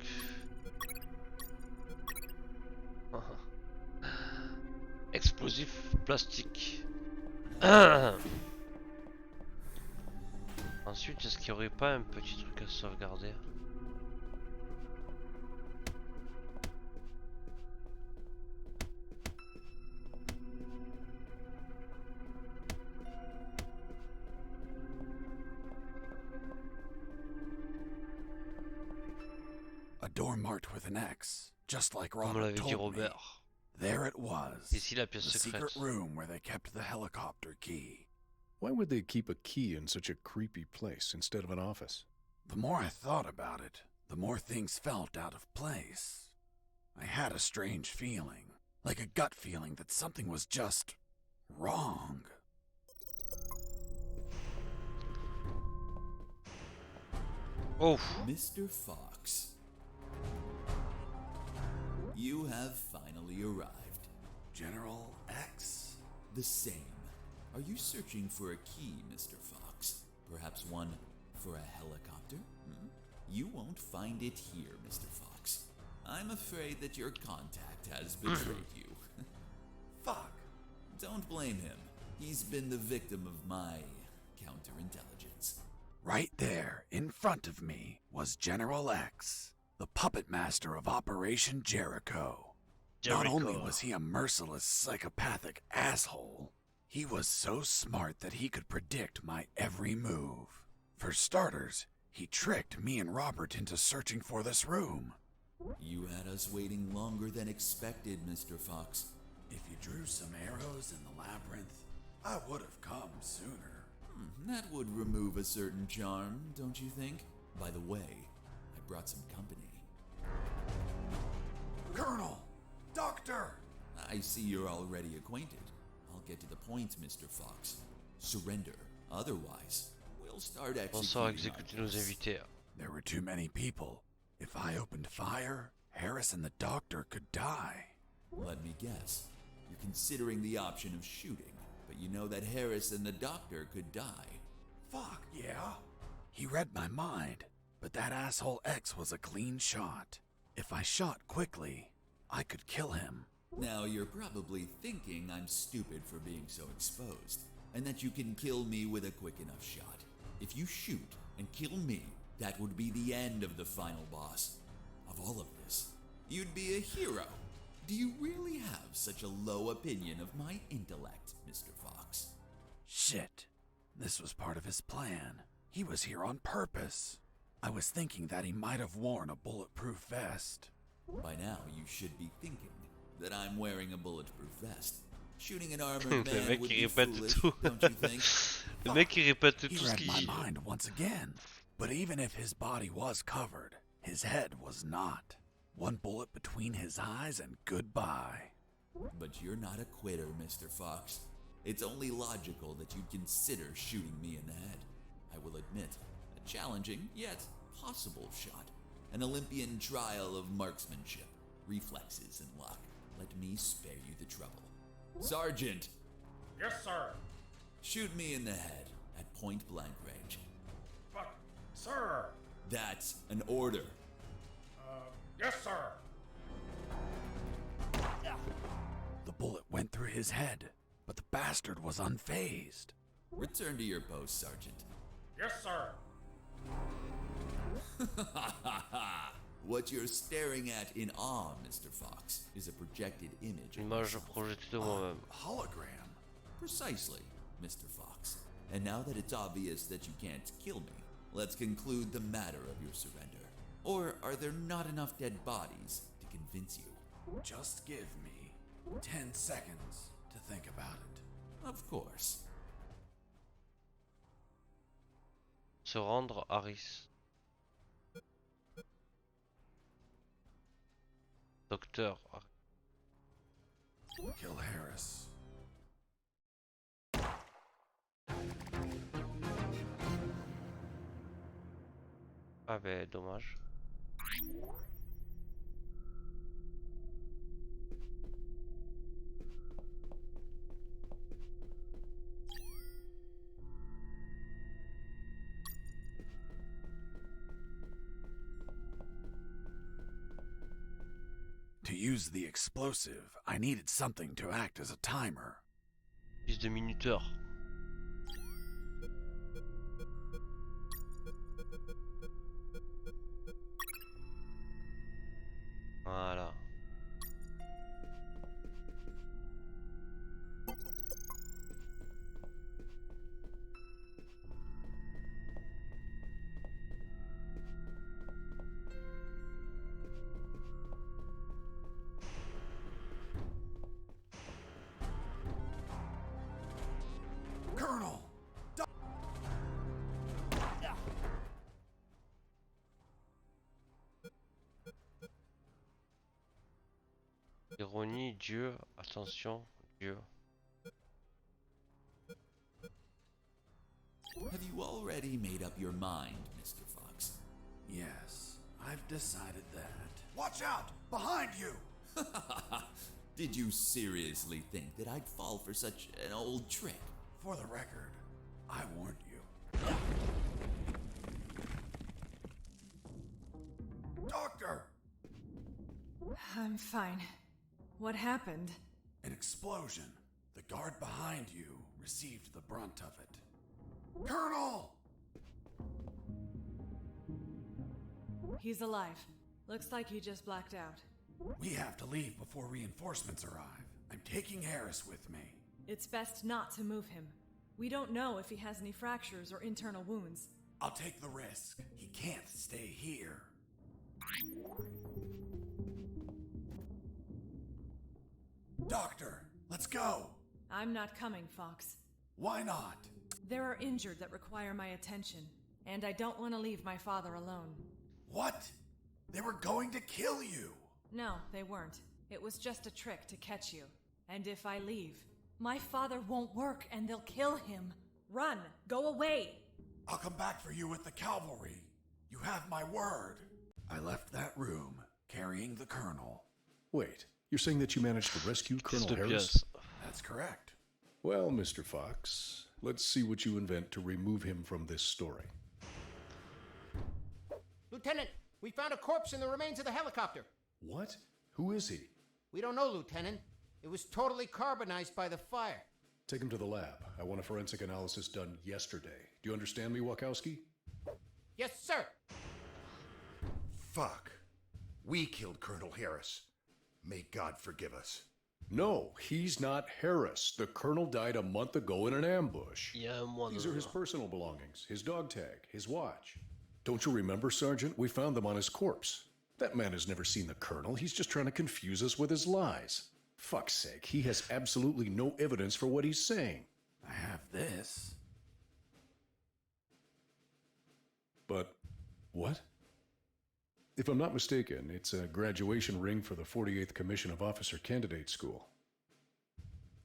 Explosif plastique. Ensuite, est-ce qu'il n'y aurait pas un petit truc à sauvegarder? A door marked with an X, just like Comme Robert l'avait dit told me. Robert. There it was. Ici la pièce The secrète. secret room where they kept the helicopter key. Why would they keep a key in such a creepy place instead of an office? The more I thought about it, the more things felt out of place. I had a strange feeling, like a gut feeling that something was just wrong. Oh, Mr. Fox, you have finally arrived. General X? The same. Are you searching for a key, Mr. Fox? Perhaps one for a helicopter? You won't find it here, Mr. Fox. I'm afraid that your contact has betrayed you. Fuck. Don't blame him. He's been the victim of my counterintelligence. Right there, in front of me, was General X, the puppet master of Operation Jericho. Not only was he a merciless, psychopathic asshole, he was so smart that he could predict my every move. For starters, he tricked me and Robert into searching for this room. You had us waiting longer than expected, Mr. Fox. If you drew some arrows in the labyrinth, I would have come sooner. That would remove a certain charm, don't you think? By the way, I brought some company. Colonel! Doctor! I see you're already acquainted. I'll get to the point, Mr. Fox. Surrender. Otherwise, we'll start bonsoir, executing exécuter nos invités. There were too many people. If I opened fire, Harris and the doctor could die. Let me guess. You're considering the option of shooting, but you know that Harris and the doctor could die. Fuck, yeah. He read my mind, but that asshole X was a clean shot. If I shot quickly, I could kill him. Now you're probably thinking I'm stupid for being so exposed, and that you can kill me with a quick enough shot. If you shoot and kill me, that would be the end of the final boss. Of all of this, you'd be a hero. Do you really have such a low opinion of my intellect, Mr. Fox? Shit. This was part of his plan. He was here on purpose. I was thinking that he might have worn a bulletproof vest. By now, you should be thinking that I'm wearing a bulletproof vest. Shooting an armored Le man mec would il be répète foolish, tout. don't you think? Le mec il répète tout He ce read qu'il my dit. mind once again. But even if his body was covered, his head was not. One bullet between his eyes and goodbye. But you're not a quitter, Mr. Fox. It's only logical that you'd consider shooting me in the head. I will admit, a challenging yet possible shot. An Olympian trial of marksmanship, reflexes, and luck. Let me spare you the trouble. Sergeant! Yes, sir. Shoot me in the head at point blank range. But, sir. That's an order. Yes, sir. The bullet went through his head, but the bastard was unfazed. Return to your post, Sergeant. Yes, sir. What you're staring at in awe, Mr. Fox, is a projected image of L'image yourself. projetée de moi-même. Hologram. Precisely, Mr. Fox. And now that it's obvious that you can't kill me, let's conclude the matter of your surrender. Or are there not enough dead bodies to convince you? Just give me 10 seconds to think about it. Of course. Se rendre Harris. Docteur Harris. Kill Harris. Ah ben dommage. To use the explosive, I needed something to act as a timer. Fils de minuteur. Voilà. Colonel! Ironie, Dieu, attention, Dieu. Have you already made up your mind, Mr. Fox? Yes, I've decided that. Watch out! Behind you! Did you seriously think that I'd fall for such an old trick? For the record, I warned you. Doctor! I'm fine. What happened? An explosion. The guard behind you received the brunt of it. Colonel! He's alive. Looks like he just blacked out. We have to leave before reinforcements arrive. I'm taking Harris with me. It's best not to move him. We don't know if he has any fractures or internal wounds. I'll take the risk. He can't stay here. Doctor, let's go. I'm not coming, Fox. Why not? There are injured that require my attention, and I don't want to leave my father alone. What? They were going to kill you. No, they weren't. It was just a trick to catch you. And if I leave, my father won't work and they'll kill him. Run! Go away! I'll come back for you with the cavalry. You have my word. I left that room carrying the colonel. Wait, you're saying that you managed to rescue Fils Colonel de Harris? pièce. That's correct. Well, Mr. Fox, let's see what you invent to remove him from this story. Lieutenant, we found a corpse in the remains of the helicopter. What? Who is he? We don't know, Lieutenant. It was totally carbonized by the fire. Take him to the lab. I want a forensic analysis done yesterday. Do you understand me, Wachowski? Yes, sir. Fuck. We killed Colonel Harris. May God forgive us. No, he's not Harris. The colonel died a month ago in an ambush. Yeah, moi. These are his personal belongings, his dog tag, his watch. Don't you remember, Sergeant? We found them on his corpse. That man has never seen the colonel. He's just trying to confuse us with his lies. Fuck's sake, he has absolutely no evidence for what he's saying. I have this. But what? If I'm not mistaken, it's a graduation ring for the 48th Commission of Officer Candidate School.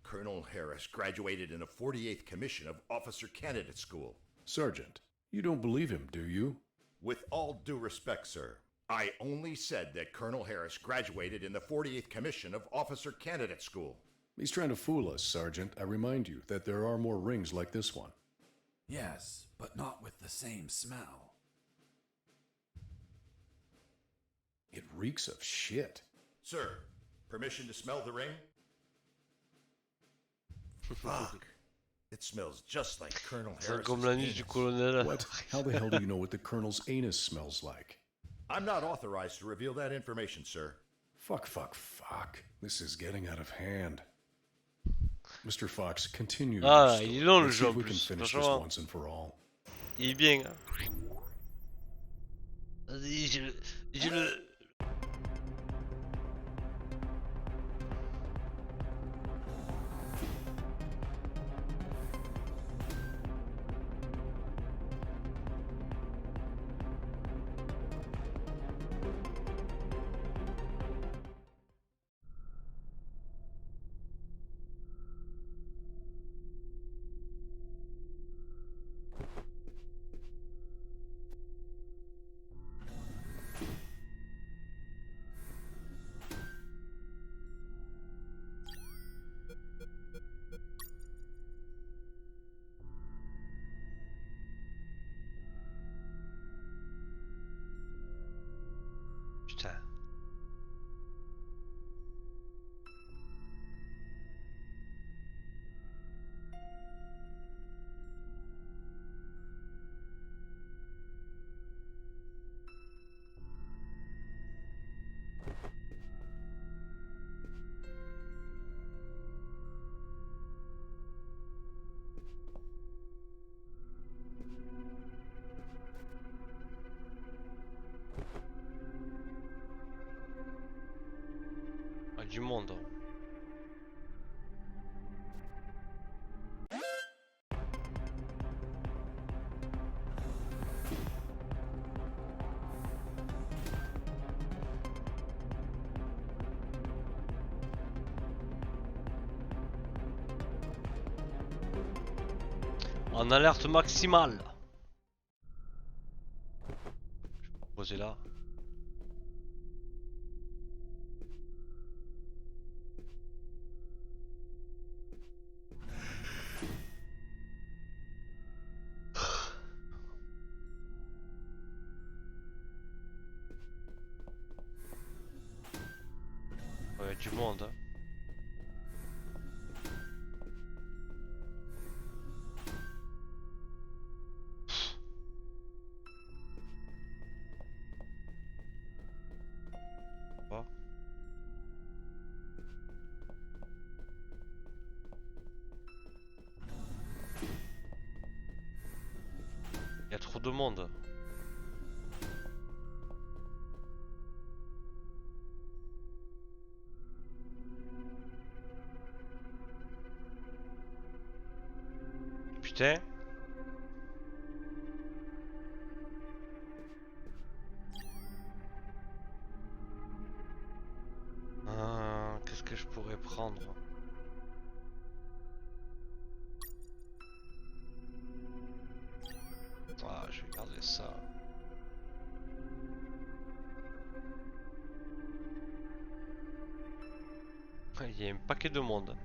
Colonel Harris graduated in the 48th Commission of Officer Candidate School. Sergeant, you don't believe him, do you? With all due respect, sir, I only said that Colonel Harris graduated in the 48th Commission of Officer Candidate School. He's trying to fool us, Sergeant. I remind you that there are more rings like this one. Yes, but not with the same smell. It reeks of shit. Sir, permission to smell the ring? Fuck. It smells just like Colonel Harris. Comme l'anus du colonel. What? How the hell do you know what the colonel's anus smells like? I'm not authorized to reveal that information, sir. Fuck. This is getting out of hand. Mr. Fox, continue. Ah, your il est story. long le Let's see jeu if en we can plus. finish this Franchement, once and for all. il est bien. Hein. Vas-y, je le. du monde. En alerte maximale. Je vais me poser là. Ouais, du monde. Hein. Pas. Il y a trop de monde. Putain. Qu'est-ce que je pourrais prendre? Ah, je vais garder ça. Il y a un paquet de monde.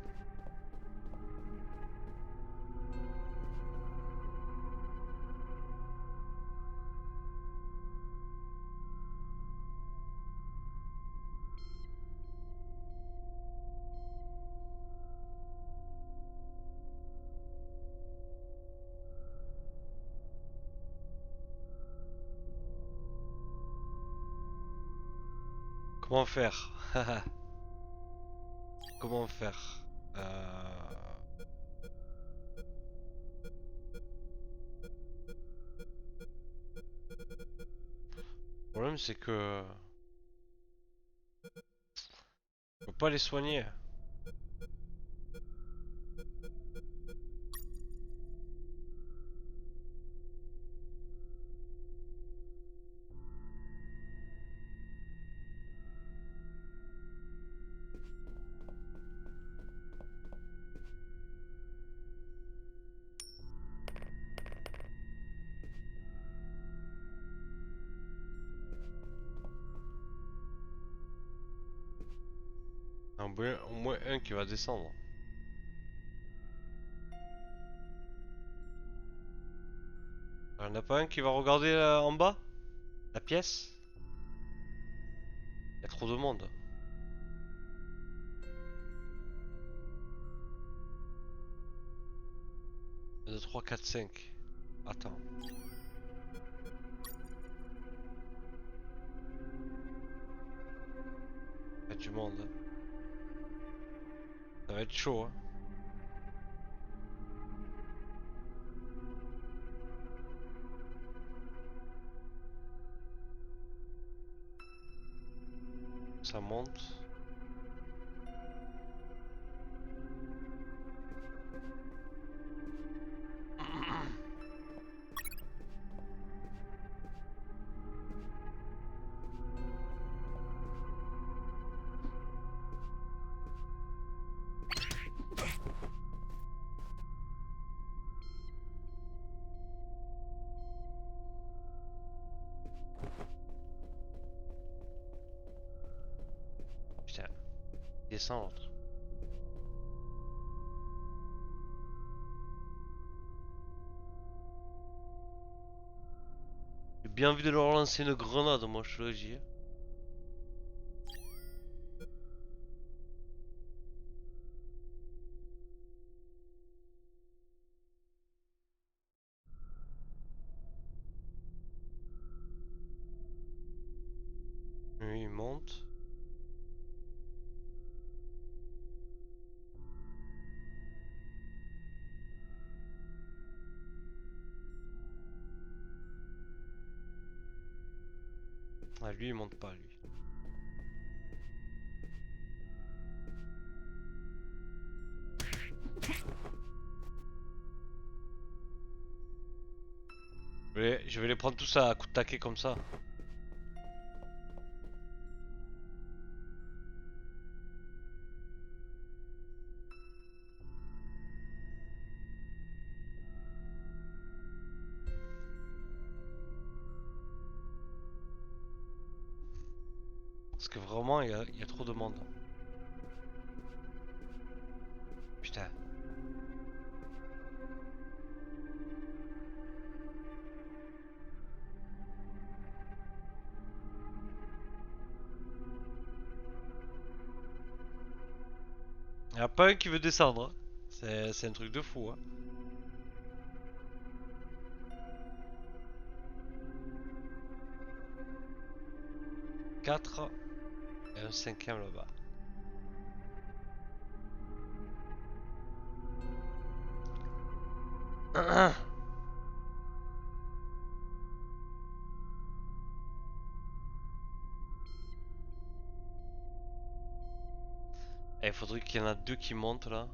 Comment faire? Comment faire? Le problème c'est que je peux pas les soigner. Au moins un qui va descendre. Il n'y en a pas un qui va regarder en bas? La pièce? Il y a trop de monde. 1, 2, 3, 4, 5. Attends. Il y a du monde. Hein. Ça va être chaud. Hein. Ça monte. Putain, descend l'autre. J'ai bien envie de leur lancer une grenade, moi je te le dis. Lui il monte. Ah lui il monte pas lui. Je vais les prendre tous à coup de taquet comme ça. Parce que vraiment, il y a trop de monde. Putain. Il y a pas un qui veut descendre. Hein. C'est un truc de fou. Hein. 4 et un cinquième là-bas. Et il faudrait qu'il y en a deux qui montent là.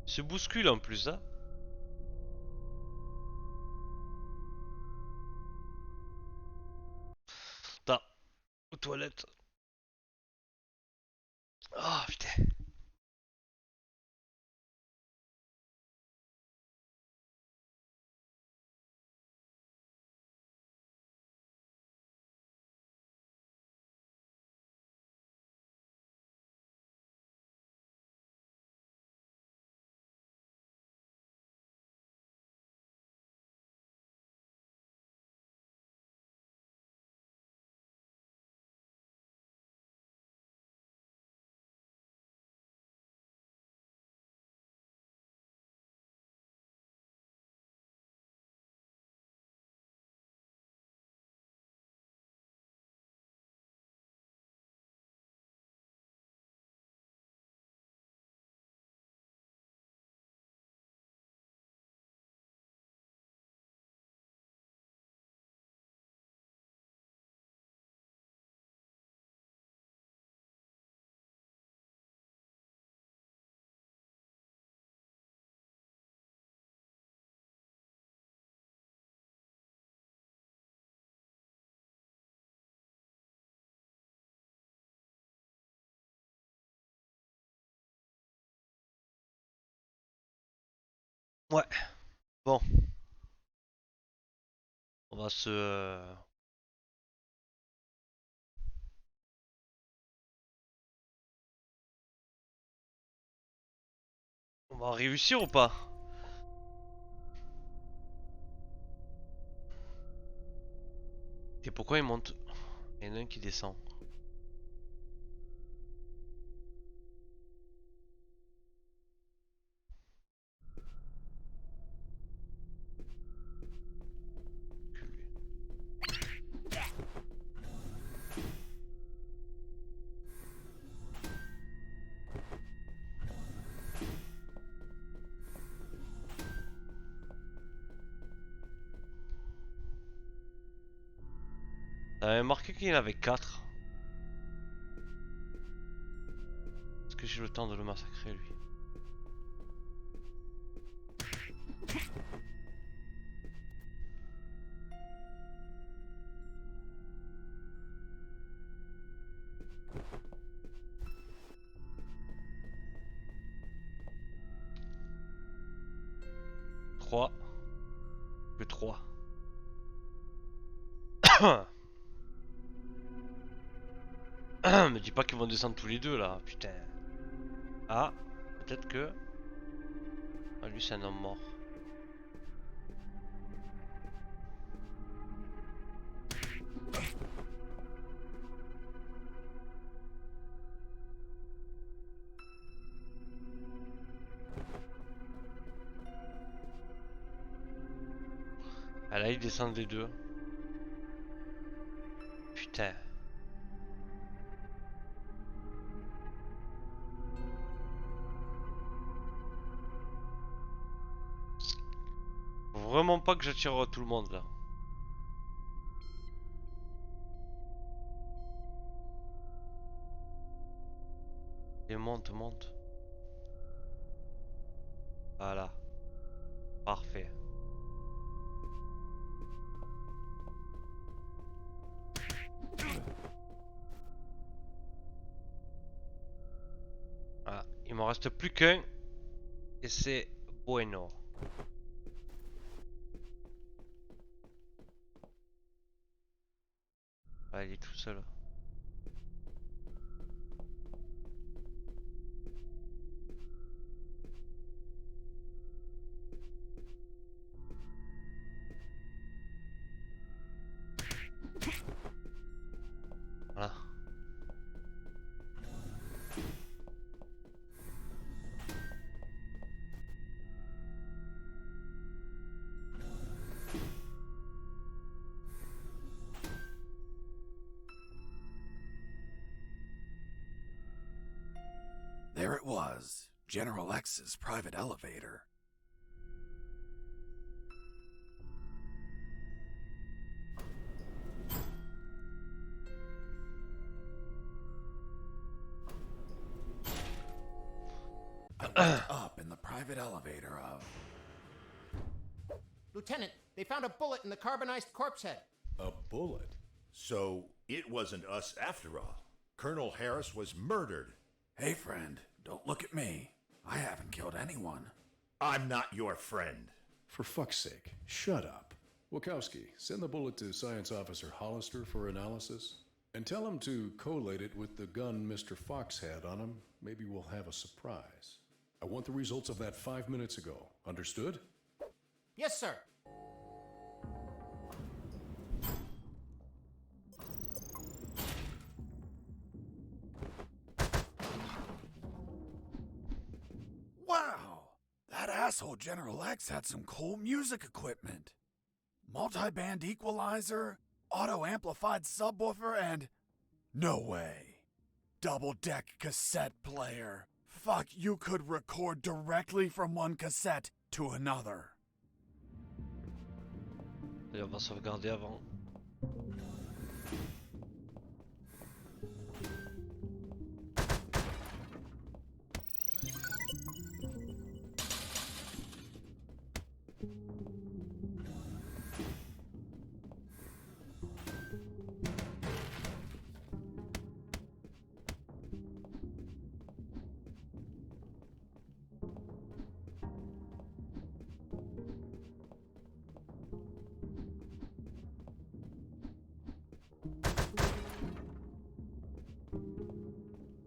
Ils se bousculent en plus, hein. Attends, aux toilettes. Ah putain. Ouais, bon. On va se... On va réussir ou pas? Et pourquoi il monte? Il y en a un qui descend. T'avais marqué qu'il y en avait 4. Est-ce que j'ai le temps de le massacrer lui? Trois. Que 3. Me dis pas qu'ils vont descendre tous les deux là, putain. Ah, peut-être que... Ah, lui c'est un homme mort. Ah là ils descendent les deux. Putain. Faut vraiment pas que j'attire tout le monde là. Et monte, monte. Voilà. Parfait. Voilà, il m'en reste plus qu'un et c'est bueno. Ah, il est tout seul. Voilà. There it was, General X's private elevator. I went up in the private elevator of... Lieutenant, they found a bullet in the carbonized corpse head. A bullet? So it wasn't us after all. Colonel Harris was murdered. Hey, friend, don't look at me. I haven't killed anyone. I'm not your friend. For fuck's sake, shut up. Wachowski, send the bullet to Science Officer Hollister for analysis. And tell him to collate it with the gun Mr. Fox had on him. Maybe we'll have a surprise. I want the results of that 5 minutes ago. Understood? Yes, sir. Wow! That asshole General X had some cool music equipment. Multi-band equalizer, auto-amplified subwoofer, and... No way. Double-deck cassette player. Fuck, you could record directly from one cassette to another. Et on va sauvegarder avant.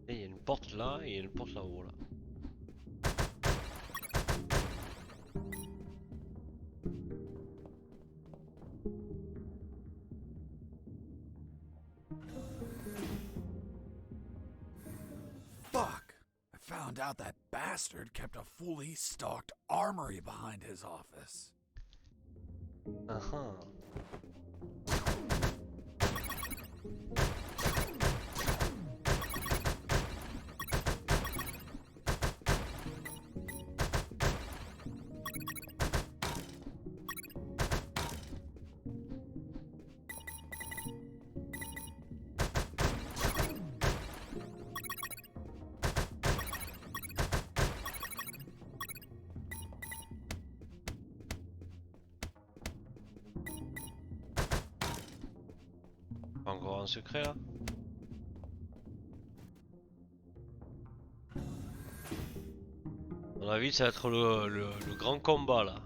Et il y a une porte là et il y a une porte là-haut là. Fuck! I found out that bastard kept a fully stocked armory behind his office. Uh-huh. Encore un secret là. À mon avis, ça va être le grand combat là.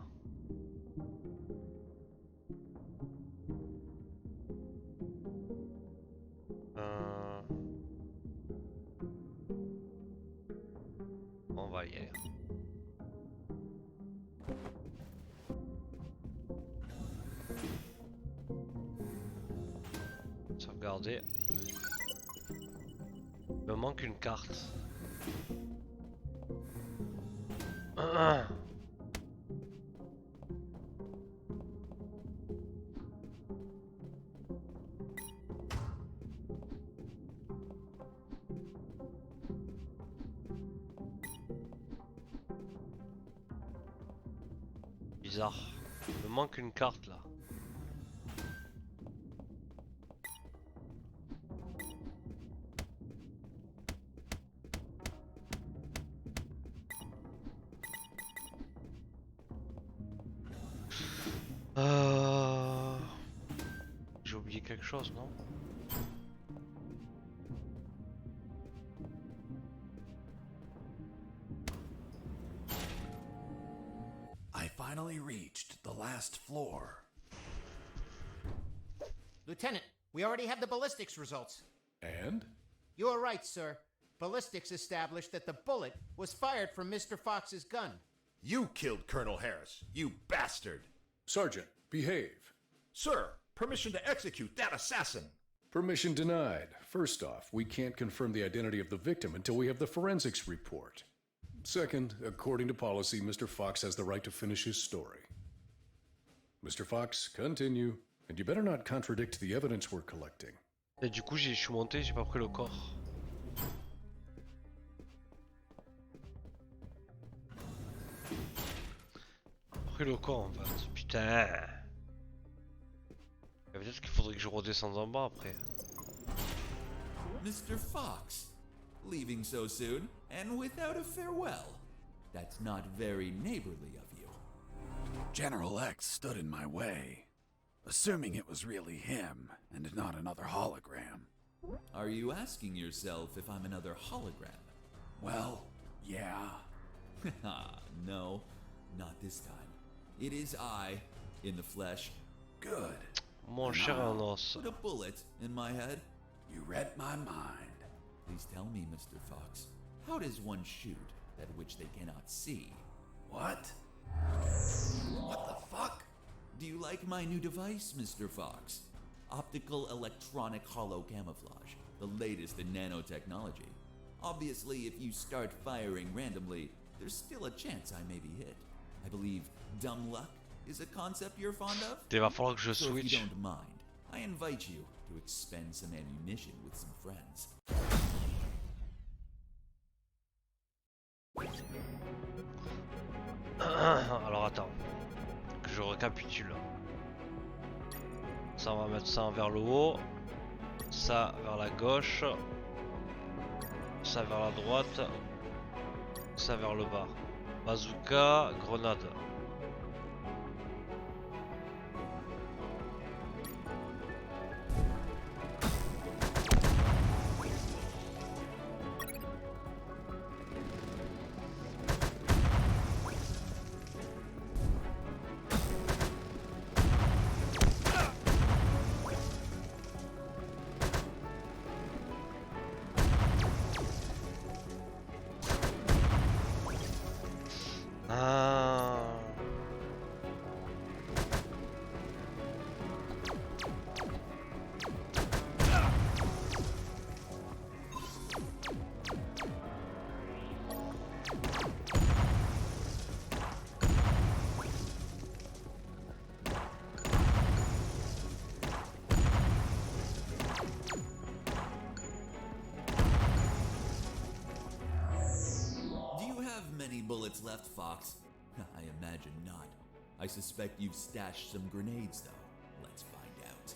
On va y aller. Sauvegarder. Il me manque une carte. Bizarre. Il me manque une carte là. quelque chose, non? I finally reached the last floor. Lieutenant, we already have the ballistics results. And? You are right, sir. Ballistics established that the bullet was fired from Mr. Fox's gun. You killed Colonel Harris, you bastard! Sergeant, behave. Sir, permission to execute that assassin! Permission denied. First off, we can't confirm the identity of the victim until we have the forensics report. Second, according to policy, Mr. Fox has the right to finish his story. Mr. Fox, continue. And you better not contradict the evidence we're collecting. Et du coup, je suis monté, j'ai pas pris le corps. Pris le corps en fait. Putain. Peut-être qu'il faudrait que je redescende en bas après. Mr. Fox, leaving so soon and without a farewell. That's not very neighborly of you. General X stood in my way, assuming it was really him and not another hologram. Are you asking yourself if I'm another hologram? Well, yeah. No, not this time. It is I, in the flesh. Good. Mon cher en os. Put a bullet in my head. You read my mind. Please tell me, Mr. Fox, how does one shoot that which they cannot see? What? What the fuck? Do you like my new device, Mr. Fox? Optical electronic hollow camouflage, the latest in nanotechnology. Obviously, if you start firing randomly, there's still a chance I may be hit. I believe dumb luck is a concept you're fond of. Il va falloir que je So if switch. you don't mind, I invite you to expend some ammunition with some friends. Alors attends, que je récapitule. Ça, on va mettre ça vers le haut, ça vers la gauche, ça vers la droite, ça vers le bas. Bazooka, grenade. Many bullets left, Fox? I imagine not. I suspect you've stashed some grenades, though. Let's find out.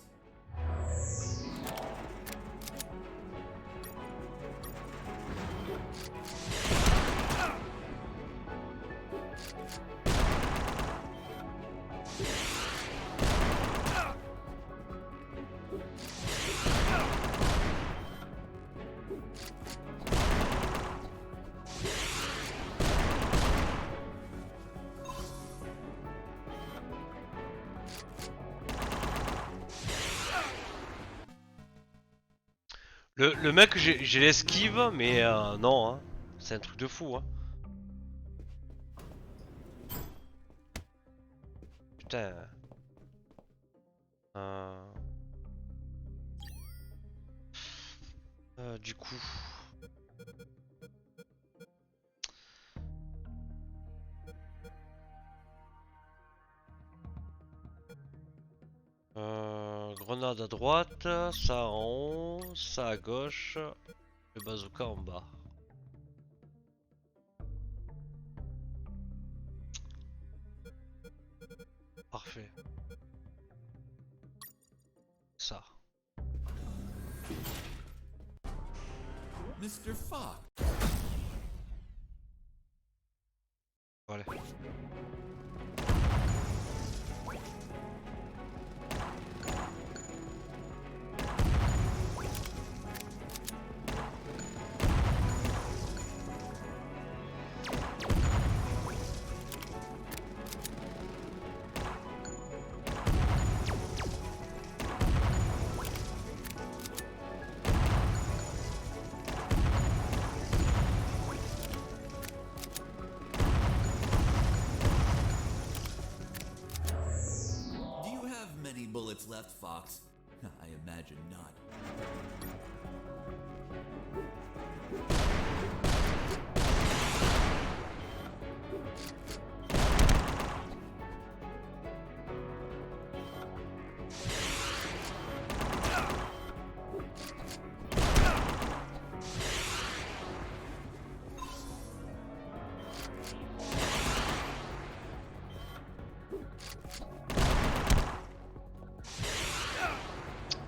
Le mec, j'ai l'esquive, mais non, hein. C'est un truc de fou, hein. Putain. Du coup. Grenade à droite, ça en haut, ça à gauche, le bazooka en bas. Parfait. Ça. Mr. Fox. Allez. bullets left, Fox? I imagine not.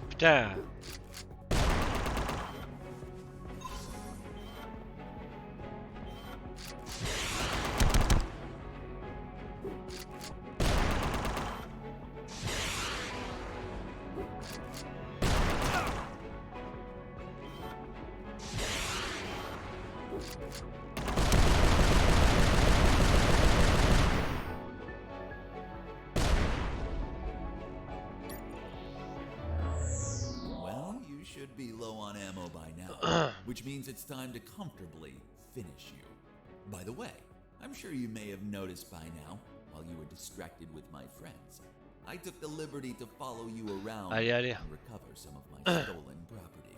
Putain. Well, you should be low on ammo by now, which means it's time to comfortably finish you. By the way, I'm sure you may have noticed by now, while you were distracted with my friends, I took the liberty to follow you around Allez, allez. and recover some of my stolen property.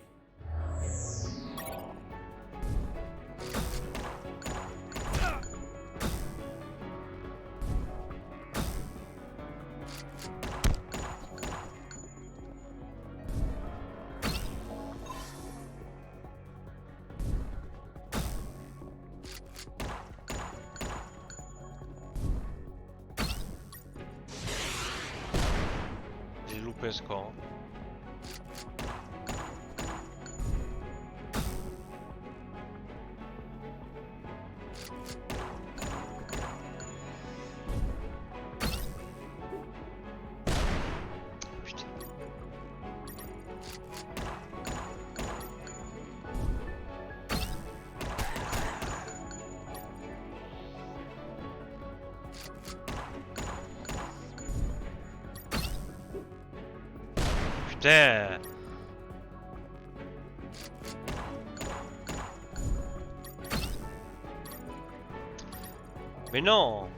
J'ai loupé ce score. Putain. Putain. Mais non.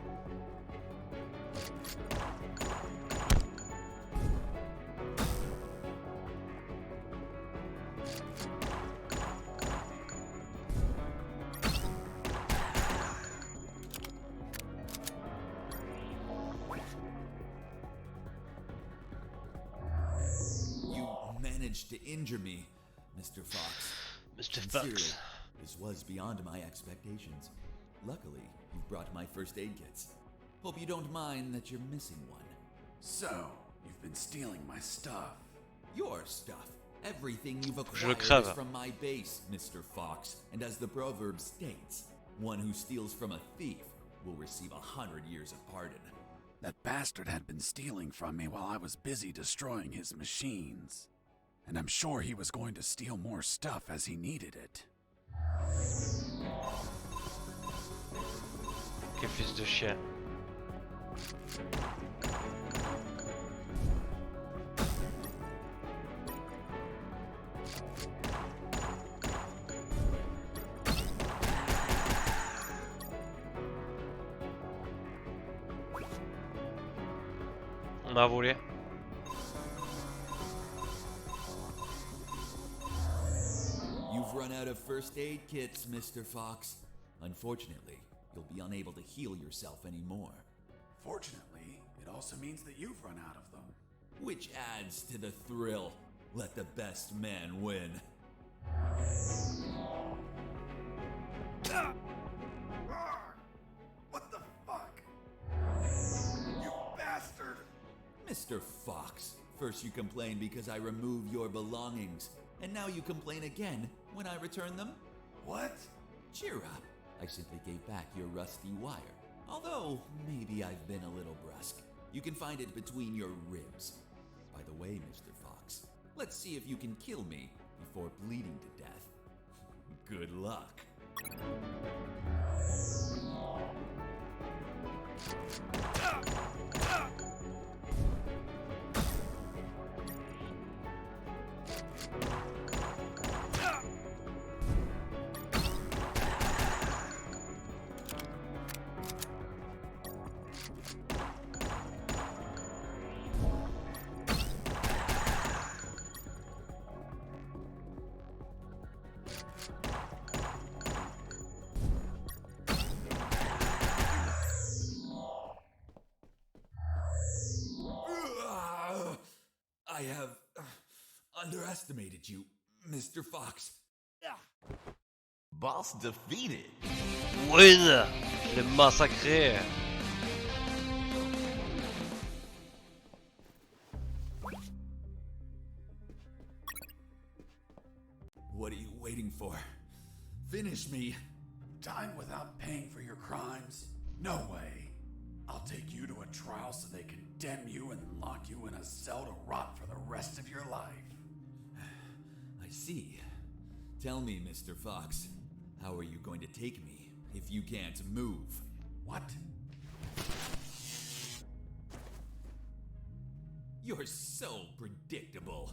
You managed to injure me, Mr. Fox. Mr. Sincerely, Fox. this was beyond my expectations. Luckily, you've brought my first aid kits. Hope you don't mind that you're missing one. So, you've been stealing my stuff. Your stuff. Everything you've Je le acquired crève. is from my base, Mr. Fox. And as the proverb states, one who steals from a thief will receive 100 years of pardon. That bastard had been stealing from me while I was busy destroying his machines. And I'm sure he was going to steal more stuff as he needed it. Quel fils de chien. On m'a volé. You've run out of first aid kits, Mr. Fox. Unfortunately, you'll be unable to heal yourself anymore. Fortunately, it also means that you've run out of them. Which adds to the thrill. Let the best man win. What the fuck? You bastard! Mr. Fox, first you complain because I remove your belongings, and now you complain again when I return them? What? Cheer up. I simply gave back your rusty wire. Although, maybe I've been a little brusque. You can find it between your ribs. By the way, Mr. Fox, let's see if you can kill me before bleeding to death. Good luck. I have underestimated you, Mr. Fox. Boss defeated. Win! Je l'ai massacré. What are you waiting for? Finish me. Time without paying for your crimes? No way. I'll take you to a trial so they condemn you and lock you in a cell to rot for the rest of your life. I see. Tell me, Mr. Fox, how are you going to take me if you can't move? What? You're so predictable.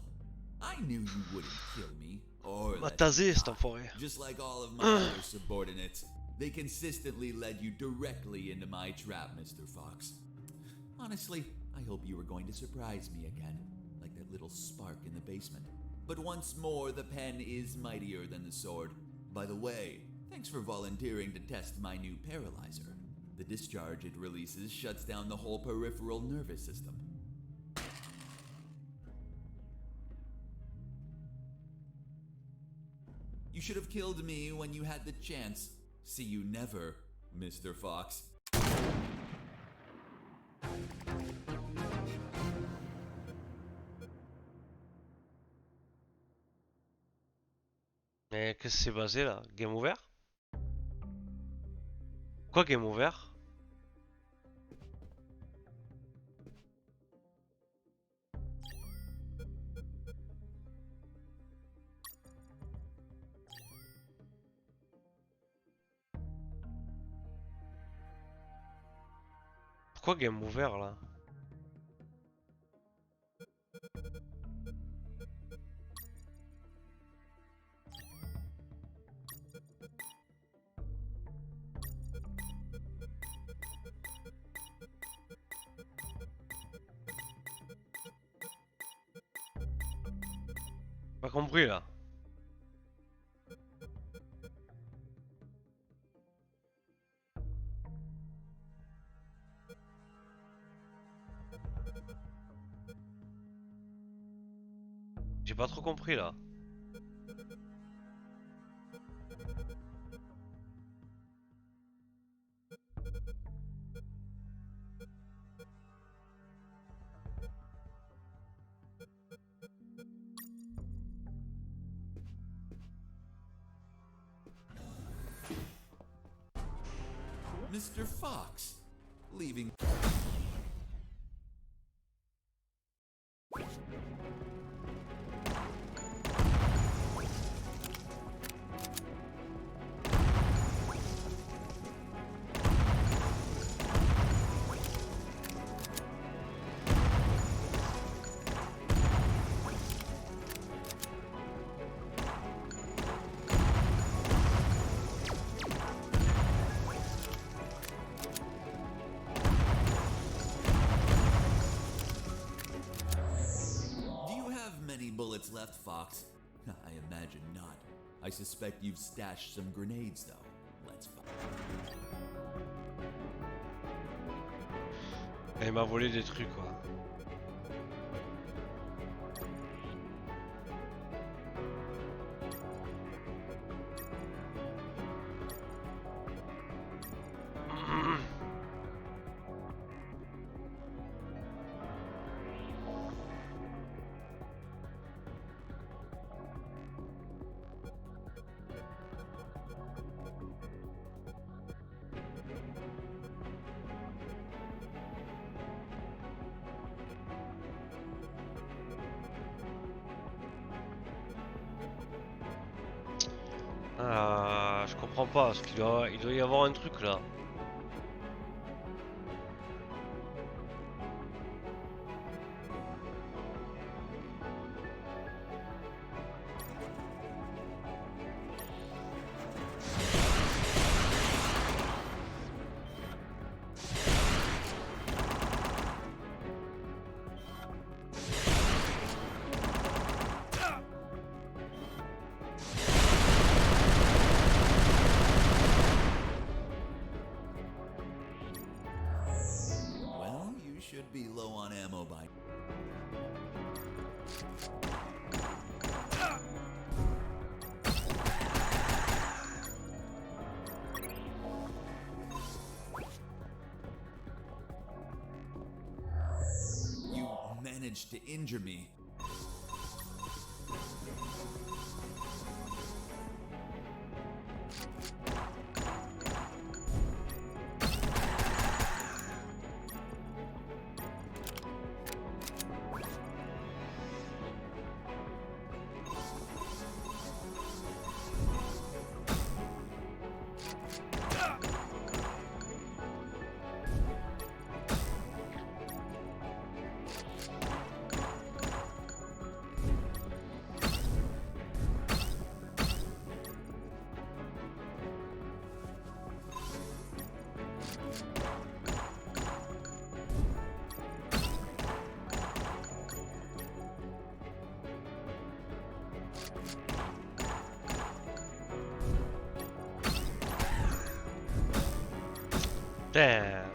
I knew you wouldn't kill me. Or Va taser cet enfoiré. just like all of my other subordinates. They consistently led you directly into my trap, Mr. Fox. Honestly, I hope you were going to surprise me again, like that little spark in the basement. But once more, the pen is mightier than the sword. By the way, thanks for volunteering to test my new paralyzer. The discharge it releases shuts down the whole peripheral nervous system. You should have killed me when you had the chance. See you never, Mr. Fox. Mais qu'est-ce que c'est basé là? Game over? Quoi game over? Pourquoi game over là? Pas compris là. J'ai pas trop compris là. Mr. Fox, leaving. Bullets left, Fox? I imagine not. I suspect you've stashed some grenades, though. Let's find. Elle m'a volé des trucs quoi. Je comprends pas, parce il doit y avoir un truc là. You managed to injure me. Damn.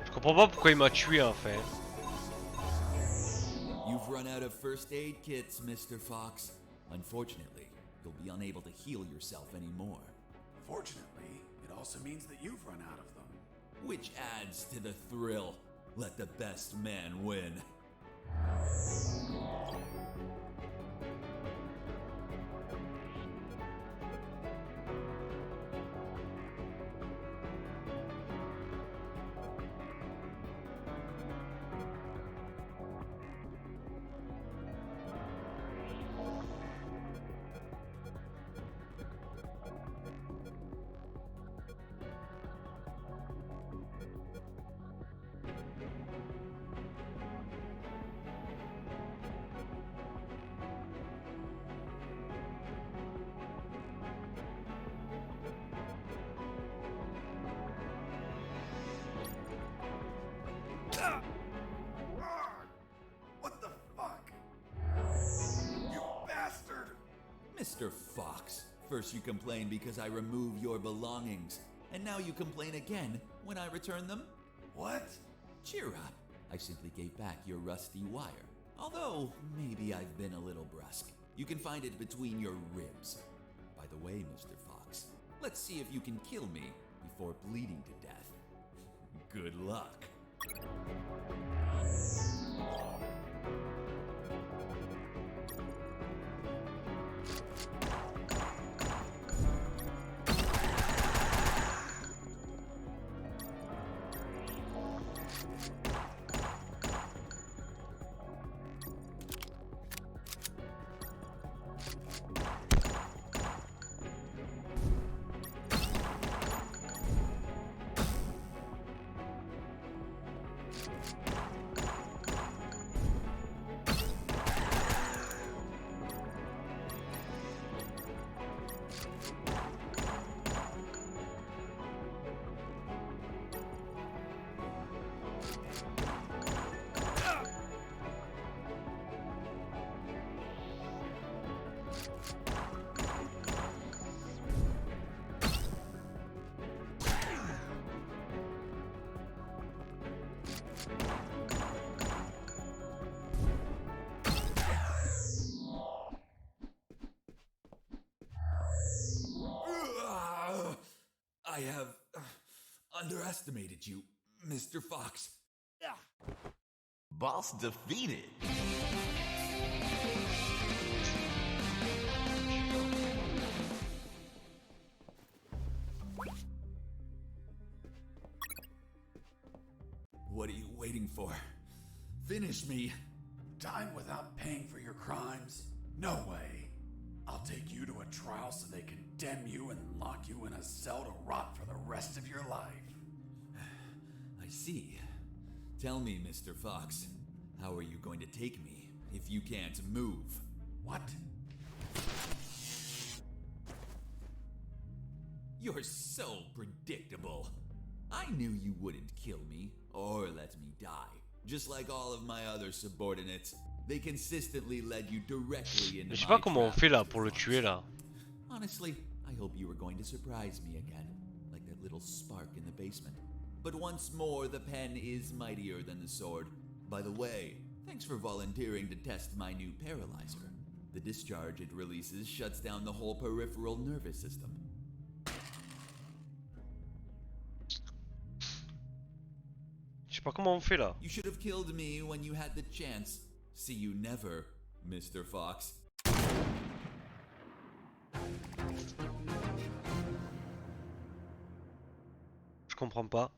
Je comprends pas pourquoi il m'a tué en fait. You've run out of first aid kits, Mr. Fox. Unfortunately, you'll be unable to heal yourself anymore. Fortunately, it also means that you've run out of them. Which adds to the thrill. Let the best man win. What the fuck? You bastard! Mr. Fox, first you complain because I remove your belongings, and now you complain again when I return them? What? Cheer up. I simply gave back your rusty wire. Although, maybe I've been a little brusque. You can find it between your ribs. By the way, Mr. Fox, let's see if you can kill me before bleeding to death. Good luck. I have underestimated you, Mr. Fox. Boss defeated. What are you waiting for? Finish me. Time without paying for your crimes? No way. I'll take you to a trial so they can condemn you and lock you in a cell to rot for the rest of your life. I see. Tell me, Mr. Fox, how are you going to take me if you can't move? What? You're so predictable. I knew you wouldn't kill me or let me die. Just like all of my other subordinates, they consistently led you directly into Je sais my pas comment on trap, fait là Mr. pour le Fox. tuer là. Honestly, I hope you were going to surprise me again, like that little spark in the basement. But once more, the pen is mightier than the sword. By the way, thanks for volunteering to test my new paralyzer. The discharge it releases shuts down the whole peripheral nervous system. Je sais pas comment on fait là. You should have killed me when you had the chance. See you never, Mr. Fox. Je comprends pas.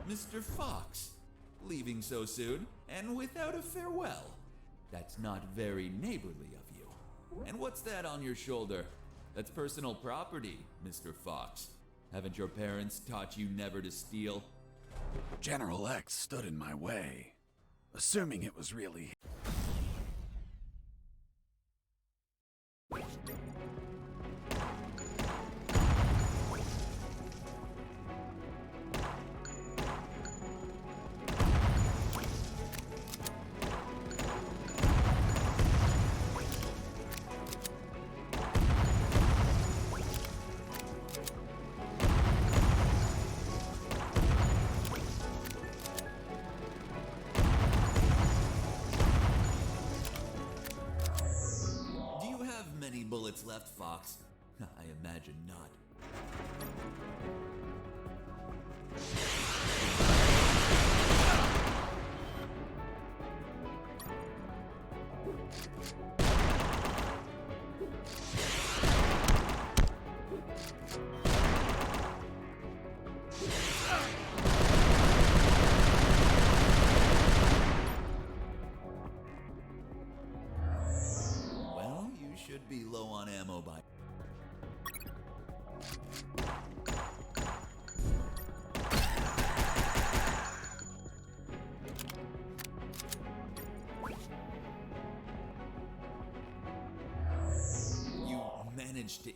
Mr. Fox, leaving so soon and without a farewell. That's not very neighborly of you. And what's that on your shoulder? That's personal property, Mr. Fox. Haven't your parents taught you never to steal? General X stood in my way, assuming it was really. Do you have many bullets left, Fox? I imagine not. Well, you should be low on ammo by. You managed to.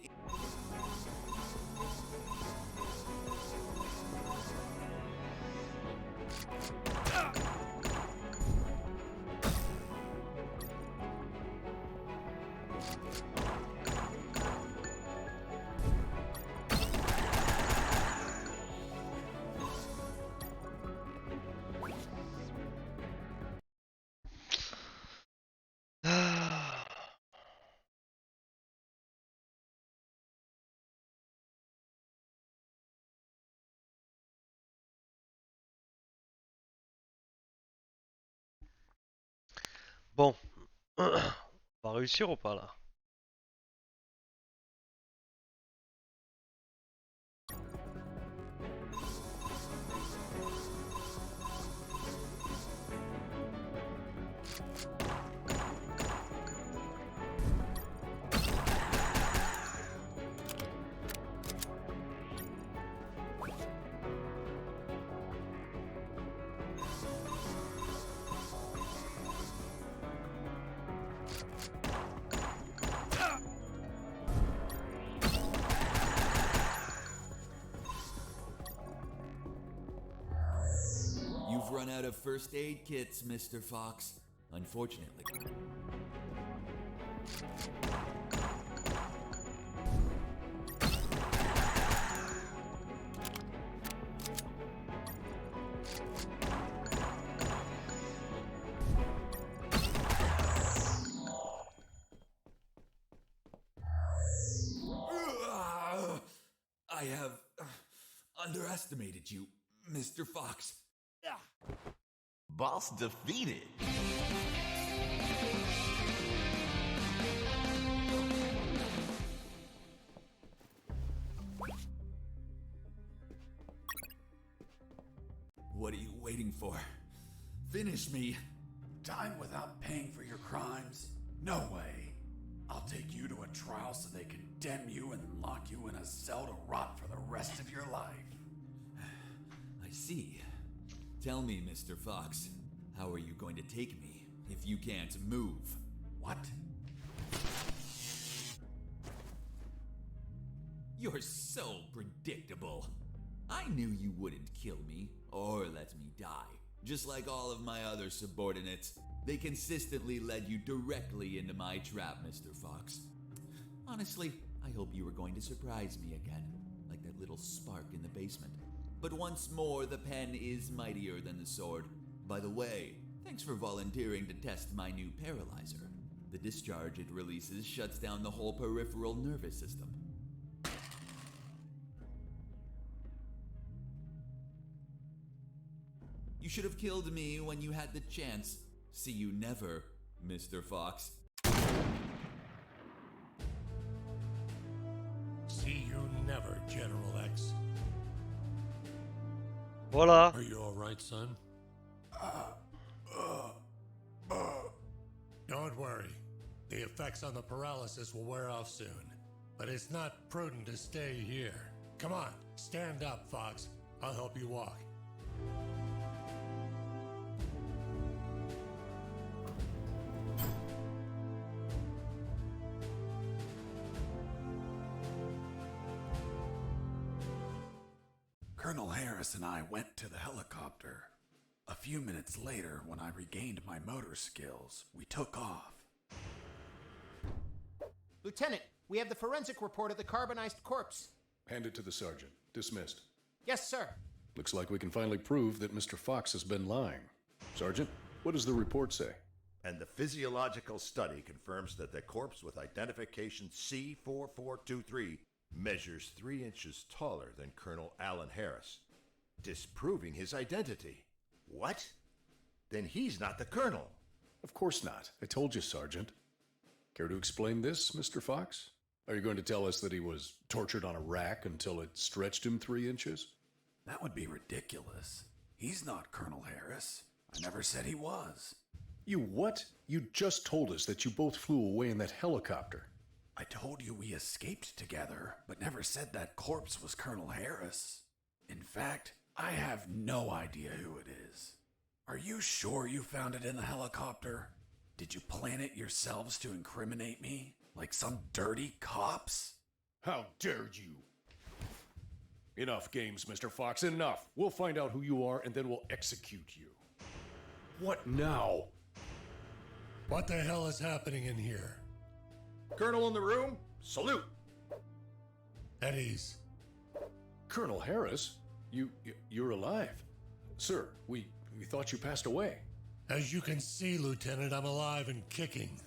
Bon. On va réussir ou pas là? out of first aid kits, Mr. Fox. Unfortunately. I have underestimated you, Mr. Fox. Boss defeated. What are you waiting for? Finish me. Time without paying for your crimes? No way. I'll take you to a trial so they condemn you and then lock you in a cell to rot for the rest of your life. I see. Tell me, Mr. Fox, how are you going to take me if you can't move? What? You're so predictable. I knew you wouldn't kill me or let me die. Just like all of my other subordinates, they consistently led you directly into my trap, Mr. Fox. Honestly, I hope you were going to surprise me again, like that little spark in the basement. But once more, the pen is mightier than the sword. By the way, thanks for volunteering to test my new paralyzer. The discharge it releases shuts down the whole peripheral nervous system. You should have killed me when you had the chance. See you never, Mr. Fox. See you never, General X. Voila. Are you alright, son? Don't worry. The effects on the paralysis will wear off soon. But it's not prudent to stay here. Come on, stand up, Fox. I'll help you walk. Colonel Harris and I went to the helicopter. A few minutes later, when I regained my motor skills, we took off. Lieutenant, we have the forensic report of the carbonized corpse. Hand it to the sergeant. Dismissed. Yes, sir. Looks like we can finally prove that Mr. Fox has been lying. Sergeant, what does the report say? And the physiological study confirms that the corpse with identification C4423 measures 3 inches taller than Colonel Alan Harris, disproving his identity. What? Then he's not the colonel. Of course not. I told you, Sergeant. Care to explain this, Mr. Fox? Are you going to tell us that he was tortured on a rack until it stretched him 3 inches? That would be ridiculous. He's not Colonel Harris. I never said he was. You what? You just told us that you both flew away in that helicopter. I told you we escaped together, but never said that corpse was Colonel Harris. In fact, I have no idea who it is. Are you sure you found it in the helicopter? Did you plan it yourselves to incriminate me? Like some dirty cops? How dare you? Enough games, Mr. Fox, enough. We'll find out who you are and then we'll execute you. What now? What the hell is happening in here? Colonel in the room, salute. At ease. Colonel Harris? You're alive. Sir, we thought you passed away. As you can see, Lieutenant, I'm alive and kicking.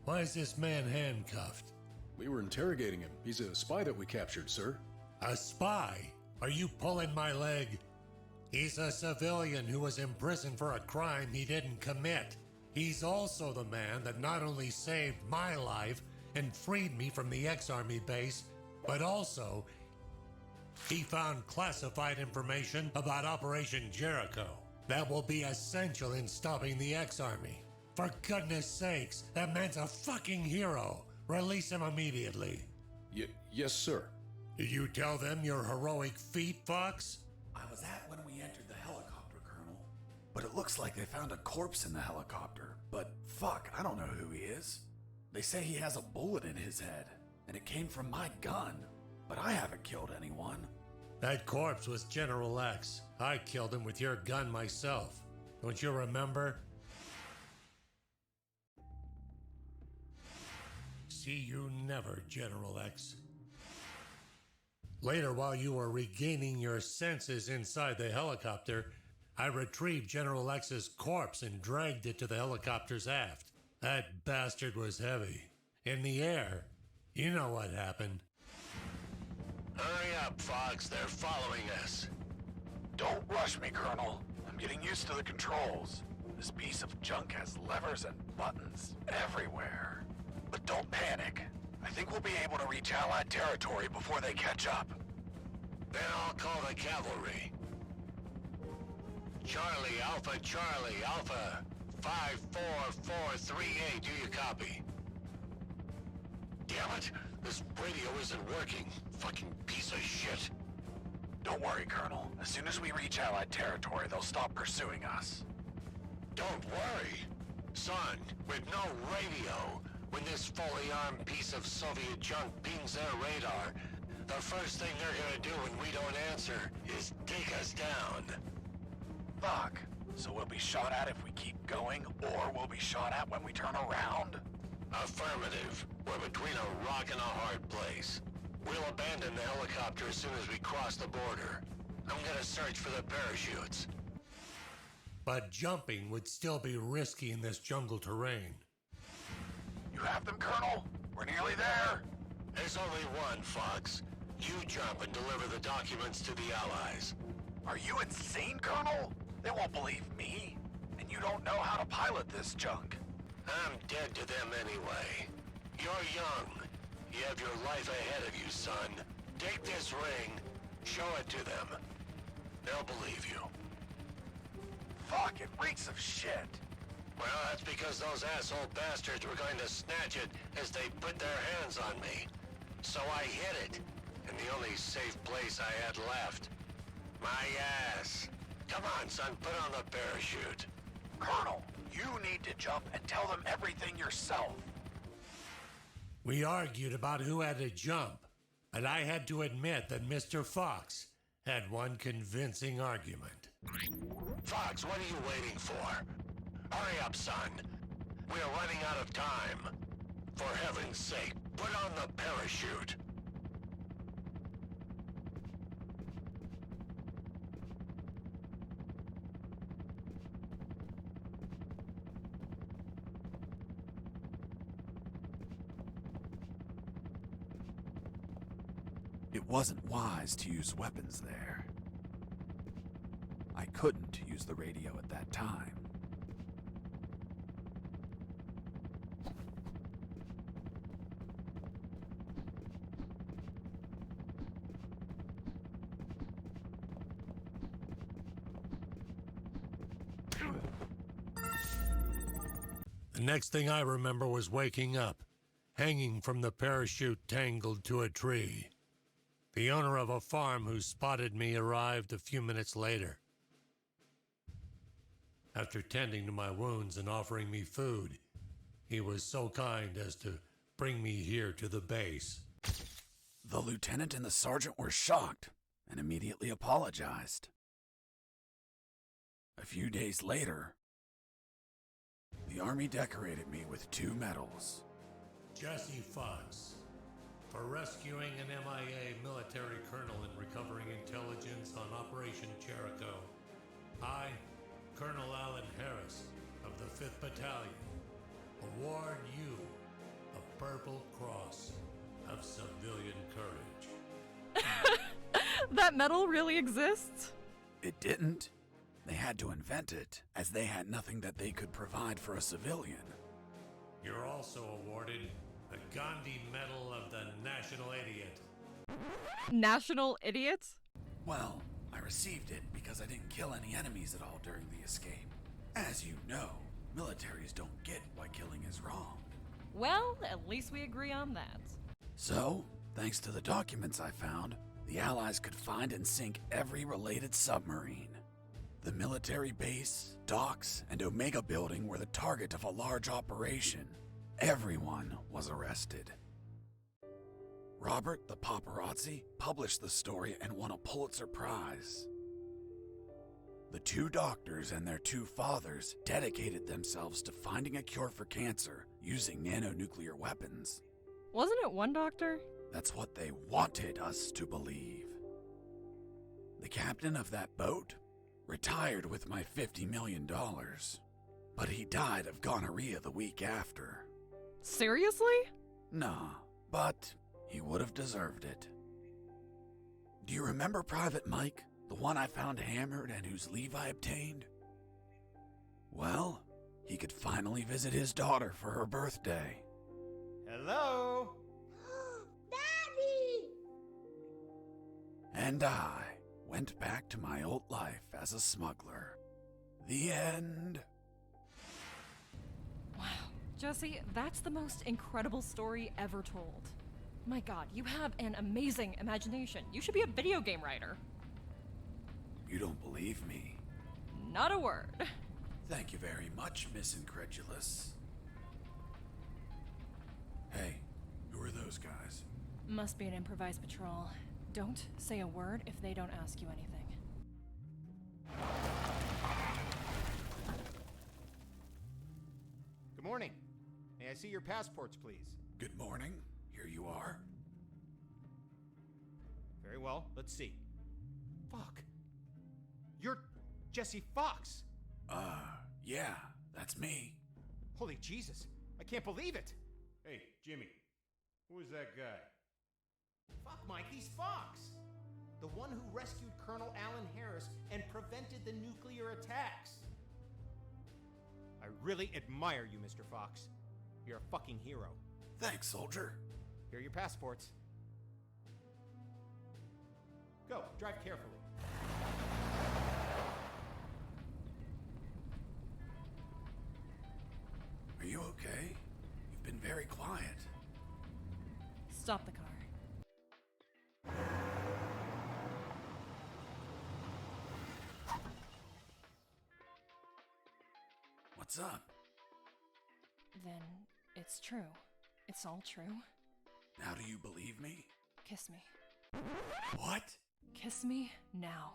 Why is this man handcuffed? We were interrogating him. He's a spy that we captured, sir. A spy? Are you pulling my leg? He's a civilian who was imprisoned for a crime he didn't commit. He's also the man that not only saved my life and freed me from the X-Army base, but also he found classified information about Operation Jericho. That will be essential in stopping the X-Army. For goodness sakes, that man's a fucking hero. Release him immediately. Yes, sir. Did you tell them your heroic feat, Fox? I was at when we entered the helicopter, Colonel. But it looks like they found a corpse in the helicopter. But fuck, I don't know who he is. They say he has a bullet in his head, and it came from my gun. But I haven't killed anyone. That corpse was General X. I killed him with your gun myself. Don't you remember? See you never, General X. Later, while you were regaining your senses inside the helicopter, I retrieved General X's corpse and dragged it to the helicopter's aft. That bastard was heavy. In the air. You know what happened. Hurry up, Fox. They're following us. Don't rush me, Colonel. I'm getting used to the controls. This piece of junk has levers and buttons everywhere. But don't panic. I think we'll be able to reach Allied territory before they catch up. Then I'll call the cavalry. Charlie, Alpha, 54438, do you copy? Damn it, this radio isn't working. Fucking piece of shit. Don't worry, Colonel. As soon as we reach Allied territory, they'll stop pursuing us. Don't worry. Son, with no radio, when this fully armed piece of Soviet junk pings their radar, the first thing they're gonna do when we don't answer is take us down. Fuck. So we'll be shot at if we keep going, or we'll be shot at when we turn around? Affirmative. We're between a rock and a hard place. We'll abandon the helicopter as soon as we cross the border. I'm gonna search for the parachutes. But jumping would still be risky in this jungle terrain. You have them, Colonel? We're nearly there. There's only one, Fox. You jump and deliver the documents to the Allies. Are you insane, Colonel? They won't believe me. And you don't know how to pilot this junk. I'm dead to them anyway. You're young. You have your life ahead of you, son. Take this ring, show it to them. They'll believe you. Fuck, it reeks of shit. Well, that's because those asshole bastards were going to snatch it as they put their hands on me. So I hid it, in the only safe place I had left. My ass. Come on, son, put on the parachute. Colonel, you need to jump and tell them everything yourself. We argued about who had to jump, and I had to admit that Mr. Fox had one convincing argument. Fox, what are you waiting for? Hurry up, son. We're running out of time. For heaven's sake, put on the parachute. It wasn't wise to use weapons there. I couldn't use the radio at that time. The next thing I remember was waking up, hanging from the parachute tangled to a tree. The owner of a farm who spotted me arrived a few minutes later. After tending to my wounds and offering me food, he was so kind as to bring me here to the base. The lieutenant and the sergeant were shocked and immediately apologized. A few days later, the Army decorated me with 2 medals. Jesse Fox, for rescuing an MIA military colonel and recovering intelligence on Operation Jericho. I, Colonel Alan Harris of the 5th Battalion, award you a Purple Cross of Civilian Courage. That medal really exists? It didn't. They had to invent it, as they had nothing that they could provide for a civilian. You're also awarded the Gandhi Medal of the National Idiot. National Idiot? Well, I received it because I didn't kill any enemies at all during the escape. As you know, militaries don't get why killing is wrong. Well, at least we agree on that. So, thanks to the documents I found, the Allies could find and sink every related submarine. The military base, docks, and Omega building were the target of a large operation. Everyone was arrested. Robert the paparazzi published the story and won a Pulitzer Prize. The 2 doctors and their 2 fathers dedicated themselves to finding a cure for cancer using nanonuclear weapons. Wasn't it one doctor? That's what they wanted us to believe. The captain of that boat retired with my $50 million, but he died of gonorrhea the week after. Seriously? Nah, but he would have deserved it. Do you remember Private Mike, the one I found hammered and whose leave I obtained? Well, he could finally visit his daughter for her birthday. Hello? Daddy! And I went back to my old life as a smuggler. The end. Wow. Jesse, that's the most incredible story ever told. My god, you have an amazing imagination. You should be a video game writer. You don't believe me? Not a word. Thank you very much, Miss Incredulous. Hey, who are those guys? Must be an improvised patrol. Don't say a word if they don't ask you anything. Good morning. May I see your passports, please? Good morning. Here you are. Very well. Let's see. Fuck. You're Jesse Fox. Yeah, that's me. Holy Jesus. I can't believe it. Hey, Jimmy. Who is that guy? Fuck, Mike. He's Fox. The one who rescued Colonel Alan Harris and prevented the nuclear attacks. I really admire you, Mr. Fox. You're a fucking hero. Thanks, soldier. Here are your passports. Go, drive carefully. Are you okay? You've been very quiet. Stop the car. What's up? Then it's true. It's all true. Now do you believe me? Kiss me. What? Kiss me now.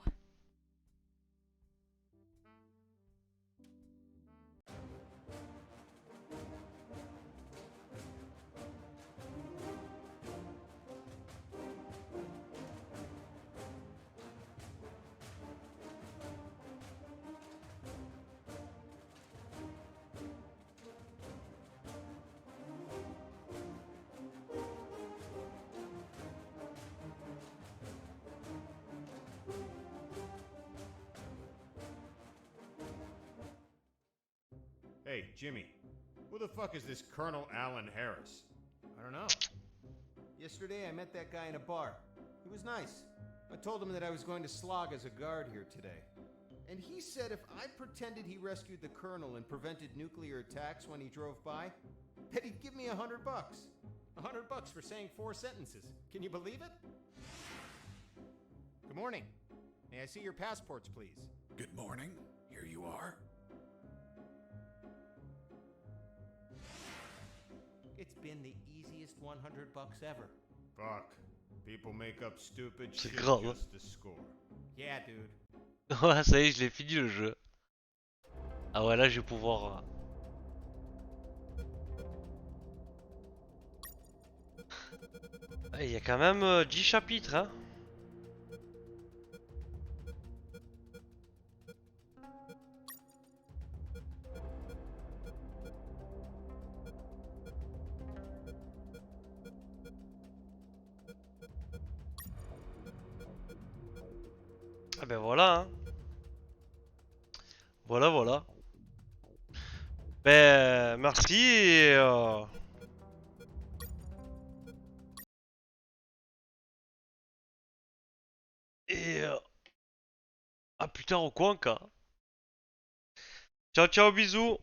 Hey, Jimmy. Who the fuck is this Colonel Alan Harris? I don't know. Yesterday I met that guy in a bar. He was nice. I told him that I was going to slog as a guard here today. And he said if I pretended he rescued the Colonel and prevented nuclear attacks when he drove by, that he'd give me $100. $100 for saying 4 sentences. Can you believe it? Good morning. May I see your passports, please? Good morning. Here you are. It's been the easiest $100 ever. Fuck. People make up stupid shit grave, hein. just to score. Yeah, dude. Ouais, ça y est, je l'ai fini le jeu. Ah ouais, là je vais pouvoir. Il y a quand même 10 chapitres, hein. Ah ben voilà, hein. Voilà, voilà. Ben, merci à plus tard au coin, quoi. Ciao, ciao, bisous.